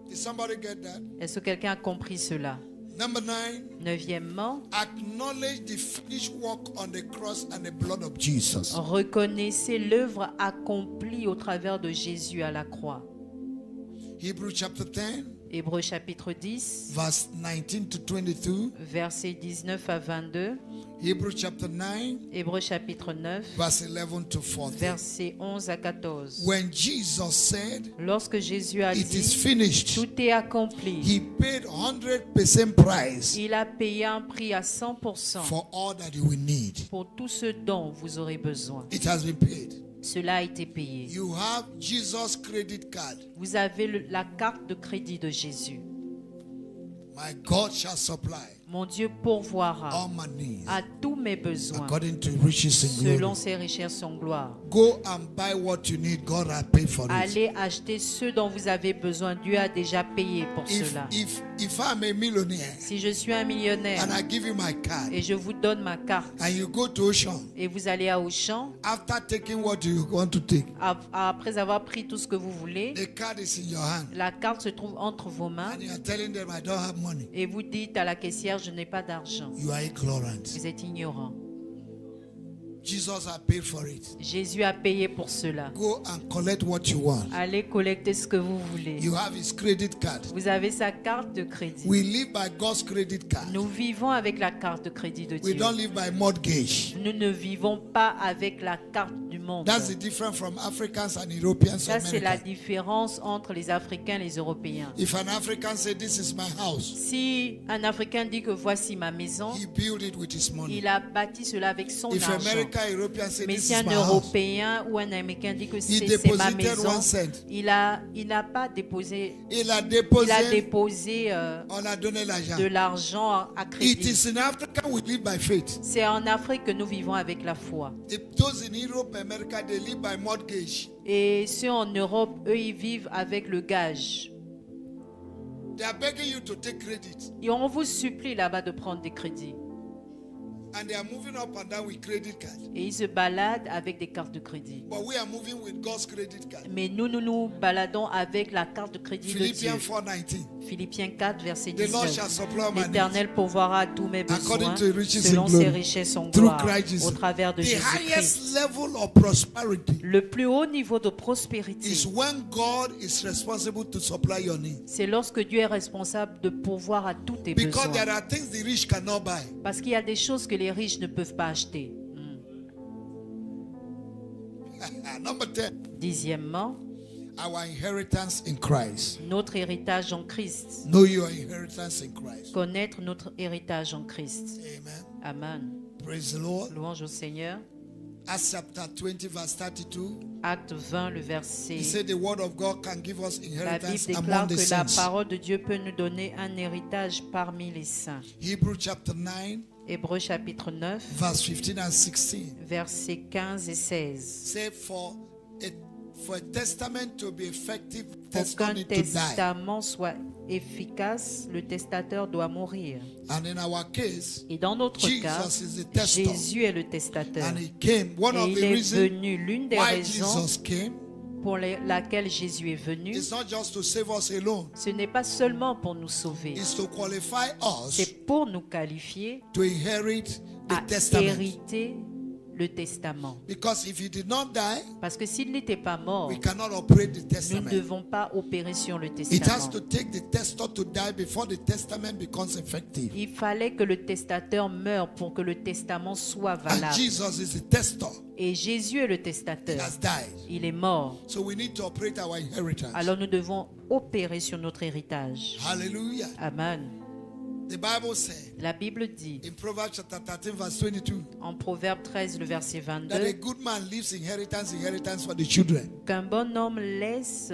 [SPEAKER 1] Did somebody get that?
[SPEAKER 2] Est-ce que quelqu'un a compris cela?
[SPEAKER 1] Number 9,
[SPEAKER 2] Neuvièmement,
[SPEAKER 1] acknowledge the finished work on the cross and the blood of Jesus.
[SPEAKER 2] reconnaissez l'œuvre accomplie au travers de Jésus à la croix.
[SPEAKER 1] Hebrews chapter 10,
[SPEAKER 2] Hébreux chapitre 10,
[SPEAKER 1] verse 19 to 22.
[SPEAKER 2] versets 19 à 22.
[SPEAKER 1] Hebrews chapter 9,
[SPEAKER 2] Hébreux chapitre 9,
[SPEAKER 1] verse 11 to 14.
[SPEAKER 2] versets 11 à 14.
[SPEAKER 1] When Jesus said,
[SPEAKER 2] Lorsque Jésus a
[SPEAKER 1] "It is
[SPEAKER 2] dit,
[SPEAKER 1] finished,"
[SPEAKER 2] tout est accompli,
[SPEAKER 1] he paid 100% price
[SPEAKER 2] il a payé un prix à 100%
[SPEAKER 1] for all that you will need.
[SPEAKER 2] pour tout ce dont vous aurez besoin.
[SPEAKER 1] It has been paid.
[SPEAKER 2] Cela a été payé.
[SPEAKER 1] You have Jesus' credit card.
[SPEAKER 2] Vous avez la carte de crédit de Jésus.
[SPEAKER 1] My God shall supply
[SPEAKER 2] Mon Dieu pourvoira
[SPEAKER 1] all my needs
[SPEAKER 2] à tous mes besoins
[SPEAKER 1] according to riches in
[SPEAKER 2] selon
[SPEAKER 1] glory.
[SPEAKER 2] ses richesses en gloire.
[SPEAKER 1] Go and buy what you need. God has paid for it.
[SPEAKER 2] Allez acheter ce dont vous avez besoin. Dieu a déjà payé pour cela.
[SPEAKER 1] If I'm a millionaire
[SPEAKER 2] Si je suis un millionnaire
[SPEAKER 1] and I give you my card
[SPEAKER 2] et je vous donne ma carte
[SPEAKER 1] and you go to Ocean,
[SPEAKER 2] et vous allez à Auchan,
[SPEAKER 1] after taking what you want to take,
[SPEAKER 2] après avoir pris tout ce que vous voulez,
[SPEAKER 1] the card is in your hand
[SPEAKER 2] la carte se trouve entre vos mains
[SPEAKER 1] and you are telling them I don't have money.
[SPEAKER 2] et vous dites à la caissière, je n'ai pas d'argent.
[SPEAKER 1] You are ignorant.
[SPEAKER 2] Vous êtes ignorant.
[SPEAKER 1] Jesus has paid for it.
[SPEAKER 2] Jésus a payé pour cela.
[SPEAKER 1] Go and collect what you want.
[SPEAKER 2] Allez collecter ce que vous voulez.
[SPEAKER 1] You have his credit card.
[SPEAKER 2] Vous avez sa carte de crédit.
[SPEAKER 1] We live by God's credit card.
[SPEAKER 2] Nous vivons avec la carte de crédit de
[SPEAKER 1] We
[SPEAKER 2] Dieu.
[SPEAKER 1] don't live by mortgage.
[SPEAKER 2] Nous ne vivons pas avec la carte du monde.
[SPEAKER 1] That's the difference from Africans and Europeans.
[SPEAKER 2] Ça, c'est la
[SPEAKER 1] Americans.
[SPEAKER 2] différence entre les Africains et les Européens.
[SPEAKER 1] If an African says this is my house,
[SPEAKER 2] Si un Africain dit que voici ma maison,
[SPEAKER 1] he built it with his money.
[SPEAKER 2] il a bâti cela avec son
[SPEAKER 1] If
[SPEAKER 2] argent.
[SPEAKER 1] American European say
[SPEAKER 2] Mais
[SPEAKER 1] this
[SPEAKER 2] si
[SPEAKER 1] is
[SPEAKER 2] un
[SPEAKER 1] my house,
[SPEAKER 2] Européen ou un Américain dit que
[SPEAKER 1] he
[SPEAKER 2] c'est ma
[SPEAKER 1] deposited
[SPEAKER 2] maison,
[SPEAKER 1] 1 cent.
[SPEAKER 2] il n'a pas déposé,
[SPEAKER 1] Il a
[SPEAKER 2] il a
[SPEAKER 1] déposé,
[SPEAKER 2] déposé
[SPEAKER 1] on a donné l'argent.
[SPEAKER 2] de l'argent à
[SPEAKER 1] It
[SPEAKER 2] crédit.
[SPEAKER 1] is in Africa we live by faith.
[SPEAKER 2] C'est en Afrique que nous vivons avec la foi.
[SPEAKER 1] Those in Europe, America, they live by mortgage.
[SPEAKER 2] Et ceux en Europe, eux, ils vivent avec le gage.
[SPEAKER 1] They are begging you to take credit.
[SPEAKER 2] Et on vous supplie là-bas de prendre des crédits.
[SPEAKER 1] And they are moving up and down with credit card.
[SPEAKER 2] Et ils se baladent avec des cartes de crédit.
[SPEAKER 1] But we are moving with God's credit card.
[SPEAKER 2] Mais nous baladons avec la carte de crédit de Dieu.
[SPEAKER 1] Philippians 4:19.
[SPEAKER 2] Philippiens 4, verset
[SPEAKER 1] The Lord
[SPEAKER 2] 19.
[SPEAKER 1] shall supply all my needs
[SPEAKER 2] L'Éternel pourvoira tous mes
[SPEAKER 1] according
[SPEAKER 2] besoins
[SPEAKER 1] to riches
[SPEAKER 2] selon
[SPEAKER 1] in
[SPEAKER 2] ses
[SPEAKER 1] glory
[SPEAKER 2] richesses en
[SPEAKER 1] through
[SPEAKER 2] gloire
[SPEAKER 1] Christ Jesus.
[SPEAKER 2] au travers de
[SPEAKER 1] The
[SPEAKER 2] Jésus-Christ.
[SPEAKER 1] highest level of prosperity
[SPEAKER 2] Le plus haut niveau de prospérité,
[SPEAKER 1] is when God is responsible to supply your needs.
[SPEAKER 2] c'est lorsque Dieu est responsable de pourvoir à tous tes
[SPEAKER 1] Because
[SPEAKER 2] besoins.
[SPEAKER 1] there are things the rich cannot buy.
[SPEAKER 2] Parce qu'il y a des choses que les riches ne peuvent pas acheter.
[SPEAKER 1] Number 10,
[SPEAKER 2] 10e,
[SPEAKER 1] our inheritance in Christ.
[SPEAKER 2] notre héritage en Christ.
[SPEAKER 1] Know your inheritance in Christ.
[SPEAKER 2] Connaître notre héritage en Christ.
[SPEAKER 1] Amen.
[SPEAKER 2] Amen.
[SPEAKER 1] Praise the Lord.
[SPEAKER 2] Louange au Seigneur.
[SPEAKER 1] Acts chapter 20, verse 32.
[SPEAKER 2] Acte 20, le verset.
[SPEAKER 1] He said the word of God can give us
[SPEAKER 2] La Bible
[SPEAKER 1] inheritance
[SPEAKER 2] déclare
[SPEAKER 1] among the
[SPEAKER 2] que la
[SPEAKER 1] saints.
[SPEAKER 2] parole de Dieu peut nous donner un héritage parmi les saints.
[SPEAKER 1] Hebrew chapter 9,
[SPEAKER 2] Hébreux chapitre 9,
[SPEAKER 1] verse 15 and 16.
[SPEAKER 2] versets 15 et 16.
[SPEAKER 1] Say for a testament to be effective,
[SPEAKER 2] Pour
[SPEAKER 1] testament
[SPEAKER 2] qu'un
[SPEAKER 1] need to die.
[SPEAKER 2] testament soit efficace, le testateur doit mourir.
[SPEAKER 1] And in our case,
[SPEAKER 2] Et dans notre cas,
[SPEAKER 1] Jesus is the testator.
[SPEAKER 2] Jésus est le testateur.
[SPEAKER 1] And he came. One
[SPEAKER 2] Et
[SPEAKER 1] of
[SPEAKER 2] il
[SPEAKER 1] the
[SPEAKER 2] est
[SPEAKER 1] reasons
[SPEAKER 2] venu, l'une des
[SPEAKER 1] why
[SPEAKER 2] raisons
[SPEAKER 1] Jesus came
[SPEAKER 2] pour laquelle Jésus est venu,
[SPEAKER 1] is not just to save us alone.
[SPEAKER 2] ce n'est pas seulement pour nous sauver,
[SPEAKER 1] It's to qualify us
[SPEAKER 2] c'est pour nous qualifier
[SPEAKER 1] to inherit the
[SPEAKER 2] à
[SPEAKER 1] testament.
[SPEAKER 2] hériter le testament.
[SPEAKER 1] Because if he did not die,
[SPEAKER 2] Parce que s'il n'était pas mort,
[SPEAKER 1] we cannot operate the
[SPEAKER 2] nous ne
[SPEAKER 1] testament.
[SPEAKER 2] devons pas opérer sur le
[SPEAKER 1] It has
[SPEAKER 2] testament.
[SPEAKER 1] to take the testator to die before the testament becomes effective.
[SPEAKER 2] Il fallait que le testateur meure pour que le testament soit
[SPEAKER 1] And
[SPEAKER 2] valable.
[SPEAKER 1] Jesus is the testator.
[SPEAKER 2] Et Jésus est le
[SPEAKER 1] He
[SPEAKER 2] testateur.
[SPEAKER 1] has died.
[SPEAKER 2] Il est mort.
[SPEAKER 1] So we need to operate our inheritance.
[SPEAKER 2] Alors nous devons opérer sur notre héritage.
[SPEAKER 1] Hallelujah.
[SPEAKER 2] Amen.
[SPEAKER 1] The Bible says
[SPEAKER 2] La Bible dit
[SPEAKER 1] in Proverbs chapter 13 verse 22
[SPEAKER 2] en Proverbe 13, le verset
[SPEAKER 1] that a
[SPEAKER 2] 22,
[SPEAKER 1] good man leaves inheritance for the children.
[SPEAKER 2] qu'un bon homme laisse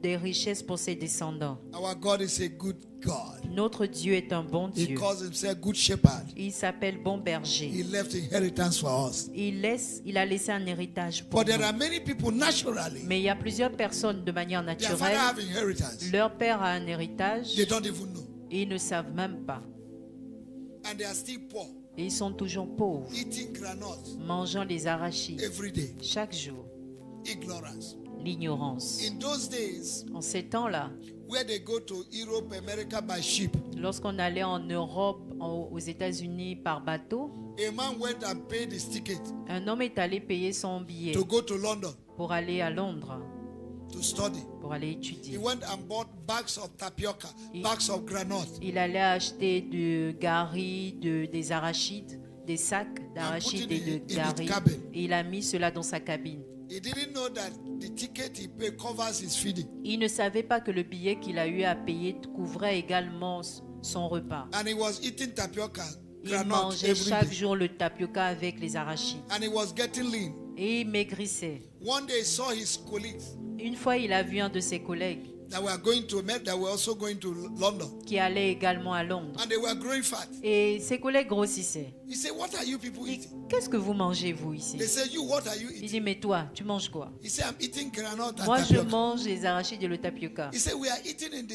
[SPEAKER 2] des richesses pour ses descendants.
[SPEAKER 1] Our God is a good God.
[SPEAKER 2] Notre Dieu est un bon
[SPEAKER 1] He
[SPEAKER 2] Dieu.
[SPEAKER 1] calls himself good shepherd.
[SPEAKER 2] Il s'appelle bon
[SPEAKER 1] He
[SPEAKER 2] berger.
[SPEAKER 1] left inheritance for us.
[SPEAKER 2] Il a laissé un héritage pour
[SPEAKER 1] But there
[SPEAKER 2] nous.
[SPEAKER 1] are many people naturally.
[SPEAKER 2] Mais il y a plusieurs personnes de manière
[SPEAKER 1] Their father
[SPEAKER 2] naturelle.
[SPEAKER 1] have inheritance.
[SPEAKER 2] Leur père a un héritage
[SPEAKER 1] They don't even know.
[SPEAKER 2] et ils ne savent même pas.
[SPEAKER 1] And they are still poor,
[SPEAKER 2] Et ils sont toujours pauvres,
[SPEAKER 1] eating granules
[SPEAKER 2] mangeant les arachides
[SPEAKER 1] every day.
[SPEAKER 2] chaque jour.
[SPEAKER 1] Ignorance.
[SPEAKER 2] L'ignorance.
[SPEAKER 1] In those days,
[SPEAKER 2] En ces temps-là,
[SPEAKER 1] where they go to Europe, America by ship,
[SPEAKER 2] lorsqu'on allait en Europe, aux États-Unis par bateau,
[SPEAKER 1] a man went and paid his ticket
[SPEAKER 2] un homme est allé payer son billet
[SPEAKER 1] to go to London
[SPEAKER 2] pour aller à Londres,
[SPEAKER 1] to study.
[SPEAKER 2] pour aller
[SPEAKER 1] He
[SPEAKER 2] étudier.
[SPEAKER 1] went and bought bags of tapioca,
[SPEAKER 2] He-
[SPEAKER 1] bags of granules.
[SPEAKER 2] Il allait acheter du gari, des arachides des sacs d'arachides
[SPEAKER 1] put
[SPEAKER 2] et
[SPEAKER 1] it
[SPEAKER 2] de
[SPEAKER 1] in his
[SPEAKER 2] darim
[SPEAKER 1] cabin.
[SPEAKER 2] et il a mis cela dans sa cabine.
[SPEAKER 1] He didn't know that the ticket he paid covers his feeding.
[SPEAKER 2] Il ne savait pas que le billet qu'il a eu à payer couvrait également son repas.
[SPEAKER 1] And he was eating tapioca,
[SPEAKER 2] Il
[SPEAKER 1] granite
[SPEAKER 2] mangeait
[SPEAKER 1] every
[SPEAKER 2] chaque
[SPEAKER 1] day.
[SPEAKER 2] jour le tapioca avec les arachides
[SPEAKER 1] And he was getting lean.
[SPEAKER 2] et il maigrissait.
[SPEAKER 1] One day he saw his colleagues
[SPEAKER 2] Une fois, il a vu un de ses collègues
[SPEAKER 1] that were going to Met, that were also going to London.
[SPEAKER 2] qui allait également à Londres.
[SPEAKER 1] And they were growing fat.
[SPEAKER 2] Et ses collègues grossissaient.
[SPEAKER 1] He said, what are you people
[SPEAKER 2] Il dit,
[SPEAKER 1] eating?
[SPEAKER 2] qu'est-ce que vous mangez, vous, ici?
[SPEAKER 1] They said, you, what are you
[SPEAKER 2] Il
[SPEAKER 1] eating?
[SPEAKER 2] dit, mais toi, tu manges quoi?
[SPEAKER 1] He said, I'm eating granite and
[SPEAKER 2] Moi, je
[SPEAKER 1] tapioca.
[SPEAKER 2] mange les arachides et le tapioca.
[SPEAKER 1] He said, we are eating in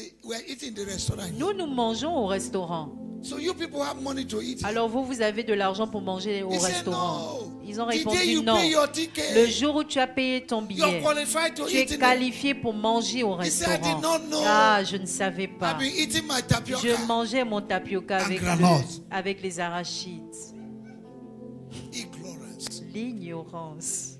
[SPEAKER 1] the restaurant.
[SPEAKER 2] Nous mangeons au restaurant.
[SPEAKER 1] So you people have money to eat.
[SPEAKER 2] Alors vous avez de l'argent pour manger au
[SPEAKER 1] He said,
[SPEAKER 2] restaurant.
[SPEAKER 1] no.
[SPEAKER 2] Ils ont
[SPEAKER 1] The day
[SPEAKER 2] répondu
[SPEAKER 1] you
[SPEAKER 2] non.
[SPEAKER 1] pay your
[SPEAKER 2] Le
[SPEAKER 1] ticket,
[SPEAKER 2] jour où tu as payé ton
[SPEAKER 1] you're
[SPEAKER 2] billet,
[SPEAKER 1] qualified to
[SPEAKER 2] tu
[SPEAKER 1] eat
[SPEAKER 2] es
[SPEAKER 1] in it.
[SPEAKER 2] qualifié pour manger au
[SPEAKER 1] He said, I did
[SPEAKER 2] restaurant.
[SPEAKER 1] not know.
[SPEAKER 2] Ah, je ne savais
[SPEAKER 1] I've
[SPEAKER 2] pas.
[SPEAKER 1] been eating my tapioca.
[SPEAKER 2] Je mangeais mon tapioca
[SPEAKER 1] And
[SPEAKER 2] avec,
[SPEAKER 1] granote.
[SPEAKER 2] avec les arachides.
[SPEAKER 1] Ignorance.
[SPEAKER 2] L'ignorance.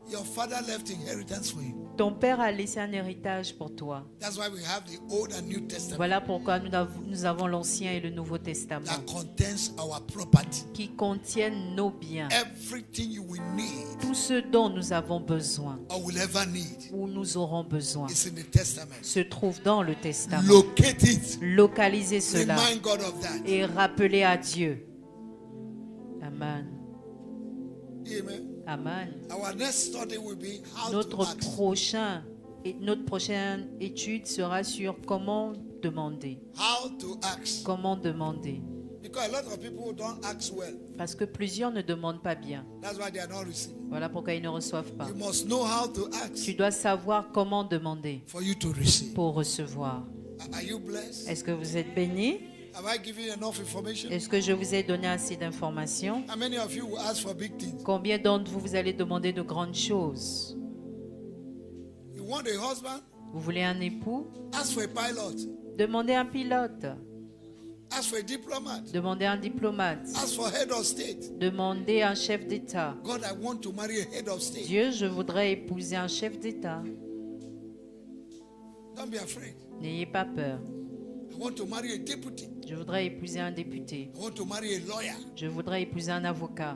[SPEAKER 1] Your father left inheritance for you.
[SPEAKER 2] Ton père a laissé un héritage pour toi.
[SPEAKER 1] That's why we have the Old and New Testament
[SPEAKER 2] Voilà pourquoi nous avons l'Ancien et le Nouveau Testament
[SPEAKER 1] that contains our property.
[SPEAKER 2] qui contiennent nos biens.
[SPEAKER 1] Everything you will need
[SPEAKER 2] Tout ce dont nous avons besoin
[SPEAKER 1] or will ever need
[SPEAKER 2] ou nous aurons besoin
[SPEAKER 1] is in the Testament.
[SPEAKER 2] se trouve dans le Testament.
[SPEAKER 1] Locate it.
[SPEAKER 2] Localisez cela
[SPEAKER 1] Remind God of that.
[SPEAKER 2] et rappelez à Dieu. Amen.
[SPEAKER 1] Amen.
[SPEAKER 2] Amen.
[SPEAKER 1] Our next study will be how to
[SPEAKER 2] Notre
[SPEAKER 1] ask.
[SPEAKER 2] notre prochaine étude sera sur comment demander.
[SPEAKER 1] How to ask.
[SPEAKER 2] Comment demander.
[SPEAKER 1] Because a lot of people don't ask well.
[SPEAKER 2] Parce que plusieurs ne demandent pas bien.
[SPEAKER 1] That's why they are not receiving.
[SPEAKER 2] Voilà pourquoi ils ne reçoivent pas.
[SPEAKER 1] You must know how to ask
[SPEAKER 2] Tu dois savoir comment demander
[SPEAKER 1] for you to receive.
[SPEAKER 2] pour recevoir.
[SPEAKER 1] Are you blessed?
[SPEAKER 2] Est-ce que vous êtes bénis?
[SPEAKER 1] Have I given you enough information?
[SPEAKER 2] Est-ce que je vous ai donné assez d'informations?
[SPEAKER 1] How many of you will ask for big things?
[SPEAKER 2] Combien d'entre vous allez demander de grandes choses?
[SPEAKER 1] You want a husband?
[SPEAKER 2] Vous voulez un époux?
[SPEAKER 1] Ask for a pilot.
[SPEAKER 2] Demandez un pilote.
[SPEAKER 1] Ask for a diplomat.
[SPEAKER 2] Demandez un diplomate.
[SPEAKER 1] Ask for head of state.
[SPEAKER 2] Demandez un chef d'État.
[SPEAKER 1] God, I want to marry a head of state.
[SPEAKER 2] Dieu, je voudrais épouser un chef d'État.
[SPEAKER 1] Don't be afraid.
[SPEAKER 2] N'ayez pas peur.
[SPEAKER 1] I want to marry a deputy.
[SPEAKER 2] Je voudrais épouser un député.
[SPEAKER 1] I want to marry a lawyer.
[SPEAKER 2] Je voudrais épouser un avocat.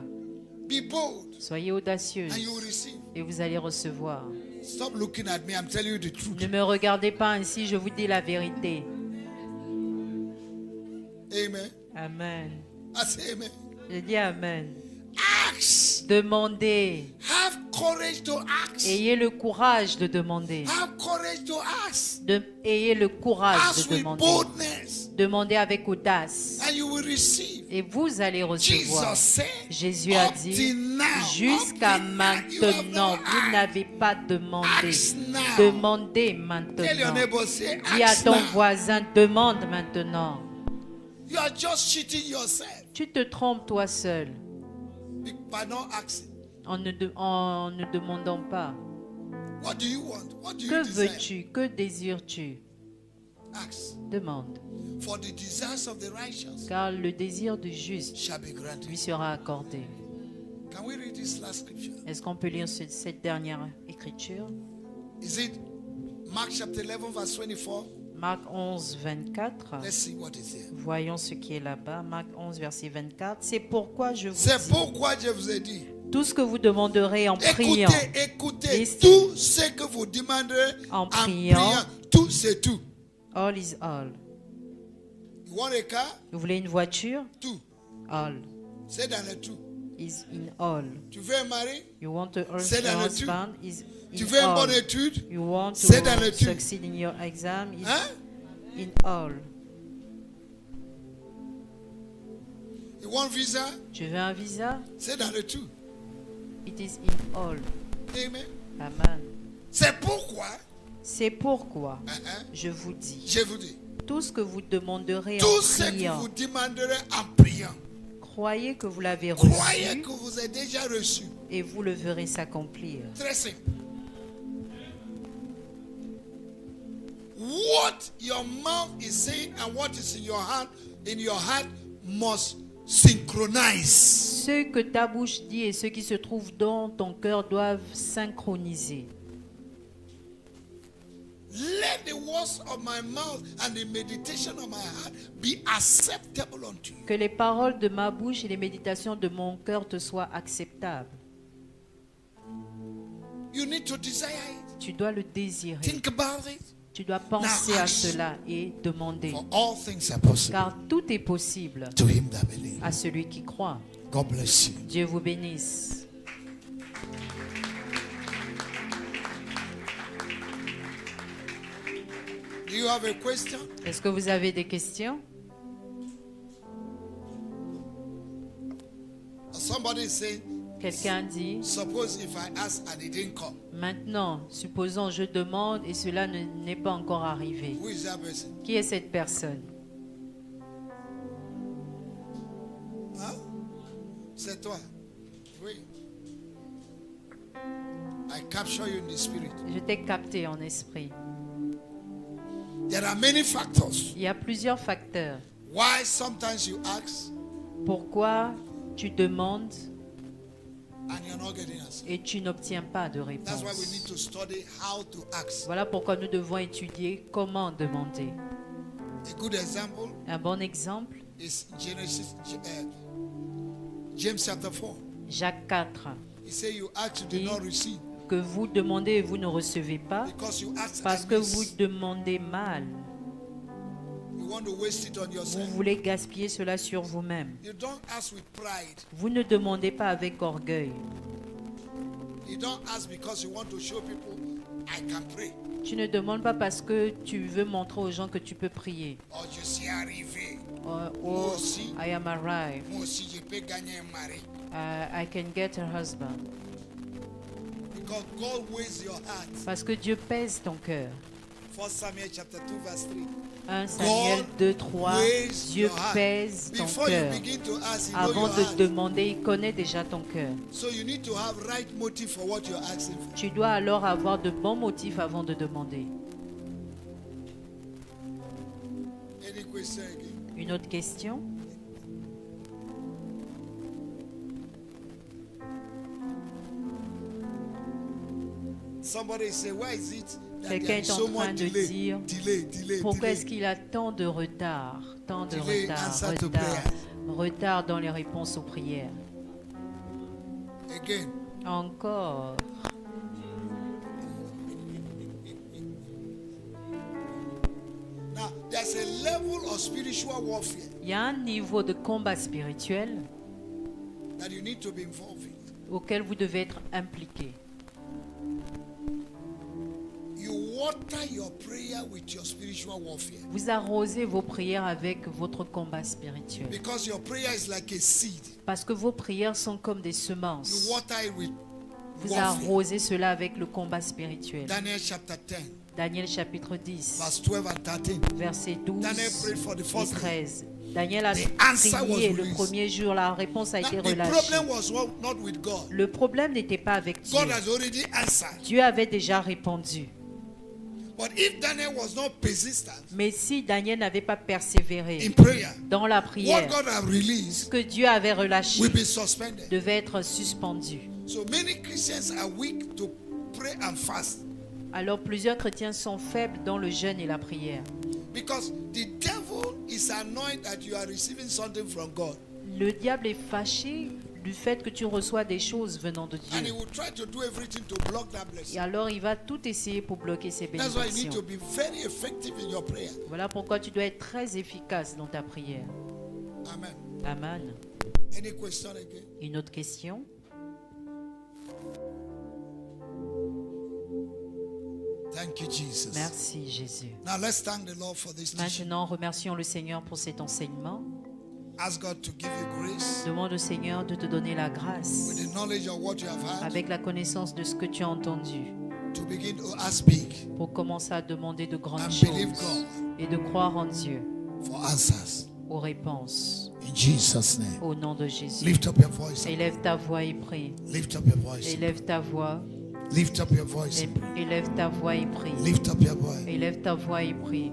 [SPEAKER 1] Be bold
[SPEAKER 2] Soyez audacieuse
[SPEAKER 1] and you will receive.
[SPEAKER 2] et vous allez recevoir.
[SPEAKER 1] Stop looking at me. I'm telling you the truth.
[SPEAKER 2] Ne me regardez pas ainsi, je vous dis la vérité.
[SPEAKER 1] Amen.
[SPEAKER 2] Amen.
[SPEAKER 1] I say amen.
[SPEAKER 2] Je dis Amen.
[SPEAKER 1] Ask.
[SPEAKER 2] Demandez.
[SPEAKER 1] Have courage to ask.
[SPEAKER 2] Ayez le courage de demander.
[SPEAKER 1] Have courage to ask.
[SPEAKER 2] Ayez le courage
[SPEAKER 1] Ask
[SPEAKER 2] de
[SPEAKER 1] with
[SPEAKER 2] demander.
[SPEAKER 1] boldness
[SPEAKER 2] Demandez avec audace.
[SPEAKER 1] and you will receive.
[SPEAKER 2] Et vous allez recevoir.
[SPEAKER 1] Jesus said,
[SPEAKER 2] Jésus a
[SPEAKER 1] up
[SPEAKER 2] dit,
[SPEAKER 1] till now,
[SPEAKER 2] jusqu'à
[SPEAKER 1] up till now, you have
[SPEAKER 2] maintenant,
[SPEAKER 1] not
[SPEAKER 2] vous
[SPEAKER 1] asked.
[SPEAKER 2] n'avez pas demandé.
[SPEAKER 1] Ask now.
[SPEAKER 2] Demandez
[SPEAKER 1] Tell your
[SPEAKER 2] maintenant.
[SPEAKER 1] neighbor, say,
[SPEAKER 2] Dis à
[SPEAKER 1] ask
[SPEAKER 2] ton
[SPEAKER 1] now.
[SPEAKER 2] voisin, demande maintenant.
[SPEAKER 1] You are just cheating yourself
[SPEAKER 2] Tu te trompes toi seul
[SPEAKER 1] by not asking.
[SPEAKER 2] en ne demandant pas.
[SPEAKER 1] What do you want? What do you
[SPEAKER 2] Que
[SPEAKER 1] desire?
[SPEAKER 2] veux-tu? Que désires-tu?
[SPEAKER 1] Ask.
[SPEAKER 2] Demande.
[SPEAKER 1] For the desires of the righteous
[SPEAKER 2] Car le désir du juste
[SPEAKER 1] shall be granted.
[SPEAKER 2] lui sera accordé.
[SPEAKER 1] Can we read this last scripture?
[SPEAKER 2] Est-ce qu'on peut lire cette dernière écriture?
[SPEAKER 1] Is it Mark chapter 11, verse 24?
[SPEAKER 2] Marc 11, 24.
[SPEAKER 1] Let's see what is there.
[SPEAKER 2] Voyons ce qui est là-bas. Marc 11, verset 24. C'est pourquoi je vous
[SPEAKER 1] C'est
[SPEAKER 2] dis,
[SPEAKER 1] pourquoi je vous ai dit.
[SPEAKER 2] tout ce que vous demanderez en priant,
[SPEAKER 1] Écoutez,
[SPEAKER 2] Listen.
[SPEAKER 1] tout ce que vous demanderez
[SPEAKER 2] En
[SPEAKER 1] en
[SPEAKER 2] priant.
[SPEAKER 1] priant. Tout, c'est tout.
[SPEAKER 2] all is all.
[SPEAKER 1] You want a car?
[SPEAKER 2] Vous voulez une voiture?
[SPEAKER 1] Tout.
[SPEAKER 2] All
[SPEAKER 1] C'est dans le tout.
[SPEAKER 2] is in all.
[SPEAKER 1] Tu veux un mari?
[SPEAKER 2] You want to earn
[SPEAKER 1] C'est dans
[SPEAKER 2] a
[SPEAKER 1] le tout.
[SPEAKER 2] husband? Is
[SPEAKER 1] Tu
[SPEAKER 2] in
[SPEAKER 1] veux une
[SPEAKER 2] all.
[SPEAKER 1] bonne étude?
[SPEAKER 2] You want
[SPEAKER 1] C'est dans le
[SPEAKER 2] to
[SPEAKER 1] tout.
[SPEAKER 2] succeed in your exam? Is
[SPEAKER 1] Hein?
[SPEAKER 2] in all.
[SPEAKER 1] You want visa?
[SPEAKER 2] Tu veux un visa?
[SPEAKER 1] C'est dans le tout.
[SPEAKER 2] It is in all.
[SPEAKER 1] Amen.
[SPEAKER 2] Amen.
[SPEAKER 1] C'est pourquoi,
[SPEAKER 2] C'est pourquoi
[SPEAKER 1] hein,
[SPEAKER 2] je vous dis,
[SPEAKER 1] je vous dis,
[SPEAKER 2] tout ce que vous demanderez
[SPEAKER 1] tout
[SPEAKER 2] en
[SPEAKER 1] ce que
[SPEAKER 2] priant,
[SPEAKER 1] vous demanderez en priant,
[SPEAKER 2] croyez que vous l'avez
[SPEAKER 1] croyez
[SPEAKER 2] reçu
[SPEAKER 1] que vous avez déjà reçu.
[SPEAKER 2] et vous le verrez s'accomplir.
[SPEAKER 1] Très simple. What your mouth is saying and what is in your heart must synchronize.
[SPEAKER 2] Ce que ta bouche dit et ce qui se trouve dans ton cœur doivent synchroniser.
[SPEAKER 1] Let the words of my mouth and the meditation of my heart be acceptable unto you.
[SPEAKER 2] Que les paroles de ma bouche et les méditations de mon cœur te soient acceptables.
[SPEAKER 1] You need to desire it.
[SPEAKER 2] Tu dois le désirer.
[SPEAKER 1] Think about it.
[SPEAKER 2] Tu dois penser à cela et demander.
[SPEAKER 1] For all things are possible
[SPEAKER 2] Car tout est possible
[SPEAKER 1] to him that believes.
[SPEAKER 2] à celui qui croit.
[SPEAKER 1] God bless you.
[SPEAKER 2] Dieu vous bénisse.
[SPEAKER 1] Do you have a question?
[SPEAKER 2] Est-ce que vous avez des questions?
[SPEAKER 1] Somebody say,
[SPEAKER 2] Quelqu'un dit,
[SPEAKER 1] suppose if I ask and it didn't come.
[SPEAKER 2] maintenant, supposons je demande et cela n'est pas encore arrivé.
[SPEAKER 1] Who is that person?
[SPEAKER 2] Qui est cette personne?
[SPEAKER 1] Huh? C'est toi. Oui. I capture you in the spirit.
[SPEAKER 2] Je t'ai capté en esprit.
[SPEAKER 1] There are many factors
[SPEAKER 2] Il y a plusieurs facteurs.
[SPEAKER 1] why sometimes you ask
[SPEAKER 2] Pourquoi tu demandes
[SPEAKER 1] and you're not getting answer.
[SPEAKER 2] et tu n'obtiens pas de
[SPEAKER 1] That's why we need
[SPEAKER 2] réponse?
[SPEAKER 1] to study how to ask.
[SPEAKER 2] Voilà pourquoi nous devons étudier comment demander.
[SPEAKER 1] A good example
[SPEAKER 2] Un bon exemple,
[SPEAKER 1] is James chapter 4.
[SPEAKER 2] Jacques 4.
[SPEAKER 1] He said you ask, you did not receive
[SPEAKER 2] Que vous demandez et vous ne recevez pas
[SPEAKER 1] because you ask
[SPEAKER 2] parce que vous
[SPEAKER 1] amiss.
[SPEAKER 2] demandez mal.
[SPEAKER 1] You want to waste it on
[SPEAKER 2] Vous
[SPEAKER 1] yourself.
[SPEAKER 2] voulez gaspiller cela sur vous-même.
[SPEAKER 1] You don't ask with pride.
[SPEAKER 2] Vous ne demandez pas avec orgueil.
[SPEAKER 1] You don't ask because you want to show people I can pray.
[SPEAKER 2] Tu ne demandes pas parce que tu veux montrer aux gens que tu peux prier.
[SPEAKER 1] Or je suis arrivé.
[SPEAKER 2] Oh,
[SPEAKER 1] Moi aussi.
[SPEAKER 2] I am arrived.
[SPEAKER 1] Moi aussi, je peux gagner un mari.
[SPEAKER 2] I can get a husband.
[SPEAKER 1] Because God weighs your heart.
[SPEAKER 2] Parce que Dieu pèse ton cœur.
[SPEAKER 1] 1 Samuel chapter 2 verse 3.
[SPEAKER 2] 1 Samuel 2, 3.
[SPEAKER 1] weighs
[SPEAKER 2] Dieu
[SPEAKER 1] your heart.
[SPEAKER 2] pèse ton
[SPEAKER 1] Before you
[SPEAKER 2] cœur.
[SPEAKER 1] begin to ask, He knows
[SPEAKER 2] Avant
[SPEAKER 1] your
[SPEAKER 2] de
[SPEAKER 1] heart.
[SPEAKER 2] demander, il connaît déjà ton cœur.
[SPEAKER 1] So you need to have right motive for what you're asking for.
[SPEAKER 2] Tu dois alors avoir de bons motifs avant de demander.
[SPEAKER 1] Any question again?
[SPEAKER 2] Une autre question?
[SPEAKER 1] Somebody say, why is it that
[SPEAKER 2] Quelqu'un
[SPEAKER 1] there
[SPEAKER 2] est
[SPEAKER 1] is
[SPEAKER 2] en
[SPEAKER 1] so
[SPEAKER 2] train
[SPEAKER 1] much
[SPEAKER 2] de
[SPEAKER 1] delay?
[SPEAKER 2] dire,
[SPEAKER 1] Delay.
[SPEAKER 2] Pourquoi est-ce qu'il a tant de retard? Tant de
[SPEAKER 1] Delay
[SPEAKER 2] retard,
[SPEAKER 1] answer to
[SPEAKER 2] retard,
[SPEAKER 1] prayers.
[SPEAKER 2] retard dans les réponses aux prières.
[SPEAKER 1] Again,
[SPEAKER 2] Encore.
[SPEAKER 1] now there's a level of spiritual warfare
[SPEAKER 2] Il y a un niveau de combat spirituel
[SPEAKER 1] that you need to be involved in.
[SPEAKER 2] auquel vous devez être impliqué.
[SPEAKER 1] You water your prayer with your spiritual warfare
[SPEAKER 2] Vous arrosez vos prières avec votre combat spirituel.
[SPEAKER 1] because your prayer is like a seed.
[SPEAKER 2] Parce que vos prières sont comme des
[SPEAKER 1] You
[SPEAKER 2] semences.
[SPEAKER 1] water it with
[SPEAKER 2] Vous
[SPEAKER 1] warfare.
[SPEAKER 2] arrosez cela avec le combat spirituel.
[SPEAKER 1] Daniel chapter 10,
[SPEAKER 2] Daniel chapitre 10,
[SPEAKER 1] verse 12 and 13.
[SPEAKER 2] versets 12
[SPEAKER 1] Daniel prayed for the
[SPEAKER 2] et
[SPEAKER 1] first day.
[SPEAKER 2] 13. Daniel a
[SPEAKER 1] The answer was
[SPEAKER 2] prié le
[SPEAKER 1] released.
[SPEAKER 2] premier jour, la réponse a
[SPEAKER 1] Now,
[SPEAKER 2] été
[SPEAKER 1] the
[SPEAKER 2] relâchée.
[SPEAKER 1] problem was not with God.
[SPEAKER 2] Le problème n'était pas avec Dieu.
[SPEAKER 1] God has already answered.
[SPEAKER 2] Dieu avait déjà répondu.
[SPEAKER 1] But if Daniel was not persistent
[SPEAKER 2] Mais si Daniel n'avait pas persévéré
[SPEAKER 1] in prayer,
[SPEAKER 2] dans la
[SPEAKER 1] what
[SPEAKER 2] prière,
[SPEAKER 1] God have
[SPEAKER 2] ce
[SPEAKER 1] released
[SPEAKER 2] que Dieu avait relâché
[SPEAKER 1] will be suspended.
[SPEAKER 2] devait être suspendu.
[SPEAKER 1] So many Christians are weak to pray and fast
[SPEAKER 2] Alors plusieurs chrétiens sont faibles dans le jeûne et la prière.
[SPEAKER 1] because the devil is annoyed that you are receiving something from God,
[SPEAKER 2] Le diable est fâché du fait que tu reçois des choses venant de
[SPEAKER 1] and he
[SPEAKER 2] Dieu.
[SPEAKER 1] will try to do everything to block that
[SPEAKER 2] Et
[SPEAKER 1] blessing.
[SPEAKER 2] alors il va tout essayer pour bloquer ces
[SPEAKER 1] That's why you need to
[SPEAKER 2] bénédictions.
[SPEAKER 1] be very effective in your prayer.
[SPEAKER 2] Voilà pourquoi tu dois être très efficace dans ta prière.
[SPEAKER 1] Amen.
[SPEAKER 2] Amen.
[SPEAKER 1] Any question again?
[SPEAKER 2] Une autre question?
[SPEAKER 1] Thank you, Jesus.
[SPEAKER 2] Merci Jésus.
[SPEAKER 1] Now let's thank the Lord for this teaching.
[SPEAKER 2] Maintenant, remercions le Seigneur pour cet enseignement.
[SPEAKER 1] Ask God to give you grace
[SPEAKER 2] Demande au Seigneur de te donner la
[SPEAKER 1] with
[SPEAKER 2] grâce
[SPEAKER 1] the knowledge of what you have heard
[SPEAKER 2] avec la connaissance de ce que tu as entendu
[SPEAKER 1] to begin to ask big
[SPEAKER 2] pour commencer à demander de grandes
[SPEAKER 1] and believe
[SPEAKER 2] choses
[SPEAKER 1] God
[SPEAKER 2] et de croire en Dieu
[SPEAKER 1] for answers.
[SPEAKER 2] aux réponses.
[SPEAKER 1] In Jesus' name.
[SPEAKER 2] Au nom de Jésus.
[SPEAKER 1] Lift up your voice.
[SPEAKER 2] Élève ta voix et prie.
[SPEAKER 1] Lift up your voice.
[SPEAKER 2] Élève ta voix.
[SPEAKER 1] Lift up your voice.
[SPEAKER 2] Élève ta voix et prie.
[SPEAKER 1] Lift up your voice.
[SPEAKER 2] Élève ta voix et prie.